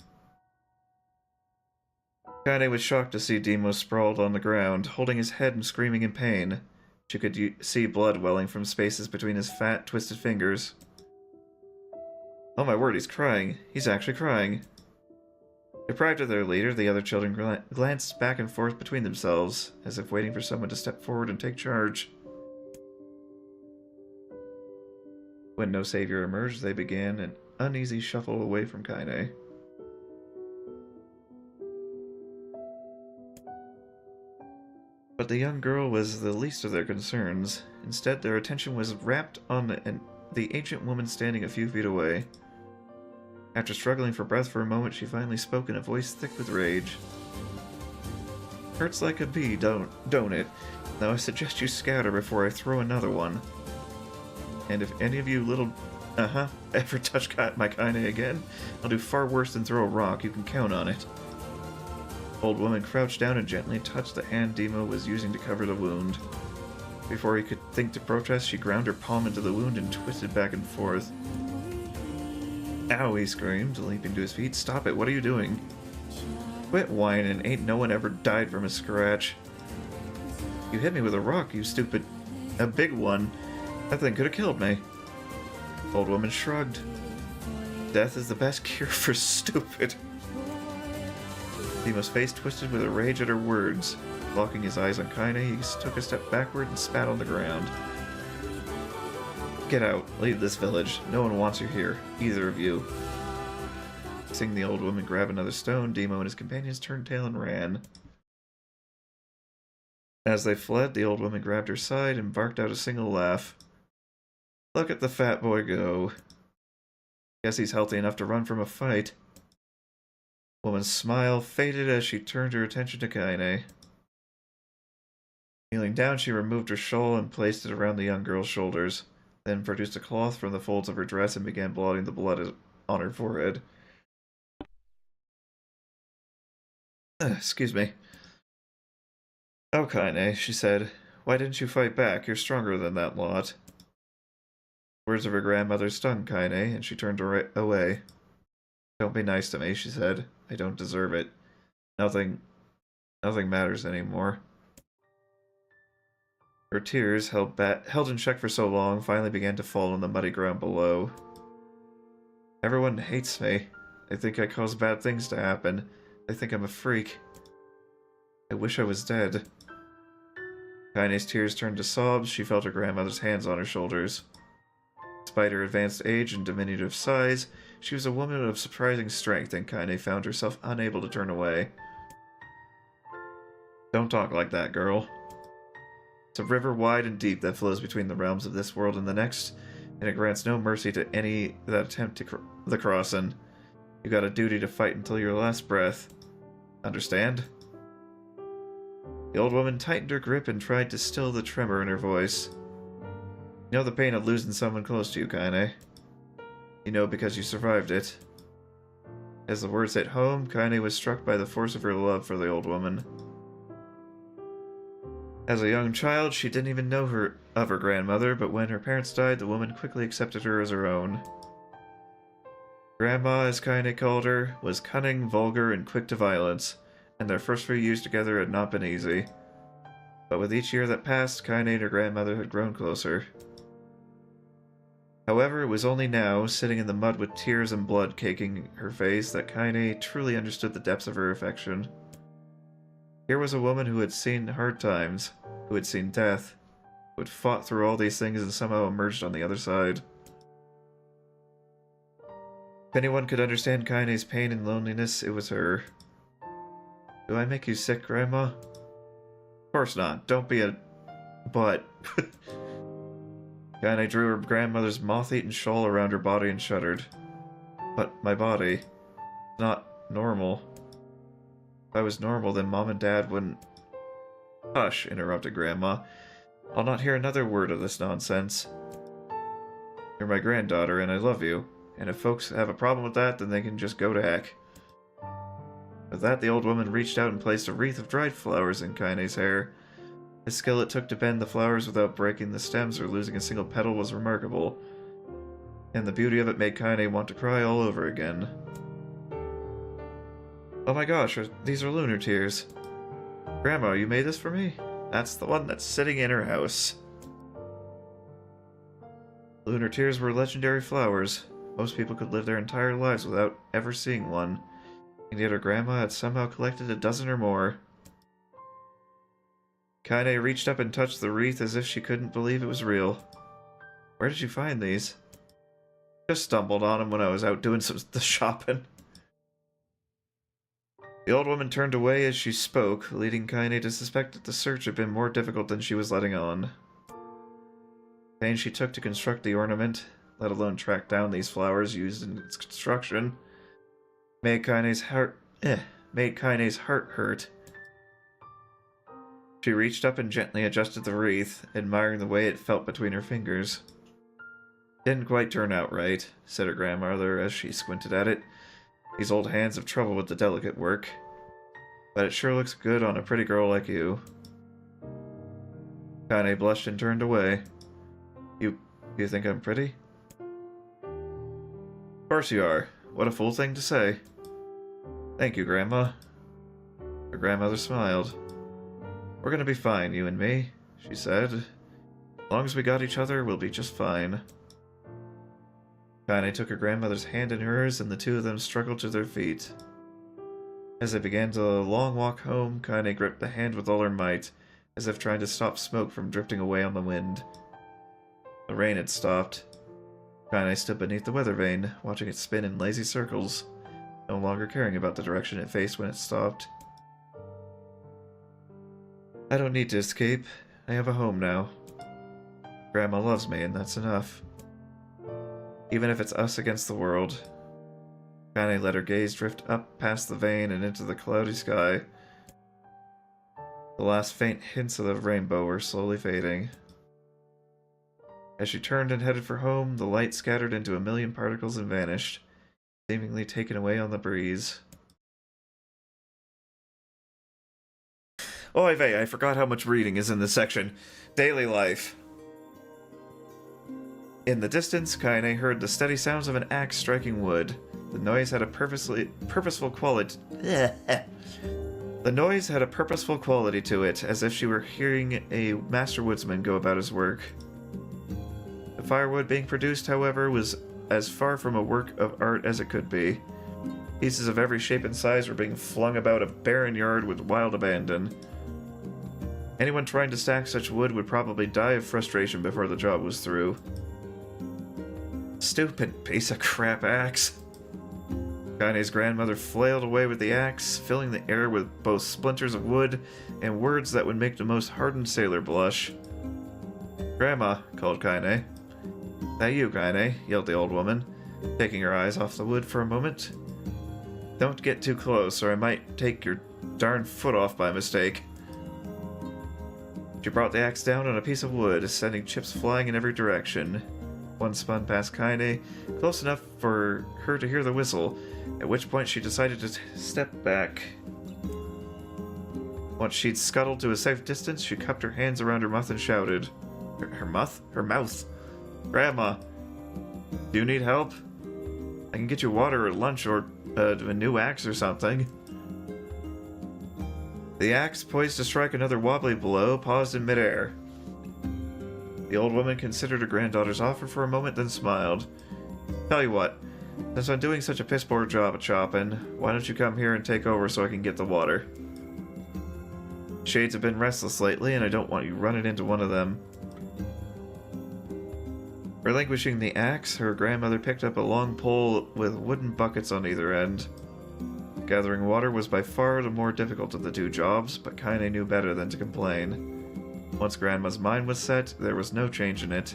Kaine was shocked to see Demo sprawled on the ground, holding his head and screaming in pain. She could see blood welling from spaces between his fat, twisted fingers. Oh my word, he's crying. He's actually crying. Deprived of their leader, the other children glanced back and forth between themselves, as if waiting for someone to step forward and take charge. When no savior emerged, they began an uneasy shuffle away from Kaine. But the young girl was the least of their concerns. Instead, their attention was wrapped on the ancient woman standing a few feet away. After struggling for breath for a moment, she finally spoke in a voice thick with rage. Hurts like a bee, don't it? Now I suggest you scatter before I throw another one. And if any of you little ever touch my Kaine again, I'll do far worse than throw a rock, you can count on it. Old woman crouched down and gently touched the hand Demo was using to cover the wound. Before he could think to protest, she ground her palm into the wound and twisted back and forth. Ow, he screamed, leaping to his feet. Stop it, what are you doing? Quit whining, ain't no one ever died from a scratch. You hit me with a rock, you stupid... A big one. That thing could have killed me. Old woman shrugged. Death is the best cure for stupid. Demo's face twisted with a rage at her words. Locking his eyes on Kaine, he took a step backward and spat on the ground. Get out. Leave this village. No one wants you here. Either of you. Seeing the old woman grab another stone, Demo and his companions turned tail and ran. As they fled, the old woman grabbed her side and barked out a single laugh. Look at the fat boy go. Guess he's healthy enough to run from a fight. Woman's smile faded as she turned her attention to Kaine. Kneeling down, she removed her shawl and placed it around the young girl's shoulders, then produced a cloth from the folds of her dress and began blotting the blood on her forehead. Excuse me. Oh, Kaine, she said. Why didn't you fight back? You're stronger than that lot. Words of her grandmother stung Kaine, and she turned away. Don't be nice to me, she said. I don't deserve it. Nothing matters anymore. Her tears, held in check for so long, finally began to fall on the muddy ground below. Everyone hates me. They think I cause bad things to happen. They think I'm a freak. I wish I was dead. Kaine's tears turned to sobs. She felt her grandmother's hands on her shoulders. Despite her advanced age and diminutive size, she was a woman of surprising strength, and Kaine found herself unable to turn away. Don't talk like that, girl. It's a river wide and deep that flows between the realms of this world and the next, and it grants no mercy to any that attempt the crossing. You got a duty to fight until your last breath. Understand? The old woman tightened her grip and tried to still the tremor in her voice. You know the pain of losing someone close to you, Kaine. You know because you survived it. As the words hit home, Kaine was struck by the force of her love for the old woman. As a young child, she didn't even know of her grandmother, but when her parents died, the woman quickly accepted her as her own. Grandma, as Kaine called her, was cunning, vulgar, and quick to violence, and their first few years together had not been easy. But with each year that passed, Kaine and her grandmother had grown closer. However, it was only now, sitting in the mud with tears and blood caking her face, that Kaine truly understood the depths of her affection. Here was a woman who had seen hard times, who had seen death, who had fought through all these things and somehow emerged on the other side. If anyone could understand Kaine's pain and loneliness, it was her. Do I make you sick, Grandma? Of course not. Don't be a... butt. Kaine drew her grandmother's moth-eaten shawl around her body and shuddered. But my body... not normal. If I was normal, then Mom and Dad wouldn't... Hush, interrupted Grandma. I'll not hear another word of this nonsense. You're my granddaughter, and I love you. And if folks have a problem with that, then they can just go to heck. With that, the old woman reached out and placed a wreath of dried flowers in Kaine's hair. The skill it took to bend the flowers without breaking the stems or losing a single petal was remarkable. And the beauty of it made Kaine want to cry all over again. Oh my gosh, these are lunar tears. Grandma, you made this for me? That's the one that's sitting in her house. Lunar tears were legendary flowers. Most people could live their entire lives without ever seeing one. And yet her grandma had somehow collected a dozen or more. Kaine reached up and touched the wreath as if she couldn't believe it was real. Where did you find these? Just stumbled on him when I was out doing the shopping. The old woman turned away as she spoke, leading Kaine to suspect that the search had been more difficult than she was letting on. The pains she took to construct the ornament, let alone track down these flowers used in its construction, made Kaine's heart hurt. She reached up and gently adjusted the wreath, admiring the way it felt between her fingers. "Didn't quite turn out right," said her grandmother as she squinted at it. "These old hands have trouble with the delicate work. But it sure looks good on a pretty girl like you." Kaine blushed and turned away. You think I'm pretty?" "Of course you are. What a fool thing to say." "Thank you, Grandma." Her grandmother smiled. "We're gonna be fine, you and me," she said. "As long as we got each other, we'll be just fine." Kaine took her grandmother's hand in hers, and the two of them struggled to their feet. As they began the long walk home, Kaine gripped the hand with all her might, as if trying to stop smoke from drifting away on the wind. The rain had stopped. Kaine stood beneath the weather vane, watching it spin in lazy circles, no longer caring about the direction it faced when it stopped. "I don't need to escape. I have a home now. Grandma loves me, and that's enough. Even if it's us against the world." Kaine let her gaze drift up past the vane and into the cloudy sky. The last faint hints of the rainbow were slowly fading. As she turned and headed for home, the light scattered into a million particles and vanished, seemingly taken away on the breeze. Oy vey, I forgot how much reading is in this section. Daily life. In the distance, Kaine heard the steady sounds of an axe striking wood. The noise had a purposeful quality. The noise had a purposeful quality to it, as if she were hearing a master woodsman go about his work. The firewood being produced, however, was as far from a work of art as it could be. Pieces of every shape and size were being flung about a barren yard with wild abandon. Anyone trying to stack such wood would probably die of frustration before the job was through. Stupid piece of crap axe. Kaine's grandmother flailed away with the axe, filling the air with both splinters of wood and words that would make the most hardened sailor blush. "Grandma," called Kaine. "That you, Kaine?" yelled the old woman, taking her eyes off the wood for a moment. "Don't get too close, or I might take your darn foot off by mistake." She brought the axe down on a piece of wood, sending chips flying in every direction. One spun past Kaine, close enough for her to hear the whistle, at which point she decided to step back. Once she'd scuttled to a safe distance, she cupped her hands around her mouth and shouted. Her mouth? Her mouth. "Grandma, do you need help? I can get you water or lunch or a new axe or something." The axe, poised to strike another wobbly blow, paused in midair. The old woman considered her granddaughter's offer for a moment, then smiled. "Tell you what, since I'm doing such a piss-poor job at chopping, why don't you come here and take over so I can get the water? Shades have been restless lately, and I don't want you running into one of them." Relinquishing the axe, her grandmother picked up a long pole with wooden buckets on either end. Gathering water was by far the more difficult of the two jobs, but Kaine knew better than to complain. Once Grandma's mind was set, there was no change in it.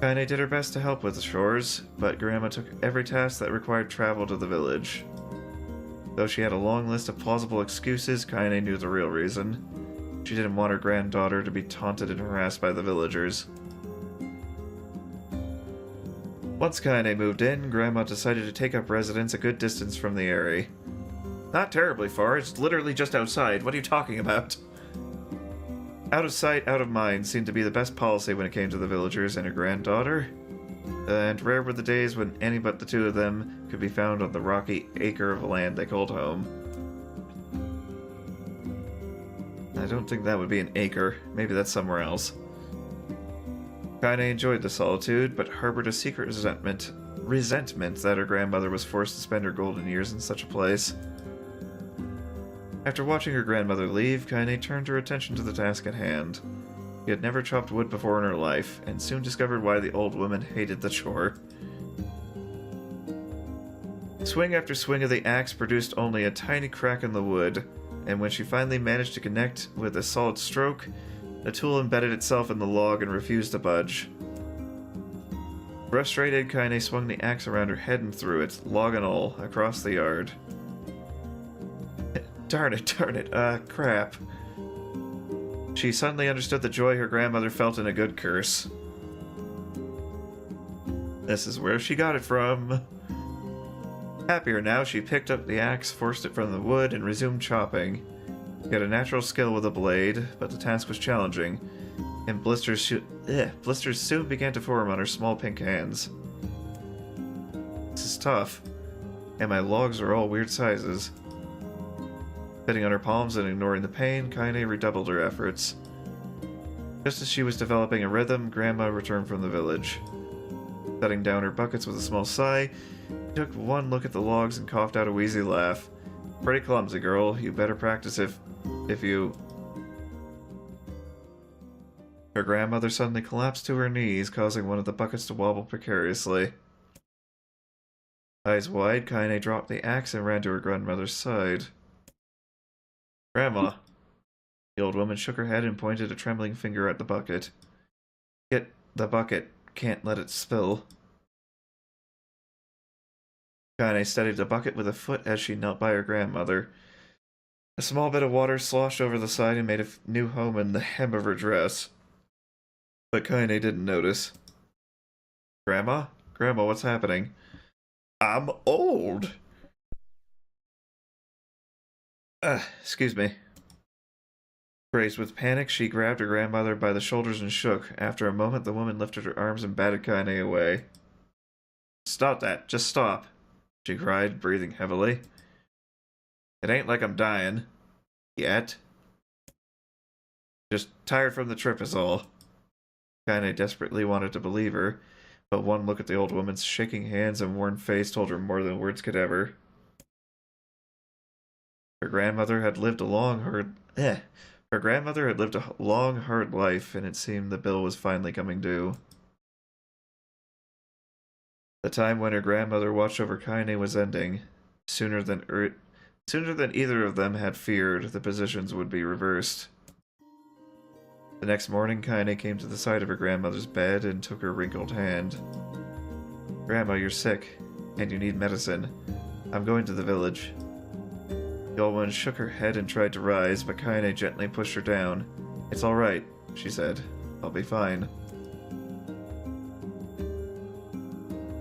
Kaine did her best to help with the chores, but Grandma took every task that required travel to the village. Though she had a long list of plausible excuses, Kaine knew the real reason. She didn't want her granddaughter to be taunted and harassed by the villagers. Once Kaine moved in, Grandma decided to take up residence a good distance from the area. "Not terribly far, it's literally just outside. What are you talking about?" Out of sight, out of mind seemed to be the best policy when it came to the villagers and her granddaughter, and rare were the days when any but the two of them could be found on the rocky acre of land they called home. I don't think that would be an acre. Maybe that's somewhere else. Kaine enjoyed the solitude, but harbored a secret resentment that her grandmother was forced to spend her golden years in such a place. After watching her grandmother leave, Kaine turned her attention to the task at hand. She had never chopped wood before in her life, and soon discovered why the old woman hated the chore. Swing after swing of the axe produced only a tiny crack in the wood, and when she finally managed to connect with a solid stroke, the tool embedded itself in the log and refused to budge. Frustrated, Kaine swung the axe around her head and threw it, log and all, across the yard. Darn it, crap. She suddenly understood the joy her grandmother felt in a good curse. This is where she got it from. Happier now, she picked up the axe, forced it from the wood, and resumed chopping. She had a natural skill with a blade, but the task was challenging, and blisters soon began to form on her small pink hands. This is tough, and my logs are all weird sizes. Sitting on her palms and ignoring the pain, Kaine redoubled her efforts. Just as she was developing a rhythm, Grandma returned from the village. Setting down her buckets with a small sigh, she took one look at the logs and coughed out a wheezy laugh. Pretty clumsy, girl. You better practice if you... Her grandmother suddenly collapsed to her knees, causing one of the buckets to wobble precariously. Eyes wide, Kaine dropped the axe and ran to her grandmother's side. Grandma. The old woman shook her head and pointed a trembling finger at the bucket. Get the bucket. Can't let it spill. Kaine steadied the bucket with a foot as she knelt by her grandmother. A small bit of water sloshed over the side and made a new home in the hem of her dress. But Kaine didn't notice. Grandma? Grandma, what's happening? I'm old. Excuse me. Crazed with panic, she grabbed her grandmother by the shoulders and shook. After a moment, the woman lifted her arms and batted Kaine away. Stop that. Just stop, she cried, breathing heavily. It ain't like I'm dying. Yet. Just tired from the trip is all. Kaine desperately wanted to believe her, but one look at the old woman's shaking hands and worn face told her more than words could ever. Her grandmother had lived a long, hard life, and it seemed the bill was finally coming due. The time when her grandmother watched over Kaine was ending. Sooner than either of them had feared, the positions would be reversed. The next morning, Kaine came to the side of her grandmother's bed and took her wrinkled hand. Grandma, you're sick, and you need medicine. I'm going to the village. The old woman shook her head and tried to rise, but Kaine gently pushed her down. It's all right, she said. I'll be fine.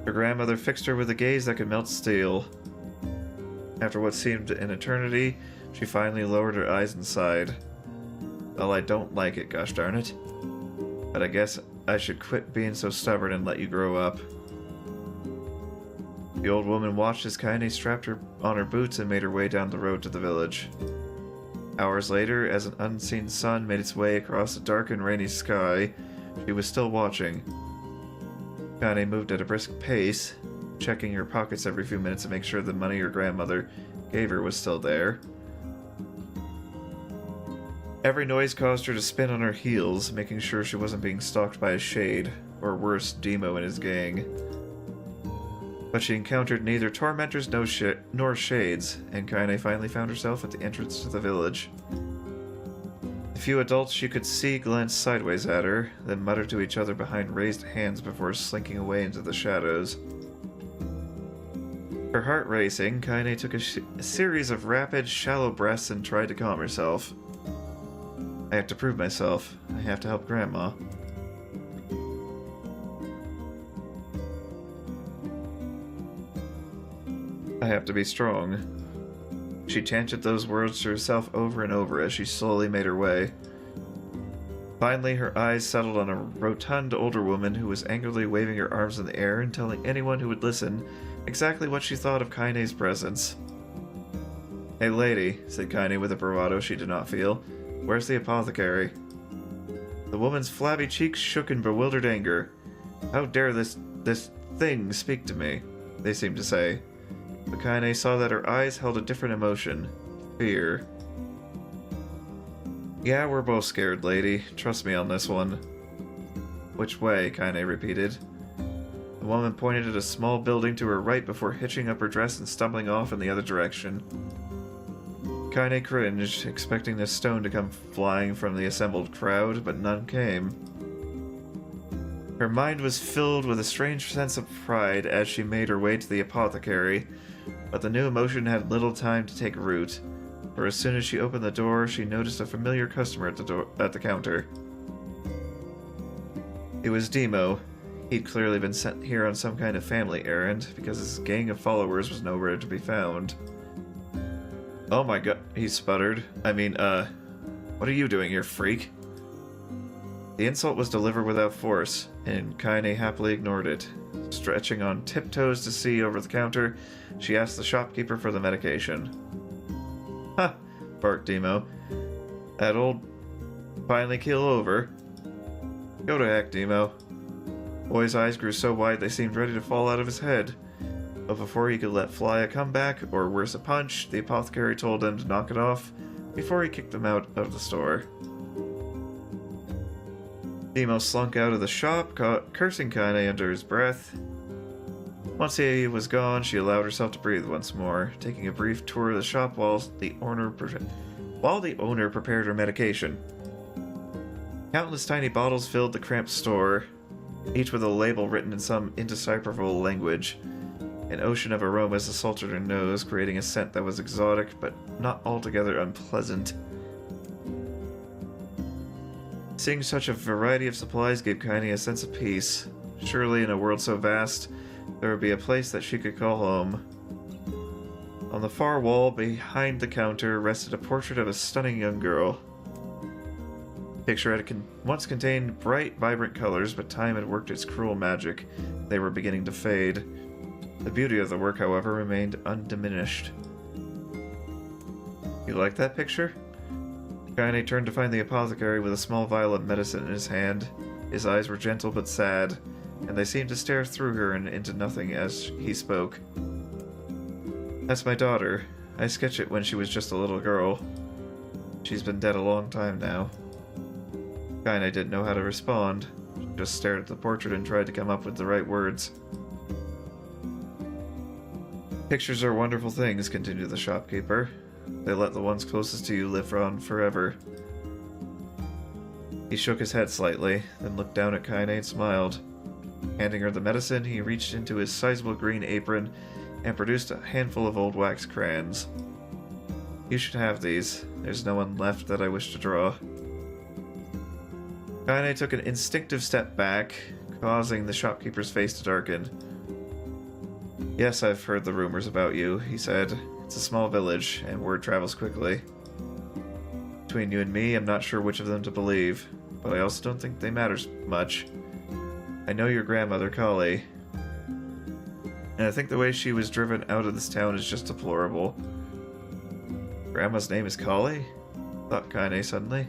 Her grandmother fixed her with a gaze that could melt steel. After what seemed an eternity, she finally lowered her eyes and sighed. Well, I don't like it, gosh darn it. But I guess I should quit being so stubborn and let you grow up. The old woman watched as Kaine strapped her on her boots and made her way down the road to the village. Hours later, as an unseen sun made its way across the dark and rainy sky, she was still watching. Kaine moved at a brisk pace, checking her pockets every few minutes to make sure the money her grandmother gave her was still there. Every noise caused her to spin on her heels, making sure she wasn't being stalked by a shade, or worse, Demo and his gang. But she encountered neither tormentors nor shades, and Kaine finally found herself at the entrance to the village. The few adults she could see glanced sideways at her, then muttered to each other behind raised hands before slinking away into the shadows. Her heart racing, Kaine took a series of rapid, shallow breaths and tried to calm herself. I have to prove myself. I have to help Grandma. I have to be strong. She chanted those words to herself over and over as she slowly made her way. Finally, her eyes settled on a rotund older woman who was angrily waving her arms in the air and telling anyone who would listen exactly what she thought of Kaine's presence. Hey lady, said Kaine with a bravado she did not feel. Where's the apothecary? The woman's flabby cheeks shook in bewildered anger. How dare this thing speak to me? They seemed to say. But Kaine saw that her eyes held a different emotion. Fear. Yeah, we're both scared, lady. Trust me on this one. Which way? Kaine repeated. The woman pointed at a small building to her right before hitching up her dress and stumbling off in the other direction. Kaine cringed, expecting a stone to come flying from the assembled crowd, but none came. Her mind was filled with a strange sense of pride as she made her way to the apothecary, but the new emotion had little time to take root, for as soon as she opened the door, she noticed a familiar customer at the counter. It was Demo. He'd clearly been sent here on some kind of family errand, because his gang of followers was nowhere to be found. Oh my god, he sputtered. I mean, what are you doing here, freak? The insult was delivered without force, and Kaine happily ignored it. Stretching on tiptoes to see over the counter, she asked the shopkeeper for the medication. Ha! Barked Demo. That old finally keel over. Go to heck, Demo. Boy's eyes grew so wide they seemed ready to fall out of his head. But before he could let fly a comeback, or worse a punch, the apothecary told him to knock it off before he kicked them out of the store. Demo slunk out of the shop, cursing Kaine under his breath. Once he was gone, she allowed herself to breathe once more, taking a brief tour of the shop while the owner prepared her medication. Countless tiny bottles filled the cramped store, each with a label written in some indecipherable language. An ocean of aromas assaulted her nose, creating a scent that was exotic but not altogether unpleasant. Seeing such a variety of supplies gave Kaine a sense of peace. Surely, in a world so vast, there would be a place that she could call home. On the far wall behind the counter rested a portrait of a stunning young girl. The picture had once contained bright, vibrant colors, but time had worked its cruel magic. They were beginning to fade. The beauty of the work, however, remained undiminished. You like that picture? Kaine turned to find the apothecary with a small vial of medicine in his hand. His eyes were gentle but sad, and they seemed to stare through her and into nothing as he spoke. That's my daughter. I sketched it when she was just a little girl. She's been dead a long time now. Kaine didn't know how to respond. She just stared at the portrait and tried to come up with the right words. Pictures are wonderful things, continued the shopkeeper. They let the ones closest to you live on forever. He shook his head slightly, then looked down at Kaine and smiled. Handing her the medicine, he reached into his sizable green apron and produced a handful of old wax crayons. You should have these. There's no one left that I wish to draw. Kaine took an instinctive step back, causing the shopkeeper's face to darken. Yes, I've heard the rumors about you, he said. It's a small village, and word travels quickly. Between you and me, I'm not sure which of them to believe, but I also don't think they matter much. I know your grandmother, Kali, and I think the way she was driven out of this town is just deplorable. Grandma's name is Kali? Thought Kaine suddenly.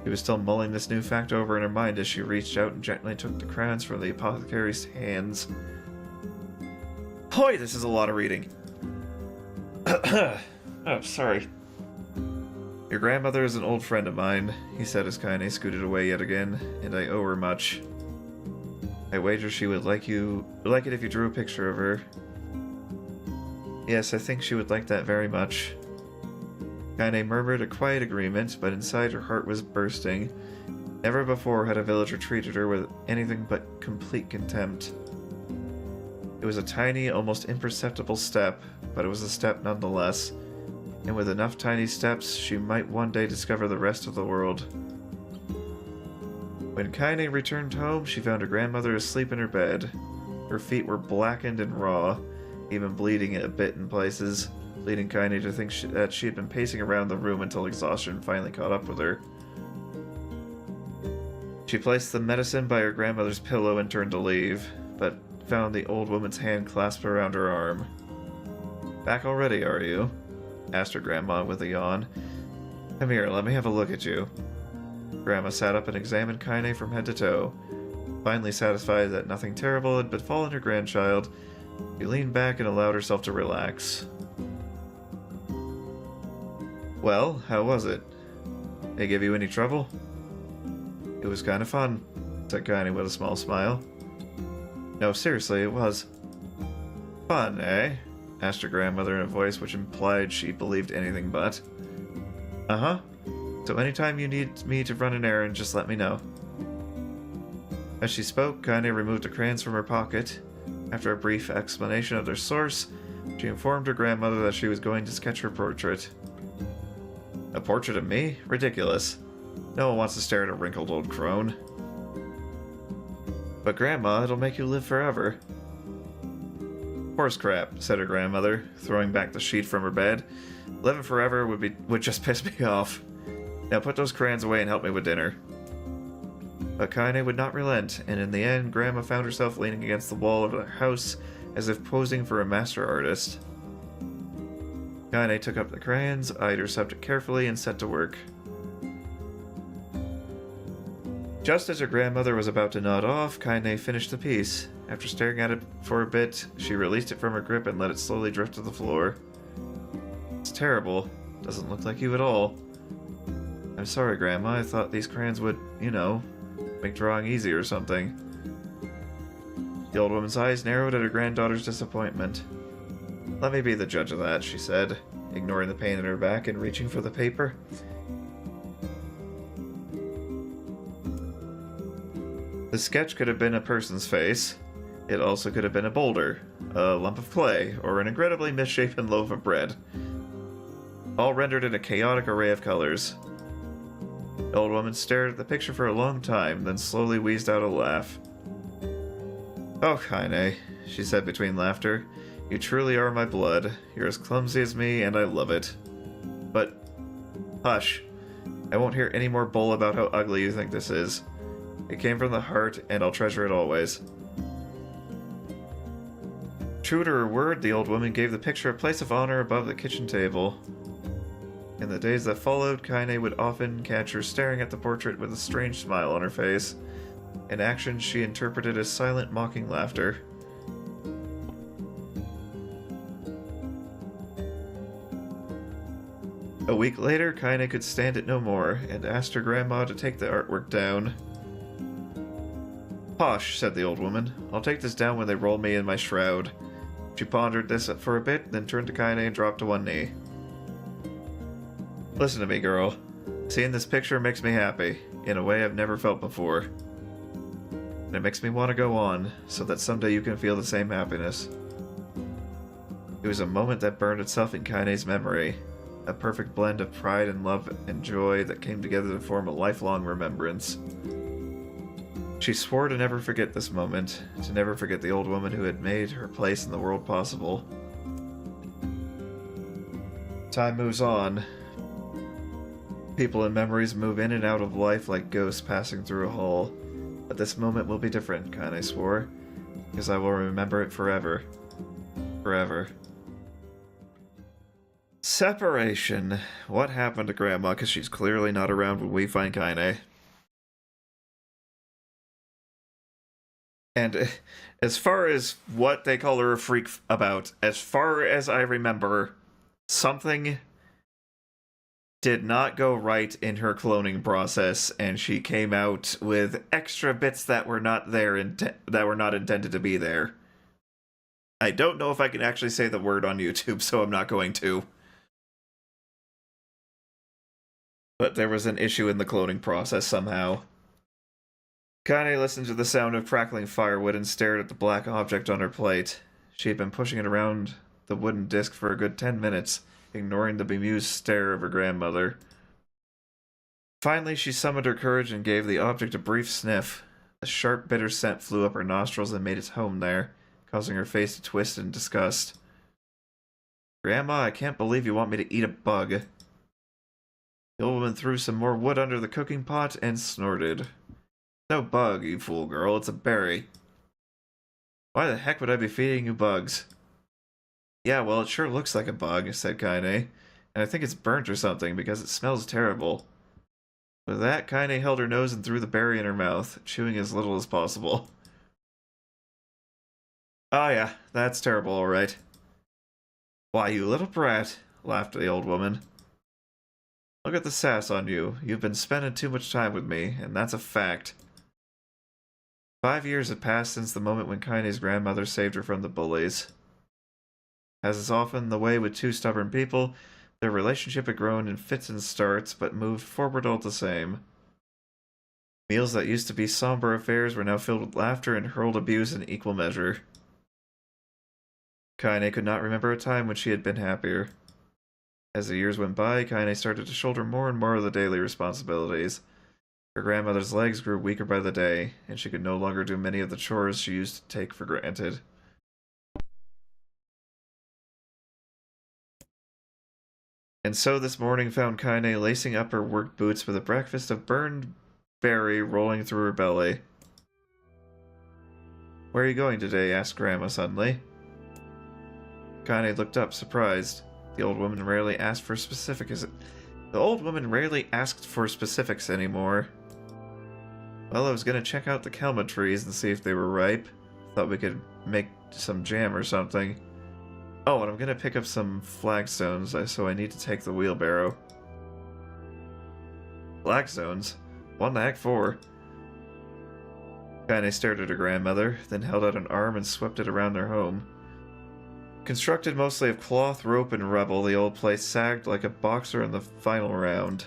She was still mulling this new fact over in her mind as she reached out and gently took the crayons from the apothecary's hands. Boy, this is a lot of reading. Oh, sorry. Your grandmother is an old friend of mine, he said as Kaine scooted away yet again, and I owe her much. I wager she would like it if you drew a picture of her. Yes, I think she would like that very much. Kaine murmured a quiet agreement, but inside her heart was bursting. Never before had a villager treated her with anything but complete contempt. It was a tiny, almost imperceptible step, but it was a step nonetheless, and with enough tiny steps, she might one day discover the rest of the world. When Kaine returned home, she found her grandmother asleep in her bed. Her feet were blackened and raw, even bleeding a bit in places, leading Kaine to think that she had been pacing around the room until exhaustion finally caught up with her. She placed the medicine by her grandmother's pillow and turned to leave, but found the old woman's hand clasped around her arm. Back already, are you? Asked her grandma with a yawn. Come here, let me have a look at you. Grandma sat up and examined Kaine from head to toe. Finally satisfied that nothing terrible had befallen her grandchild, she leaned back and allowed herself to relax. Well, how was it? They give you any trouble? It was kind of fun, said Kaine with a small smile. No, seriously, it was. Fun, eh? Asked her grandmother in a voice which implied she believed anything but. Uh-huh. So anytime you need me to run an errand, just let me know. As she spoke, Kaine removed the crayons from her pocket. After a brief explanation of their source, she informed her grandmother that she was going to sketch her portrait. A portrait of me? Ridiculous. No one wants to stare at a wrinkled old crone. But Grandma, it'll make you live forever. Horse crap, said her grandmother, throwing back the sheet from her bed. Living forever would just piss me off. Now put those crayons away and help me with dinner. But Kaine would not relent, and in the end, Grandma found herself leaning against the wall of the house as if posing for a master artist. Kaine took up the crayons, eyed her subject carefully, and set to work. Just as her grandmother was about to nod off, Kaine finished the piece. After staring at it for a bit, she released it from her grip and let it slowly drift to the floor. It's terrible. Doesn't look like you at all. I'm sorry, Grandma. I thought these crayons would, you know, make drawing easy or something. The old woman's eyes narrowed at her granddaughter's disappointment. Let me be the judge of that, she said, ignoring the pain in her back and reaching for the paper. The sketch could have been a person's face. It also could have been a boulder, a lump of clay, or an incredibly misshapen loaf of bread. All rendered in a chaotic array of colors. The old woman stared at the picture for a long time, then slowly wheezed out a laugh. Oh, Kaine, she said between laughter. You truly are my blood. You're as clumsy as me, and I love it. But, hush. I won't hear any more bull about how ugly you think this is. It came from the heart, and I'll treasure it always. True to her word, the old woman gave the picture a place of honor above the kitchen table. In the days that followed, Kaine would often catch her staring at the portrait with a strange smile on her face, an action she interpreted as silent, mocking laughter. A week later, Kaine could stand it no more, and asked her grandma to take the artwork down. Posh, said the old woman. I'll take this down when they roll me in my shroud. She pondered this for a bit, then turned to Kaine and dropped to one knee. Listen to me, girl. Seeing this picture makes me happy, in a way I've never felt before. And it makes me want to go on, so that someday you can feel the same happiness. It was a moment that burned itself in Kaine's memory, a perfect blend of pride and love and joy that came together to form a lifelong remembrance. She swore to never forget this moment, to never forget the old woman who had made her place in the world possible. Time moves on. People and memories move in and out of life like ghosts passing through a hall. But this moment will be different, Kaine swore, because I will remember it forever. Forever. Separation. What happened to Grandma? Because she's clearly not around when we find Kaine. And as far as what they call her a freak about, as far as I remember, something did not go right in her cloning process, and she came out with extra bits that were not there, that were not intended to be there. I don't know if I can actually say the word on YouTube, so I'm not going to. But there was an issue in the cloning process somehow. Kaine listened to the sound of crackling firewood and stared at the black object on her plate. She had been pushing it around the wooden disc for a good 10 minutes, ignoring the bemused stare of her grandmother. Finally, she summoned her courage and gave the object a brief sniff. A sharp, bitter scent flew up her nostrils and made its home there, causing her face to twist in disgust. Grandma, I can't believe you want me to eat a bug. The old woman threw some more wood under the cooking pot and snorted. No bug, you fool girl, it's a berry. Why the heck would I be feeding you bugs? Yeah, well, it sure looks like a bug, said Kaine, and I think it's burnt or something because it smells terrible. With that, Kaine held her nose and threw the berry in her mouth, chewing as little as possible. Oh yeah, that's terrible, alright. Why, you little brat, laughed the old woman. Look at the sass on you. You've been spending too much time with me, and that's a fact. 5 years had passed since the moment when Kaine's grandmother saved her from the bullies. As is often the way with two stubborn people, their relationship had grown in fits and starts, but moved forward all the same. Meals that used to be somber affairs were now filled with laughter and hurled abuse in equal measure. Kaine could not remember a time when she had been happier. As the years went by, Kaine started to shoulder more and more of the daily responsibilities. Her grandmother's legs grew weaker by the day, and she could no longer do many of the chores she used to take for granted. And so this morning found Kaine lacing up her work boots with a breakfast of burned berry rolling through her belly. "Where are you going today?" asked Grandma suddenly. Kaine looked up, surprised. The old woman rarely asked for specifics. The old woman rarely asked for specifics anymore. "Well, I was gonna check out the kelma trees and see if they were ripe. Thought we could make some jam or something. Oh, and I'm gonna pick up some flagstones, so I need to take the wheelbarrow." Flagstones? What the heck for? Kaine stared at her grandmother, then held out an arm and swept it around their home. Constructed mostly of cloth, rope, and rubble, the old place sagged like a boxer in the final round.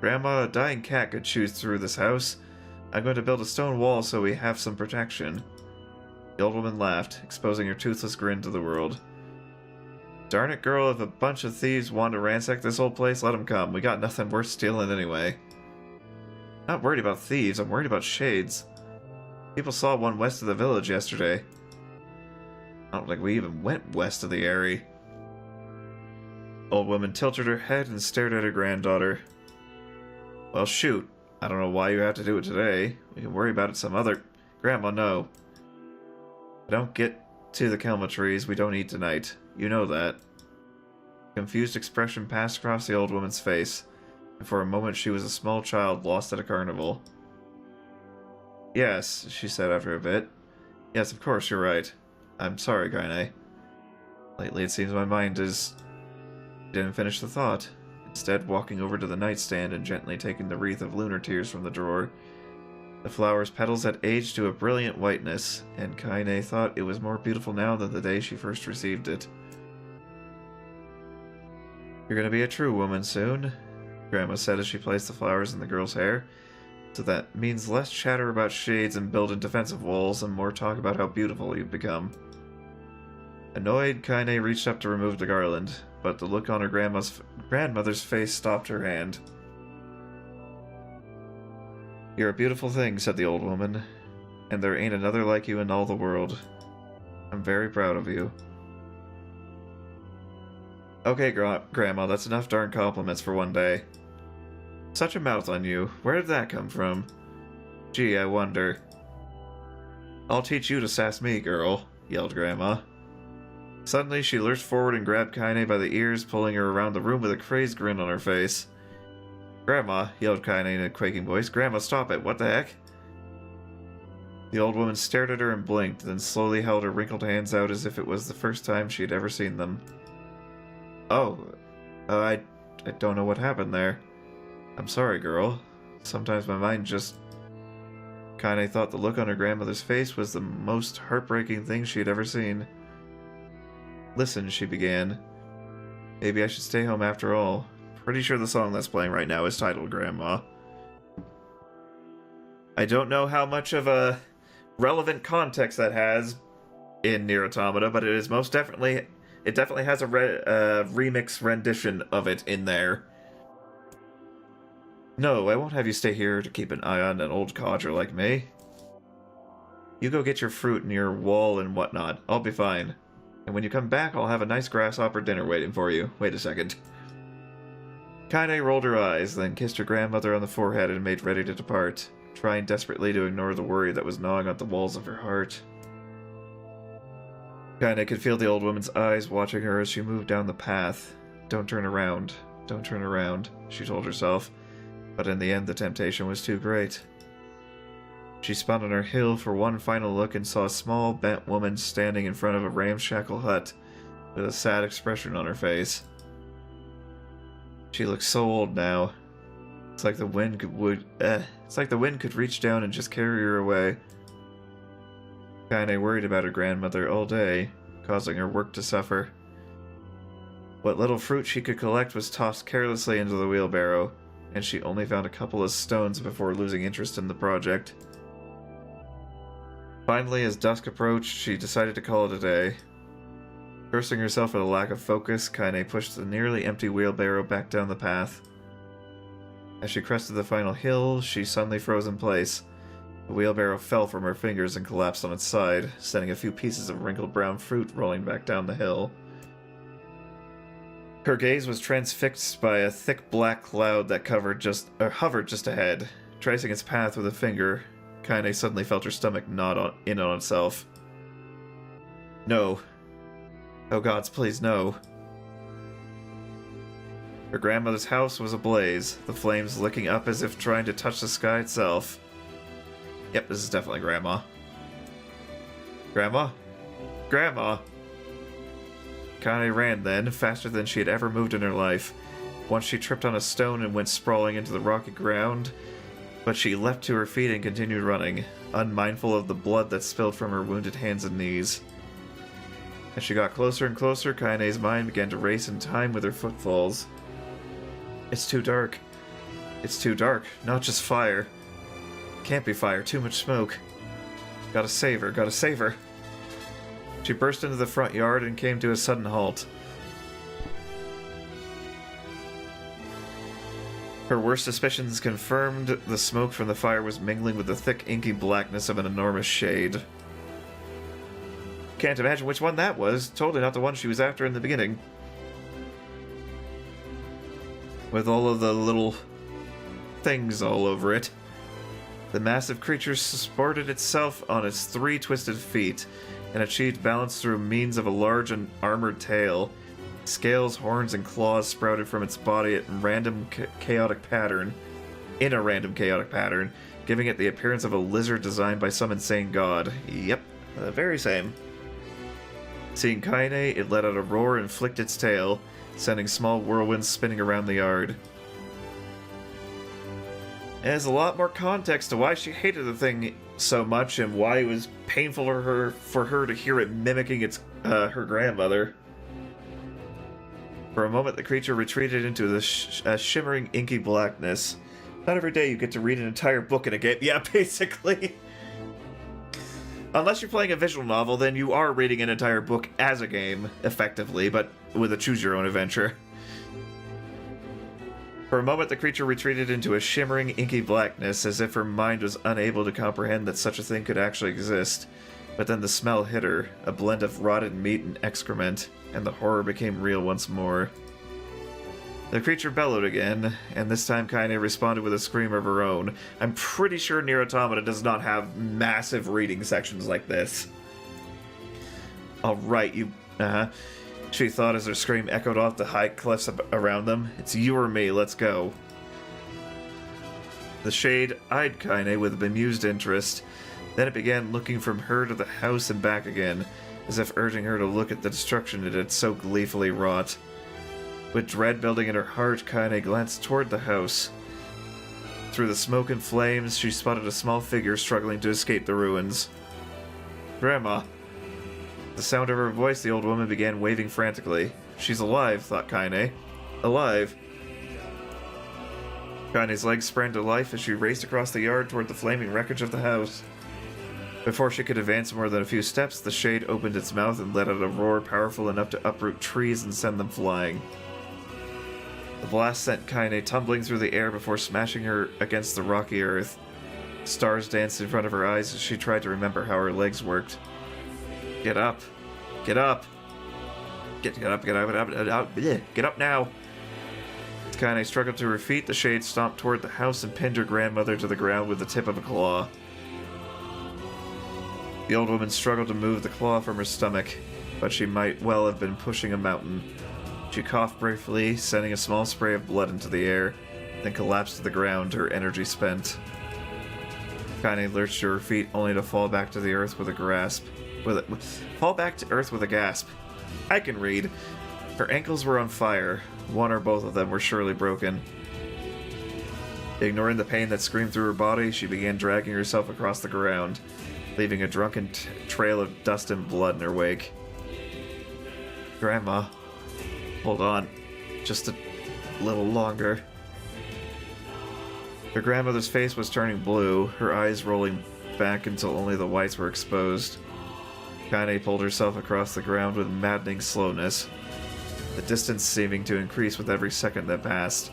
"Grandma, a dying cat could choose through this house. I'm going to build a stone wall so we have some protection." The old woman laughed, exposing her toothless grin to the world. "Darn it, girl, if a bunch of thieves want to ransack this old place, let them come. We got nothing worth stealing anyway." "Not worried about thieves, I'm worried about shades. People saw one west of the village yesterday." "I don't think we even went west of the area." Old woman tilted her head and stared at her granddaughter. "Well, shoot. I don't know why you have to do it today. We can worry about it some other... Grandma, no. I don't get to the kelma trees. We don't eat tonight. You know that." A confused expression passed across the old woman's face, and for a moment she was a small child lost at a carnival. "Yes," she said after a bit. "Yes, of course, you're right. I'm sorry, Kaine. Lately it seems my mind is..." Didn't finish the thought, instead walking over to the nightstand and gently taking the wreath of lunar tears from the drawer. The flower's petals had aged to a brilliant whiteness, and Kaine thought it was more beautiful now than the day she first received it. "You're gonna be a true woman soon," Grandma said as she placed the flowers in the girl's hair. "So that means less chatter about shades and building defensive walls and more talk about how beautiful you've become." Annoyed, Kaine reached up to remove the garland, but the look on her grandmother's face stopped her hand. "You're a beautiful thing," said the old woman, "and there ain't another like you in all the world. I'm very proud of you." "Okay, Grandma, that's enough darn compliments for one day." "Such a mouth on you. Where did that come from? Gee, I wonder." "I'll teach you to sass me, girl," yelled Grandma. Suddenly, she lurched forward and grabbed Kaine by the ears, pulling her around the room with a crazed grin on her face. "Grandma," yelled Kaine in a quaking voice. "Grandma, stop it. What the heck?" The old woman stared at her and blinked, then slowly held her wrinkled hands out as if it was the first time she had ever seen them. I don't know what happened there. I'm sorry, girl. Sometimes my mind just..." Kaine thought the look on her grandmother's face was the most heartbreaking thing she had ever seen. "Listen," she began. "Maybe I should stay home after all. Pretty sure the song that's playing right now is titled Grandma." I don't know how much of a relevant context that has in NieR Automata, but it is most definitely... It definitely has a remix rendition of it in there. "No, I won't have you stay here to keep an eye on an old codger like me. You go get your fruit and your wall and whatnot. I'll be fine. And when you come back, I'll have a nice grasshopper dinner waiting for you. Wait a second." Kaine rolled her eyes, then kissed her grandmother on the forehead and made ready to depart, trying desperately to ignore the worry that was gnawing at the walls of her heart. Kaine could feel the old woman's eyes watching her as she moved down the path. "Don't turn around. Don't turn around," she told herself, but in the end the temptation was too great. She spun on her heel for one final look and saw a small, bent woman standing in front of a ramshackle hut with a sad expression on her face. She looks so old now. It's like the wind could reach down and just carry her away. Kinda worried about her grandmother all day, causing her work to suffer. What little fruit she could collect was tossed carelessly into the wheelbarrow, and she only found a couple of stones before losing interest in the project. Finally, as dusk approached, she decided to call it a day. Cursing herself at a lack of focus, Kaine pushed the nearly empty wheelbarrow back down the path. As she crested the final hill, she suddenly froze in place. The wheelbarrow fell from her fingers and collapsed on its side, sending a few pieces of wrinkled brown fruit rolling back down the hill. Her gaze was transfixed by a thick black cloud that hovered just ahead. Tracing its path with a finger, Kaine suddenly felt her stomach knot in on itself. No. Oh gods, please no. Her grandmother's house was ablaze, the flames licking up as if trying to touch the sky itself. Yep, this is definitely Grandma. Grandma? Grandma! Kaine ran then, faster than she had ever moved in her life. Once she tripped on a stone and went sprawling into the rocky ground, but she leapt to her feet and continued running, unmindful of the blood that spilled from her wounded hands and knees. As she got closer and closer, Kaine's mind began to race in time with her footfalls. It's too dark. It's too dark. Not just fire. Can't be fire. Too much smoke. Gotta save her. Gotta save her. She burst into the front yard and came to a sudden halt. Her worst suspicions confirmed. The smoke from the fire was mingling with the thick, inky blackness of an enormous shade. Can't imagine which one that was. Totally not the one she was after in the beginning. With all of the little things all over it. The massive creature supported itself on its 3 twisted feet and achieved balance through means of a large and armored tail. Scales, horns, and claws sprouted from its body in a random chaotic pattern, giving it the appearance of a lizard designed by some insane god. Yep, the very same. Seeing Kaine, it let out a roar and flicked its tail, sending small whirlwinds spinning around the yard. It has a lot more context to why she hated the thing so much and why it was painful for her to hear it mimicking her grandmother. For a moment, the creature retreated into a shimmering, inky blackness. Not every day you get to read an entire book in a game. Yeah, basically. Unless you're playing a visual novel, then you are reading an entire book as a game, effectively, but with a choose-your-own-adventure. For a moment, the creature retreated into a shimmering, inky blackness, as if her mind was unable to comprehend that such a thing could actually exist. But then the smell hit her, a blend of rotted meat and excrement, and the horror became real once more. The creature bellowed again, and this time Kaine responded with a scream of her own. I'm pretty sure NieR Automata does not have massive reading sections like this. Alright, you... She thought as her scream echoed off the high cliffs around them. It's you or me, let's go. The shade eyed Kaine with bemused interest. Then it began looking from her to the house and back again, as if urging her to look at the destruction it had so gleefully wrought. With dread building in her heart, Kaine glanced toward the house. Through the smoke and flames, she spotted a small figure struggling to escape the ruins. Grandma. At the sound of her voice, the old woman began waving frantically. She's alive, thought Kaine. Alive. Kaine's legs sprang to life as she raced across the yard toward the flaming wreckage of the house. Before she could advance more than a few steps, the shade opened its mouth and let out a roar powerful enough to uproot trees and send them flying. The blast sent Kaine tumbling through the air before smashing her against the rocky earth. Stars danced in front of her eyes as she tried to remember how her legs worked. Get up. Get up. Get up now. As Kaine struggled to her feet, the shade stomped toward the house and pinned her grandmother to the ground with the tip of a claw. The old woman struggled to move the claw from her stomach, but she might well have been pushing a mountain. She coughed briefly, sending a small spray of blood into the air, then collapsed to the ground, her energy spent. Kaine lurched to her feet, only to fall back to the earth with a gasp. Fall back to earth with a gasp. I can read. Her ankles were on fire. One or both of them were surely broken. Ignoring the pain that screamed through her body, she began dragging herself across the ground, leaving a drunken trail of dust and blood in her wake. Grandma, hold on, just a little longer. Her grandmother's face was turning blue, her eyes rolling back until only the whites were exposed. Kaine pulled herself across the ground with maddening slowness, the distance seeming to increase with every second that passed.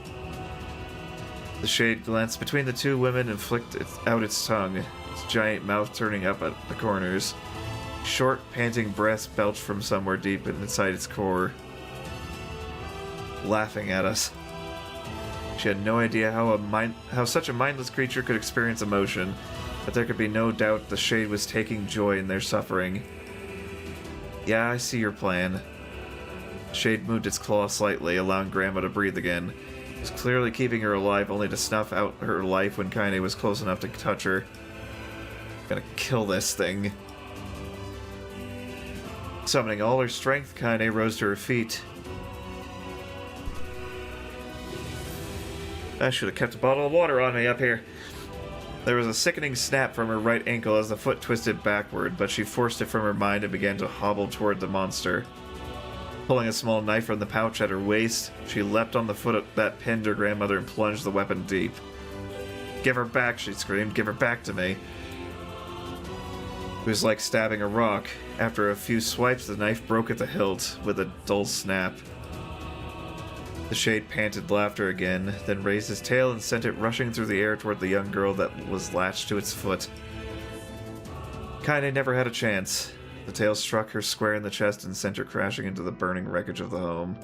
The shade glanced between the two women and flicked out its tongue, its giant mouth turning up at the corners. Short, panting breaths belched from somewhere deep inside its core, laughing at us. She had no idea how such a mindless creature could experience emotion, but there could be no doubt the shade was taking joy in their suffering. Yeah, I see your plan. Shade moved its claw slightly, allowing Grandma to breathe again. It was clearly keeping her alive, only to snuff out her life when Kaine was close enough to touch her. Gonna kill this thing. Summoning all her strength, Kaine rose to her feet. I should have kept a bottle of water on me up here. There was a sickening snap from her right ankle as the foot twisted backward, but she forced it from her mind and began to hobble toward the monster. Pulling a small knife from the pouch at her waist, she leapt on the foot that pinned her grandmother and plunged the weapon deep. "Give her back," she screamed. "Give her back to me." It was like stabbing a rock. After a few swipes, the knife broke at the hilt with a dull snap. The shade panted laughter again, then raised his tail and sent it rushing through the air toward the young girl that was latched to its foot. Kaine never had a chance. The tail struck her square in the chest and sent her crashing into the burning wreckage of the home.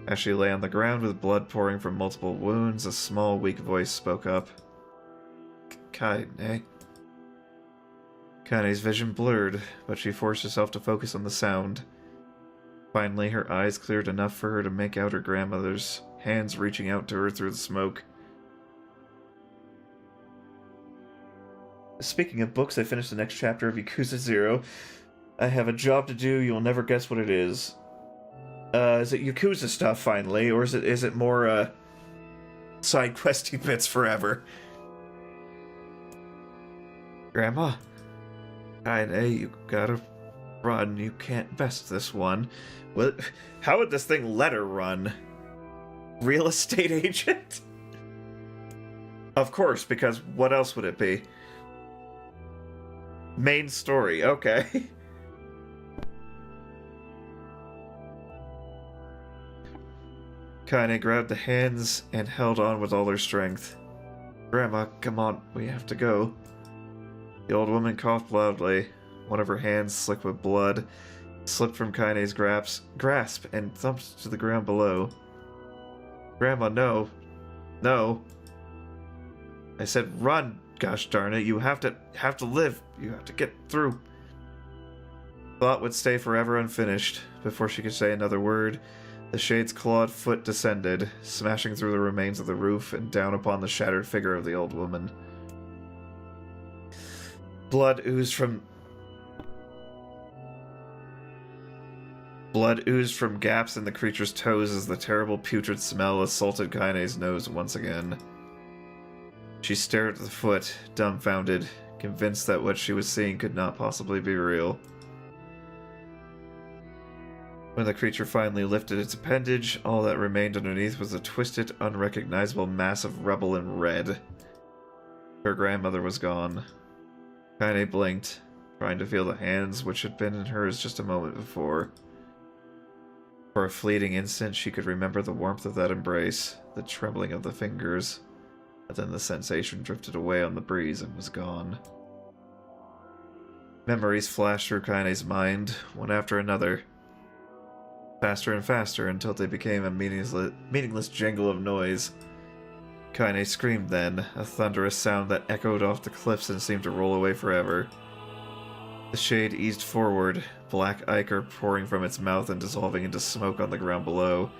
As she lay on the ground with blood pouring from multiple wounds, a small, weak voice spoke up. Kaine. Kaine's vision blurred, but she forced herself to focus on the sound. Finally, her eyes cleared enough for her to make out her grandmother's hands reaching out to her through the smoke. Speaking of books, I finished the next chapter of Yakuza 0. I have a job to do, you'll never guess what it is. Is it Yakuza stuff, finally, or is it more, side questy bits forever? Grandma? Kaine, you gotta run, you can't best this one. Well, how would this thing let her run? Real estate agent? Of course, because what else would it be? Main story, okay. Kaine grabbed the hands and held on with all her strength. Grandma, come on, we have to go. The old woman coughed loudly. One of her hands, slick with blood, slipped from Kaine's grasp and thumped to the ground below. Grandma, no. No. I said run, gosh darn it. You have to live. You have to get through. Thought would stay forever unfinished. Before she could say another word, the shade's clawed foot descended, smashing through the remains of the roof and down upon the shattered figure of the old woman. Blood oozed from gaps in the creature's toes as the terrible putrid smell assaulted Kaine's nose once again. She stared at the foot, dumbfounded, convinced that what she was seeing could not possibly be real. When the creature finally lifted its appendage, all that remained underneath was a twisted, unrecognizable mass of rubble and red. Her grandmother was gone. Kaine blinked, trying to feel the hands which had been in hers just a moment before. For a fleeting instant, she could remember the warmth of that embrace, the trembling of the fingers, but then the sensation drifted away on the breeze and was gone. Memories flashed through Kaine's mind, one after another, faster and faster until they became a meaningless jangle of noise. Kaine screamed then, a thunderous sound that echoed off the cliffs and seemed to roll away forever. The shade eased forward, black ichor pouring from its mouth and dissolving into smoke on the ground below.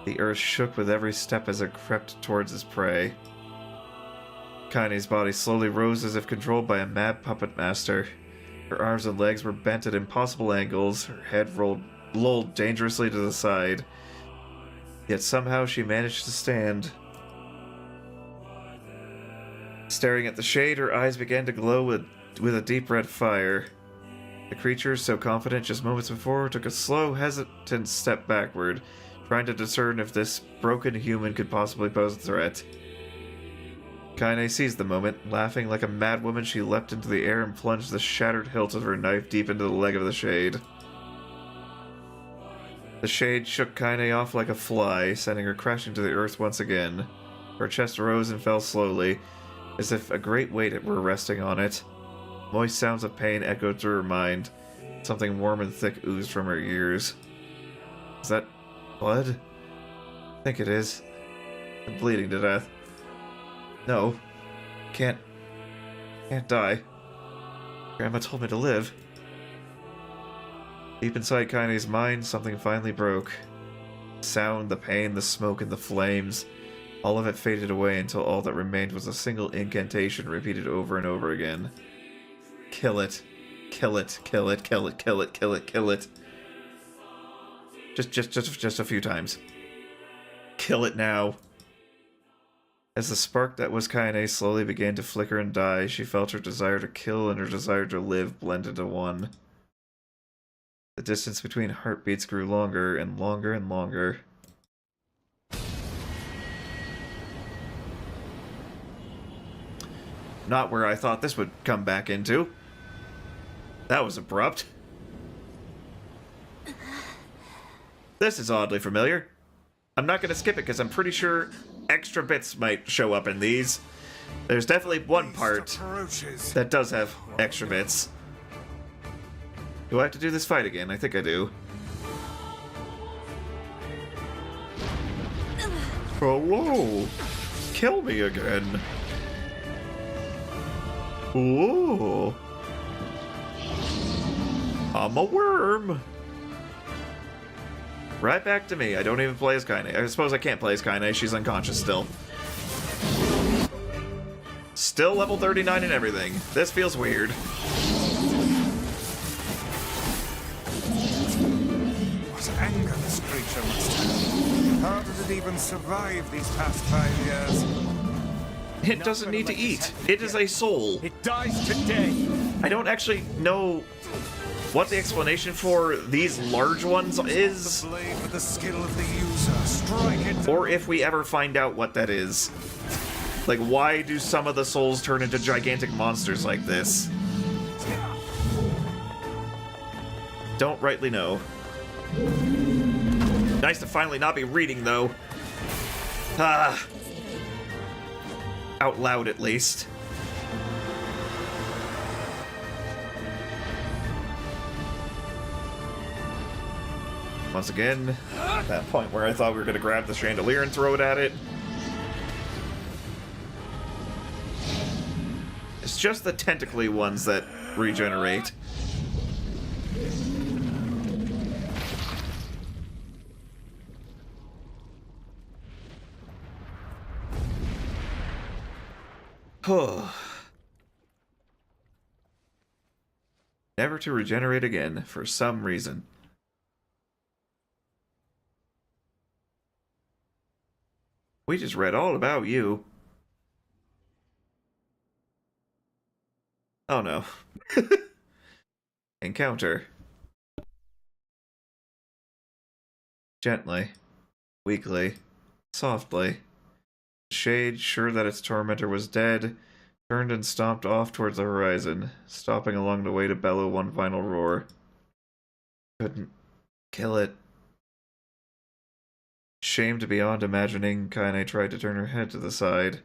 The earth shook with every step as it crept towards its prey. Kaine's body slowly rose as if controlled by a mad puppet master. Her arms and legs were bent at impossible angles, her head lolled dangerously to the side. Yet somehow she managed to stand. Staring at the shade, her eyes began to glow with a deep red fire. The creature, so confident just moments before, took a slow, hesitant step backward, trying to discern if this broken human could possibly pose a threat. Kaine seized the moment. Laughing like a madwoman, she leapt into the air and plunged the shattered hilt of her knife deep into the leg of the shade. The shade shook Kaine off like a fly, sending her crashing to the earth once again. Her chest rose and fell slowly, as if a great weight were resting on it. Moist sounds of pain echoed through her mind. Something warm and thick oozed from her ears. Is that blood? I think it is. I'm bleeding to death. No. Can't die. Grandma told me to live. Deep inside Kaine's mind, something finally broke. The sound, the pain, the smoke, and the flames. All of it faded away until all that remained was a single incantation repeated over and over again. Kill it. Kill it. Kill it. Kill it. Kill it. Kill it. Kill it. Just a few times. Kill it now. As the spark that was Kaine slowly began to flicker and die, she felt her desire to kill and her desire to live blend into one. The distance between heartbeats grew longer and longer and longer. Not where I thought this would come back into. That was abrupt. This is oddly familiar. I'm not going to skip it because I'm pretty sure extra bits might show up in these. There's definitely one part that does have extra bits. Do I have to do this fight again? I think I do. Hello! Kill me again. Ooh. I'm a worm. Right back to me. I don't even play as Kaine. I suppose I can't play as Kaine. She's unconscious still. Still level 39 and everything. This feels weird. What anger this creature must have. How did it even survive these past 5 years? It doesn't need to eat. It is a soul. It dies today. I don't actually know what the explanation for these large ones is, The blade with the skill of the user. Strike it. or if we ever find out what that is. Like, why do some of the souls turn into gigantic monsters like this? Don't rightly know. Nice to finally not be reading, though. Ah. Out loud, at least. Once again, that point where I thought we were going to grab the chandelier and throw it at it. It's just the tentacly ones that regenerate. Never to regenerate again, for some reason. We just read all about you. Oh no. Encounter. Gently. Weakly. Softly. The shade, sure that its tormentor was dead, turned and stomped off towards the horizon, stopping along the way to bellow one final roar. Couldn't kill it. Shamed beyond imagining, Kaine tried to turn her head to the side,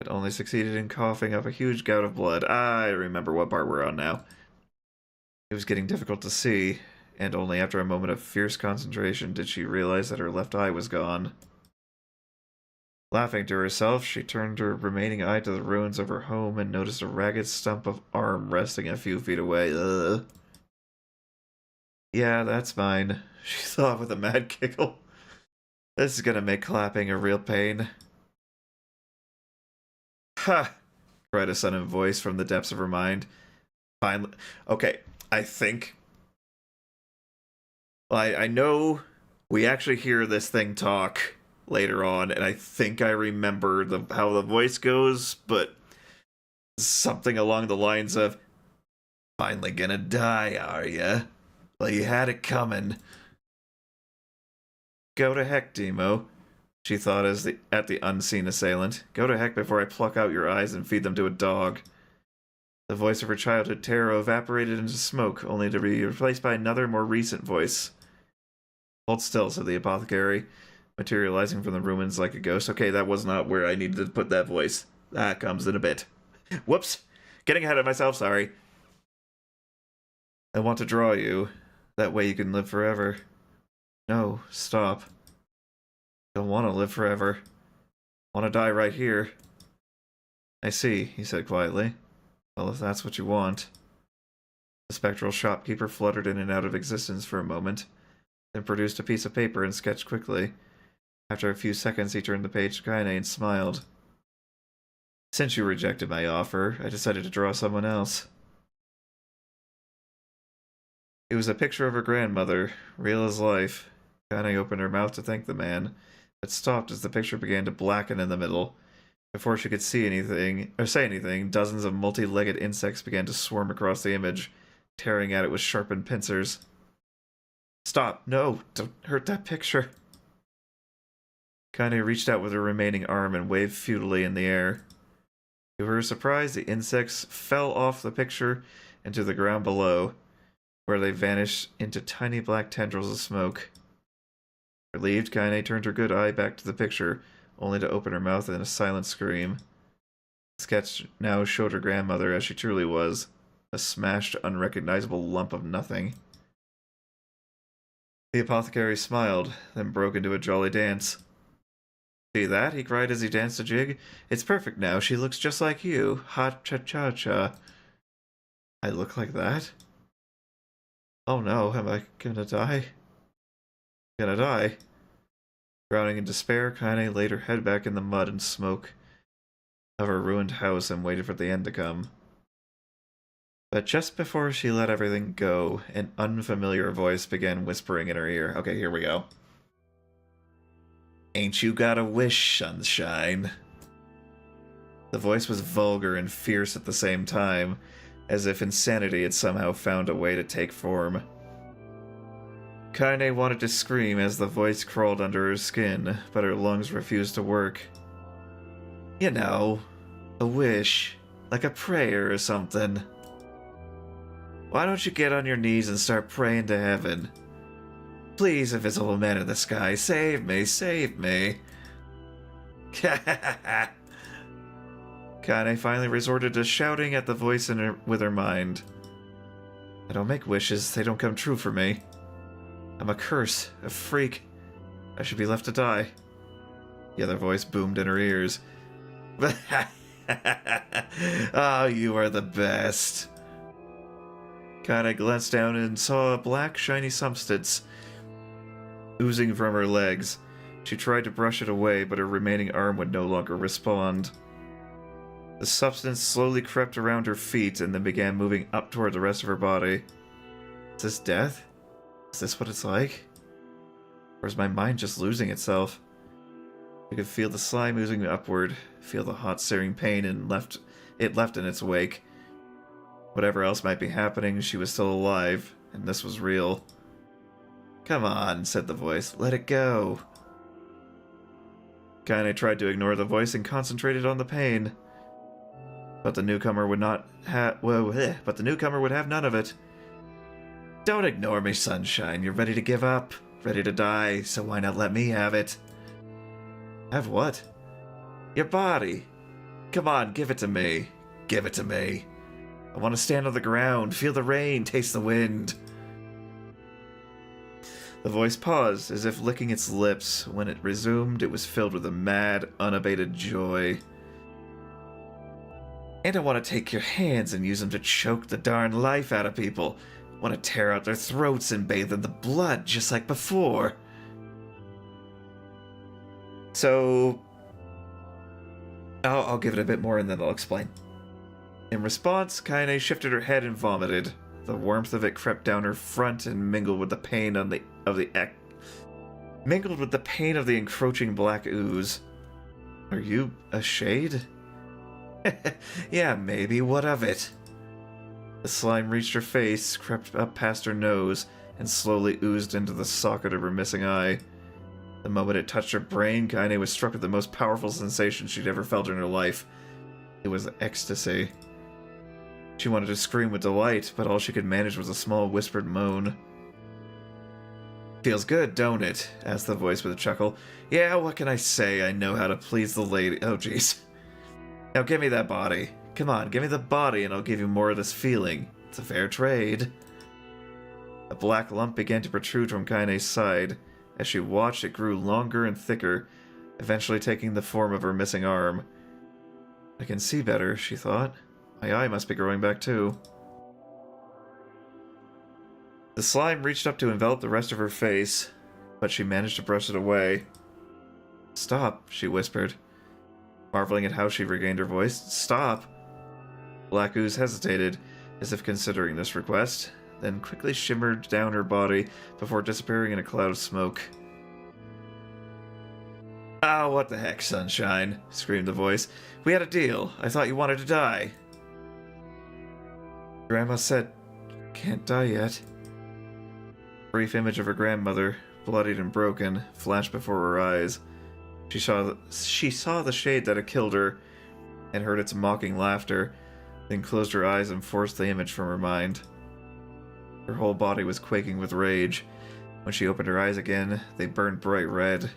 but only succeeded in coughing up a huge gout of blood. I remember what part we're on now. It was getting difficult to see, and only after a moment of fierce concentration did she realize that her left eye was gone. Laughing to herself, she turned her remaining eye to the ruins of her home and noticed a ragged stump of arm resting a few feet away. Ugh. Yeah, that's mine, she thought with a mad giggle. This is gonna make clapping a real pain. Ha! Cried a sudden voice from the depths of her mind. Finally. Okay, I think. I know we actually hear this thing talk later on, and I think I remember how the voice goes, but something along the lines of, "Finally gonna die, are ya? Well, you had it coming." Go to heck, Demo, she thought at the unseen assailant. Go to heck before I pluck out your eyes and feed them to a dog. The voice of her childhood terror evaporated into smoke, only to be replaced by another, more recent voice. Hold still, said the apothecary, materializing from the ruins like a ghost. Okay, that was not where I needed to put that voice. That comes in a bit. Whoops! Getting ahead of myself, sorry. I want to draw you. That way you can live forever. No, stop. Don't want to live forever. Want to die right here. I see, he said quietly. Well, if that's what you want. The spectral shopkeeper fluttered in and out of existence for a moment, then produced a piece of paper and sketched quickly. After a few seconds, he turned the page to Kaine and smiled. Since you rejected my offer, I decided to draw someone else. It was a picture of her grandmother, real as life. Kaine opened her mouth to thank the man, but stopped as the picture began to blacken in the middle. Before she could see anything, or say anything, dozens of multi-legged insects began to swarm across the image, tearing at it with sharpened pincers. Stop! No! Don't hurt that picture! Kaine reached out with her remaining arm and waved futilely in the air. To her surprise, the insects fell off the picture and to the ground below, where they vanished into tiny black tendrils of smoke. Relieved, Kaine turned her good eye back to the picture, only to open her mouth in a silent scream. The sketch now showed her grandmother as she truly was, a smashed, unrecognizable lump of nothing. The apothecary smiled, then broke into a jolly dance. See that? He cried as he danced a jig. It's perfect now. She looks just like you. Hot cha-cha-cha. I look like that? Oh no, am I gonna die? Gonna die. Drowning in despair, Kaine laid her head back in the mud and smoke of her ruined house and waited for the end to come. But just before she let everything go, an unfamiliar voice began whispering in her ear. Okay, here we go. Ain't you got a wish, sunshine? The voice was vulgar and fierce at the same time, as if insanity had somehow found a way to take form. Kaine wanted to scream as the voice crawled under her skin, but her lungs refused to work. You know, a wish, like a prayer or something. Why don't you get on your knees and start praying to heaven? Please, invisible man in the sky, save me, save me. Kaine finally resorted to shouting at the voice with her mind. I don't make wishes, they don't come true for me. I'm a curse, a freak. I should be left to die. The other voice boomed in her ears. Oh, you are the best. Kaine glanced down and saw a black, shiny substance oozing from her legs. She tried to brush it away, but her remaining arm would no longer respond. The substance slowly crept around her feet and then began moving up toward the rest of her body. Is this death? Is this what it's like? Or is my mind just losing itself? I could feel the slime oozing upward, feel the hot searing pain it left in its wake. Whatever else might be happening, she was still alive, and this was real. Come on, said the voice, let it go. Kaine tried to ignore the voice and concentrated on the pain. But the newcomer would not have none of it. Don't ignore me, sunshine. You're ready to give up, ready to die, so why not let me have it? Have what? Your body. Come on, give it to me. Give it to me. I want to stand on the ground, feel the rain, taste the wind. The voice paused, as if licking its lips. When it resumed, it was filled with a mad, unabated joy. And I want to take your hands and use them to choke the darn life out of people. I want to tear out their throats and bathe in the blood, just like before. So, I'll give it a bit more and then I'll explain. In response, Kaine shifted her head and vomited. The warmth of it crept down her front and mingled with the pain of the mingled with the pain of the encroaching black ooze. Are you a shade? Yeah, maybe. What of it? The slime reached her face, crept up past her nose, and slowly oozed into the socket of her missing eye. The moment it touched her brain, Kaine was struck with the most powerful sensation she'd ever felt in her life. It was ecstasy. She wanted to scream with delight, but all she could manage was a small whispered moan. Feels good, don't it? Asked the voice with a chuckle. Yeah, what can I say? I know how to please the lady. Oh, jeez. Now give me that body. Come on, give me the body and I'll give you more of this feeling. It's a fair trade. A black lump began to protrude from Kaine's side. As she watched, it grew longer and thicker, eventually taking the form of her missing arm. I can see better, she thought. My eye must be growing back too. The slime reached up to envelop the rest of her face, but she managed to brush it away. Stop, she whispered, marveling at how she regained her voice. Stop! Black ooze hesitated, as if considering this request, then quickly shimmered down her body before disappearing in a cloud of smoke. Ah, what the heck, Sunshine, screamed the voice. We had a deal. I thought you wanted to die. Grandma said, can't die yet. A brief image of her grandmother, bloodied and broken, flashed before her eyes. She saw the shade that had killed her, and heard its mocking laughter, then closed her eyes and forced the image from her mind. Her whole body was quaking with rage. When she opened her eyes again, they burned bright red.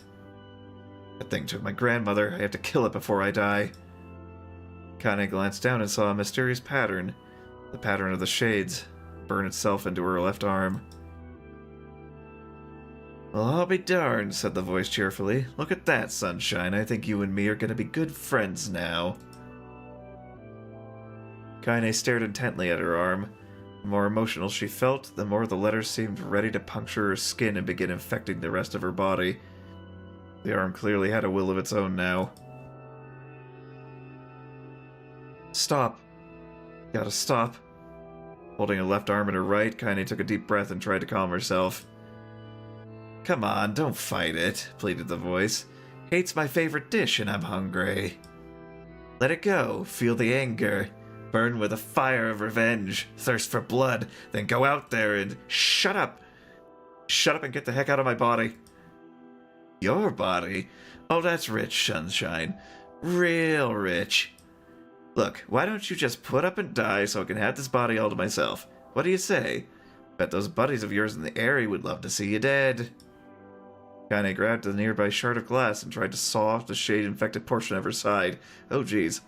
That thing took my grandmother. I have to kill it before I die. Kaine glanced down and saw a mysterious pattern. The pattern of the shades burn itself into her left arm. Well, I'll be darned, said the voice cheerfully. Look at that, Sunshine. I think you and me are going to be good friends now. Kaine stared intently at her arm. The more emotional she felt, the more the letters seemed ready to puncture her skin and begin infecting the rest of her body. The arm clearly had a will of its own now. Stop. Gotta stop. Holding her left arm in her right, Kaine took a deep breath and tried to calm herself. Come on, don't fight it, pleaded the voice. Hate's my favorite dish and I'm hungry. Let it go, feel the anger. Burn with a fire of revenge, thirst for blood, then go out there and shut up. Shut up and get the heck out of my body. Your body? Oh, that's rich, Sunshine. Real rich. Look, why don't you just put up and die so I can have this body all to myself? What do you say? Bet those buddies of yours in the area would love to see you dead. Kaine grabbed the nearby shard of glass and tried to saw off the shade-infected portion of her side. Oh, jeez.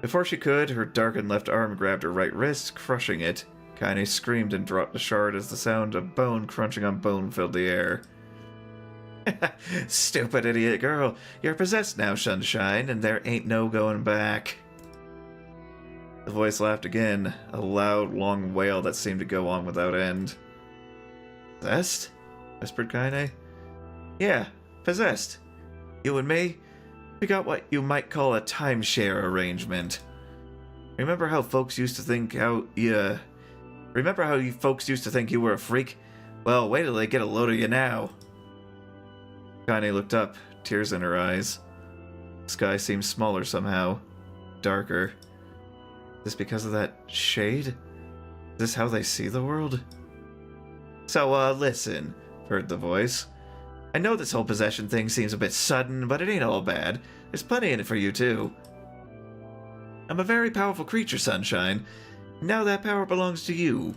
Before she could, her darkened left arm grabbed her right wrist, crushing it. Kaine screamed and dropped the shard as the sound of bone crunching on bone filled the air. Stupid idiot girl. You're possessed now, Sunshine, and there ain't no going back. The voice laughed again, a loud, long wail that seemed to go on without end. Possessed? Whispered Kaine. Yeah, possessed. You and me, we got what you might call a timeshare arrangement. Remember how folks used to think folks used to think you were a freak? Well, wait till they get a load of you now. Kaine looked up, tears in her eyes. The sky seemed smaller somehow, darker. Is this because of that shade? Is this how they see the world? So, listen, heard the voice. I know this whole possession thing seems a bit sudden, but it ain't all bad. There's plenty in it for you, too. I'm a very powerful creature, Sunshine. Now that power belongs to you.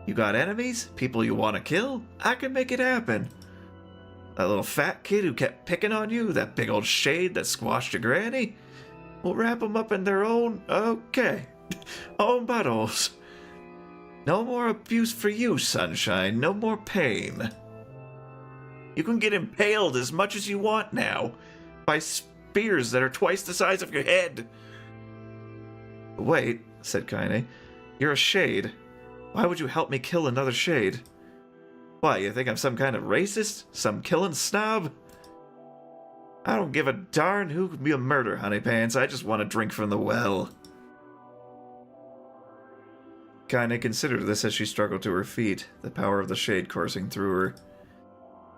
You got enemies? People you want to kill? I can make it happen. That little fat kid who kept picking on you? That big old shade that squashed your granny? We'll wrap them up in their own... own buttholes. No more abuse for you, Sunshine. No more pain. You can get impaled as much as you want now, by spears that are twice the size of your head. Wait, said Kaine. You're a shade. Why would you help me kill another shade? Why, you think I'm some kind of racist? Some killing snob? I don't give a darn who can be a murder, honeypants. I just want to drink from the well. Kaine considered this as she struggled to her feet, the power of the shade coursing through her.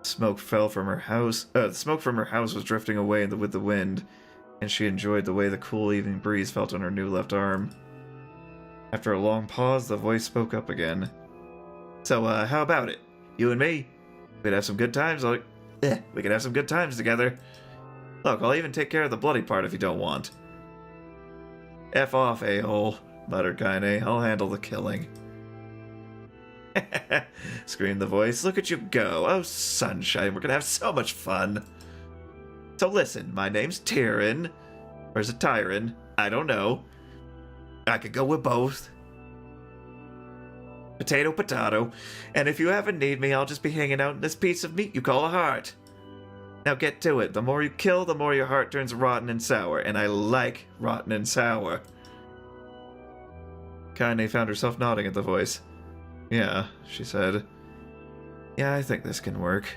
Smoke fell from her house. The smoke from her house was drifting away with the wind, and she enjoyed the way the cool evening breeze felt on her new left arm. After a long pause, the voice spoke up again. So, how about it? You and me? We could have some good times. We could have some good times together. Look, I'll even take care of the bloody part if you don't want. F off, a-hole, muttered Kaine. I'll handle the killing. Screamed the voice. Look at you go. Oh, sunshine, we're gonna have so much fun. So listen, my name's Tyron. Or is it Tyron? I don't know. I could go with both. Potato, potato. And if you ever need me, I'll just be hanging out in this piece of meat you call a heart. Now get to it. The more you kill, the more your heart turns rotten and sour. And I like rotten and sour. Kaine found herself nodding at the voice. Yeah, she said. Yeah, I think this can work.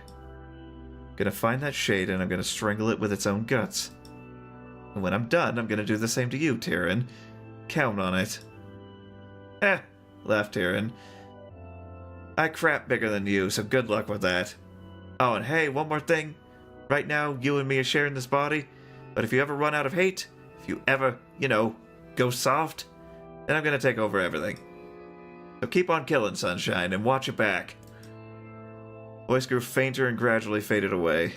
I'm gonna find that shade and I'm gonna strangle it with its own guts. And when I'm done, I'm gonna do the same to you, Tyron. Count on it. Eh, laughed Tyron. I crap bigger than you, so good luck with that. Oh, and hey, one more thing. Right now, you and me are sharing this body, but if you ever run out of hate, if you ever, go soft, then I'm gonna take over everything. So keep on killing, sunshine, and watch it back. Voice grew fainter and gradually faded away,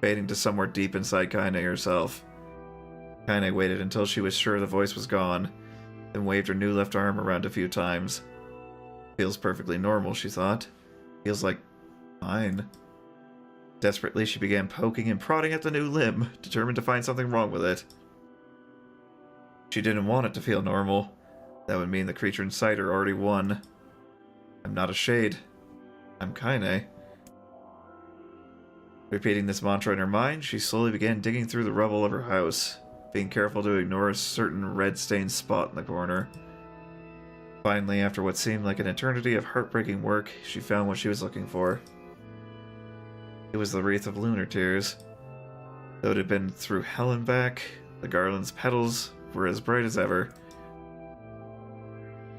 fading to somewhere deep inside Kaine herself. Kaine waited until she was sure the voice was gone, then waved her new left arm around a few times. Feels perfectly normal, she thought. Feels like mine. Desperately, she began poking and prodding at the new limb, determined to find something wrong with it. She didn't want it to feel normal. That would mean the creature inside her already won. I'm not a shade. I'm Kaine. Repeating this mantra in her mind, she slowly began digging through the rubble of her house, being careful to ignore a certain red-stained spot in the corner. Finally, after what seemed like an eternity of heartbreaking work, she found what she was looking for. It was the wreath of lunar tears. Though it had been through hell and back, the garland's petals were as bright as ever.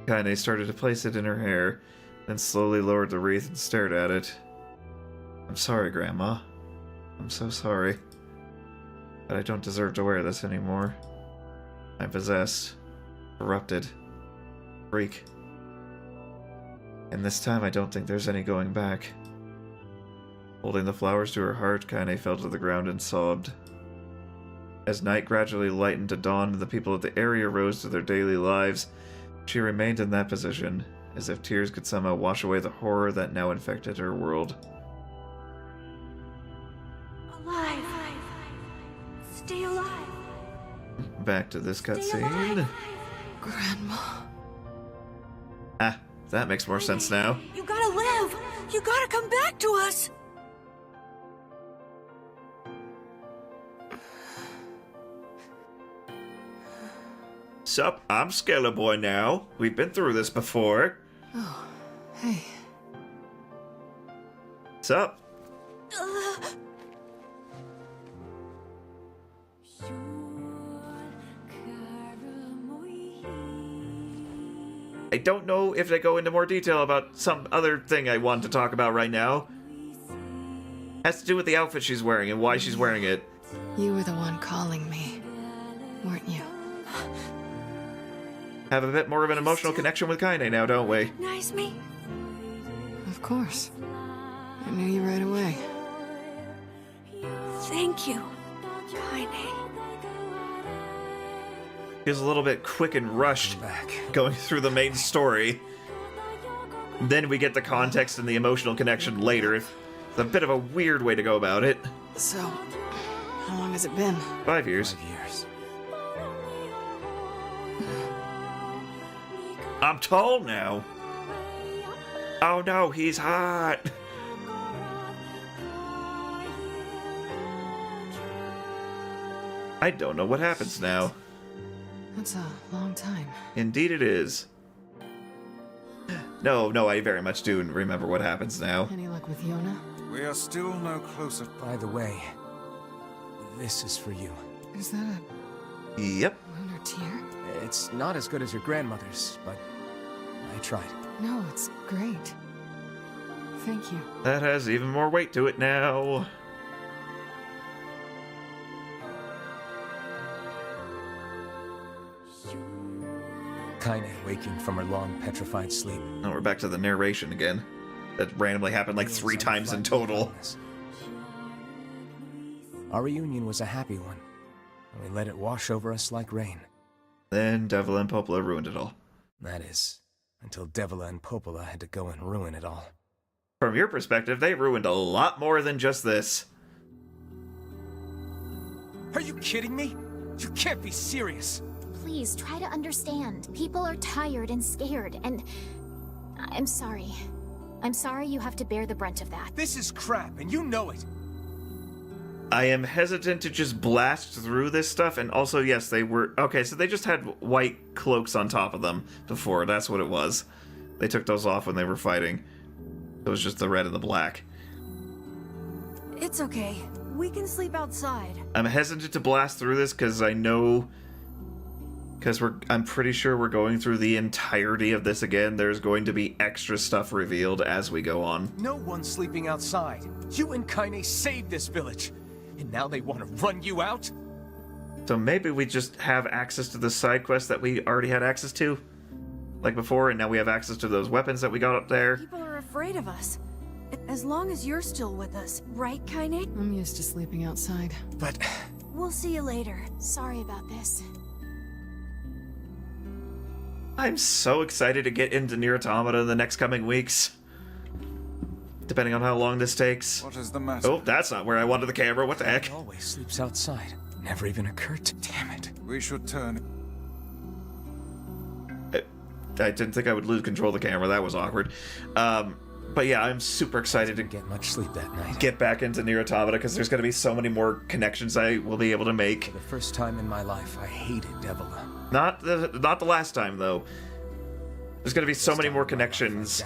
Kaine started to place it in her hair, then slowly lowered the wreath and stared at it. I'm sorry, Grandma. I'm so sorry. But I don't deserve to wear this anymore. I'm possessed. Corrupted. Freak. And this time I don't think there's any going back. Holding the flowers to her heart, Kaine fell to the ground and sobbed. As night gradually lightened to dawn and the people of the area rose to their daily lives, she remained in that position, as if tears could somehow wash away the horror that now infected her world. Alive. Stay alive. Back to this cutscene. Grandma. Ah, that makes more sense now. You gotta live. You gotta come back to us. Sup, I'm Skeller Boy now. We've been through this before. Oh, hey. Sup? I don't know if they go into more detail about some other thing I want to talk about right now. Has to do with the outfit she's wearing and why she's wearing it. You were the one calling me, weren't you? Have a bit more of an emotional connection with Kaine now, don't we? Recognize me? Of course. I knew you right away. Thank you, Kaine. Feels a little bit quick and rushed going through the main story. Then we get the context and the emotional connection later. It's a bit of a weird way to go about it. So, how long has it been? 5 years. 5 years. I'm tall now. Oh no, he's hot. I don't know what happens now. That's a long time. Indeed it is. No, I very much do remember what happens now. Any luck with Yona? We are still no closer. By the way, this is for you. Is that Yep. a lunar tear? It's not as good as your grandmother's, but I tried. No, it's great. Thank you. That has even more weight to it now. Kaine waking from her long petrified sleep. Oh, we're back to the narration again. That randomly happened like 3 times in total. Our reunion was a happy one, and we let it wash over us like rain. Then Devil and Popola ruined it all. That is, until Devila and Popola had to go and ruin it all. From your perspective, they ruined a lot more than just this. Are you kidding me? You can't be serious. Please try to understand. People are tired and scared, and I'm sorry. I'm sorry you have to bear the brunt of that. This is crap, and you know it. I am hesitant to just blast through this stuff, and also, yes, they were... Okay, so they just had white cloaks on top of them before, that's what it was. They took those off when they were fighting. It was just the red and the black. It's okay. We can sleep outside. I'm hesitant to blast through this because I know... Because I'm pretty sure we're going through the entirety of this again. There's going to be extra stuff revealed as we go on. No one's sleeping outside. You and Kaine saved this village, and now they want to run you out? So maybe we just have access to the side quests that we already had access to, like before, and now we have access to those weapons that we got up there. People are afraid of us. As long as you're still with us, right, Kaine? I'm used to sleeping outside. But... We'll see you later. Sorry about this. I'm so excited to get into NieR Automata in the next coming weeks. Depending on how long this takes. What is the matter? Oh, that's not where I wanted the camera. What the heck? He always sleeps outside. Never even occurred to... Damn it. We should turn... I didn't think I would lose control of the camera. That was awkward. But yeah, I'm super excited to get much sleep that night. Get back into NieR Automata because there's going to be so many more connections I will be able to make. For the first time in my life, I hated Devila. Not the last time though. There's going to be so many more connections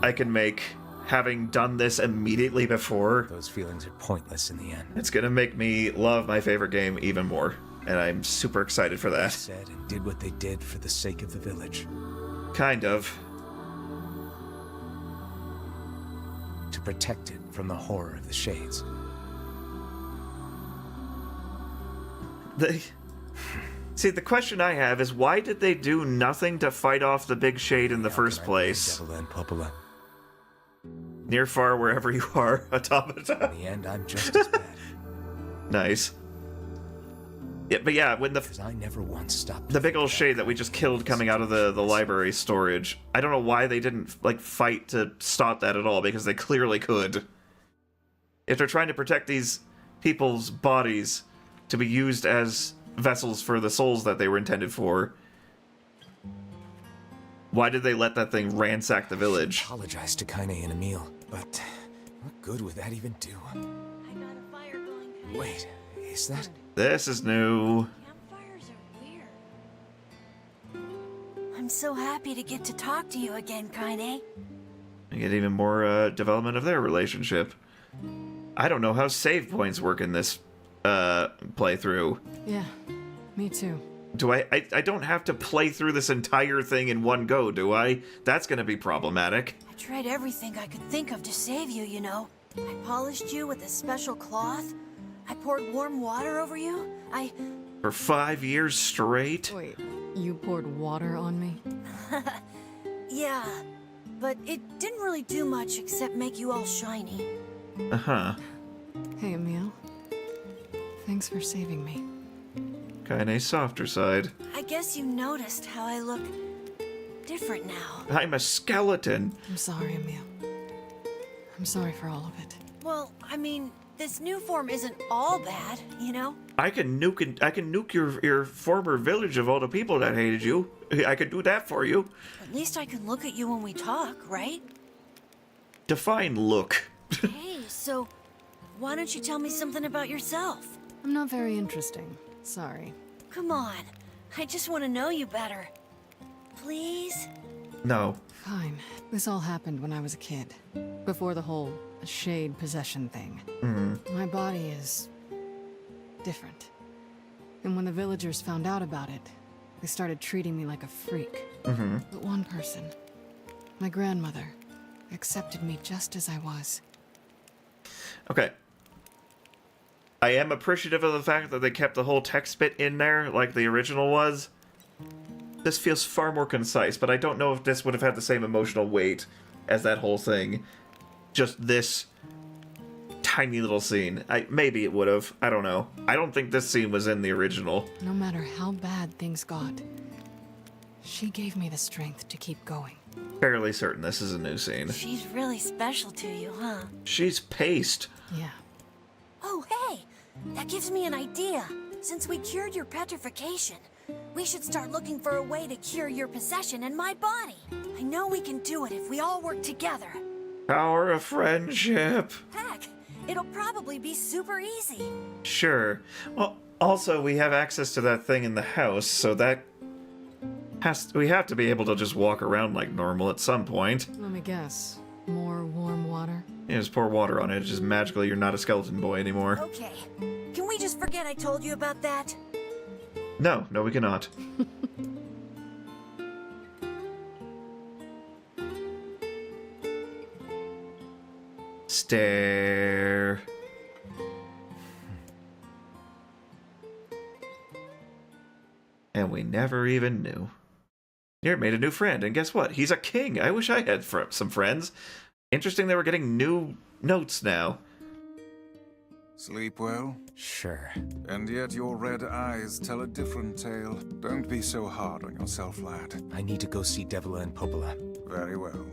I can make having done this immediately before. Those feelings are pointless in the end. It's going to make me love my favorite game even more, and I'm super excited for that. They said and did what they did for the sake of the village. Kind of. To protect it from the horror of the Shades. See, the question I have is why did they do nothing to fight off the big shade in the first place? Devila and Popola. Near, far, wherever you are, Automata. In the end, I'm just as bad. Nice. Yeah, but yeah, when I never once stopped. The big old shade that we just killed coming out of the library storage. I don't know why they didn't like fight to stop that at all, because they clearly could. If they're trying to protect these people's bodies to be used as vessels for the souls that they were intended for, why did they let that thing ransack the village? I apologize to Kaine and Emil, but what good would that even do? I got a fire going. Wait, is that... This is new. Campfires are weird. I'm so happy to get to talk to you again, Kaine. You get even more development of their relationship. I don't know how save points work in this playthrough. Yeah, me too. Do I don't have to play through this entire thing in one go, do I? That's gonna be problematic. I tried everything I could think of to save you, you know. I polished you with a special cloth. I poured warm water over you. For 5 years straight? Wait, you poured water on me? Yeah, but it didn't really do much except make you all shiny. Uh-huh. Hey, Emil. Thanks for saving me. Kaine's softer side. I guess you noticed how I look different now. I'm a skeleton. I'm sorry, Emil. I'm sorry for all of it. Well, I mean, this new form isn't all bad, you know? I can nuke your former village of all the people that hated you. I could do that for you. At least I can look at you when we talk, right? Define look. Hey, so why don't you tell me something about yourself? I'm not very interesting. Sorry. Come on. I just want to know you better. Please? No. Fine. This all happened when I was a kid. Before the whole shade possession thing. My body is... different. And when the villagers found out about it, they started treating me like a freak. But one person, my grandmother, accepted me just as I was. Okay. I am appreciative of the fact that they kept the whole text bit in there like the original was. This feels far more concise, but I don't know if this would have had the same emotional weight as that whole thing. Just this tiny little scene. Maybe it would have. I don't know. I don't think this scene was in the original. No matter how bad things got, she gave me the strength to keep going. Fairly certain this is a new scene. She's really special to you, huh? She's paced. Yeah. Oh, hey! That gives me an idea. Since we cured your petrification, we should start looking for a way to cure your possession in my body. I know we can do it if we all work together. Power of friendship. Heck, it'll probably be super easy. Sure. Well, also, we have access to that thing in the house, so that we have to be able to just walk around like normal at some point. Let me guess. More warm water? Yeah, just pour water on it. Just magically, you're not a skeleton boy anymore. Okay. Can we just forget I told you about that? No, we cannot. Stare. And we never even knew. NieR made a new friend, and guess what? He's a king. I wish I had some friends. Interesting they were getting new notes now. Sleep well? Sure. And yet your red eyes tell a different tale. Don't be so hard on yourself, lad. I need to go see Devila and Popola. Very well.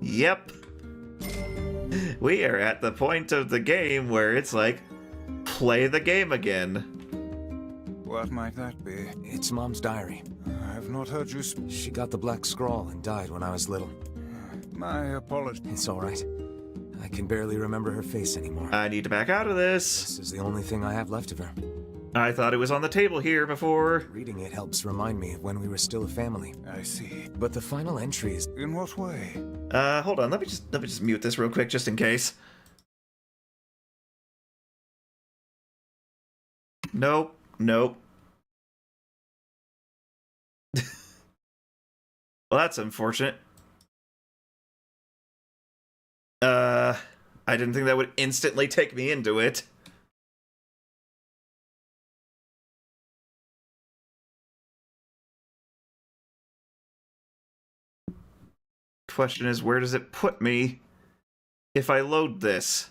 Yep. We are at the point of the game where it's like, play the game again. What might that be? It's Mom's diary. I've not heard you speak. She got the Black Scrawl and died when I was little. My apologies. It's all right. I can barely remember her face anymore. I need to back out of this. This is the only thing I have left of her. I thought it was on the table here before. Reading it helps remind me of when we were still a family. I see. But the final entries... In what way? Hold on. Let me just mute this real quick, just in case. Nope. Well, that's unfortunate. I didn't think that would instantly take me into it. Question is, where does it put me if I load this?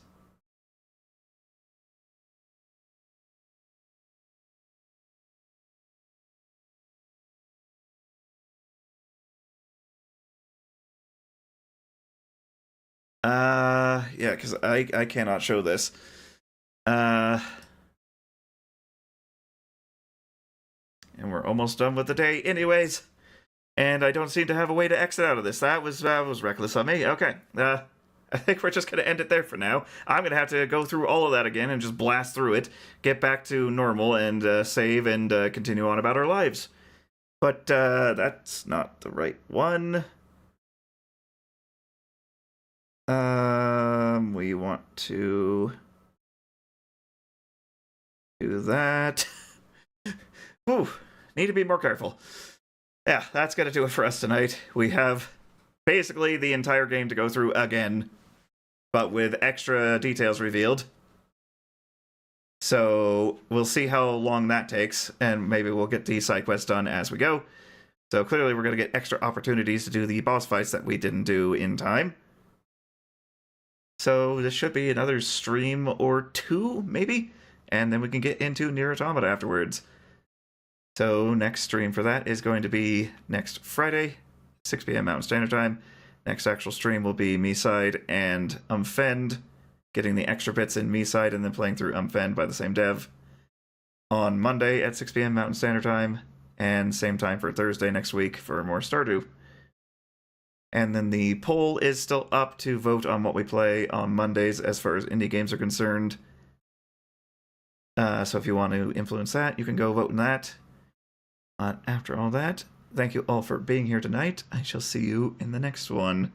Yeah, because I cannot show this. And we're almost done with the day anyways. And I don't seem to have a way to exit out of this. That was reckless on me. Okay. I think we're just going to end it there for now. I'm going to have to go through all of that again and just blast through it, get back to normal, and save and continue on about our lives. But that's not the right one. We want to do that. Whew, need to be more careful. Yeah, that's gonna do it for us tonight. We have basically the entire game to go through again, but with extra details revealed. So we'll see how long that takes, and maybe we'll get the side quests done as we go. So clearly we're gonna get extra opportunities to do the boss fights that we didn't do in time. So this should be another stream or two, maybe? And then we can get into NieR Automata afterwards. So next stream for that is going to be next Friday, 6 p.m. Mountain Standard Time. Next actual stream will be Me-Side and Umfend, getting the extra bits in Me-Side and then playing through Umfend by the same dev. On Monday at 6 p.m. Mountain Standard Time, and same time for Thursday next week for more Stardew. And then the poll is still up to vote on what we play on Mondays as far as indie games are concerned. So if you want to influence that, you can go vote in that. After all that, thank you all for being here tonight. I shall see you in the next one.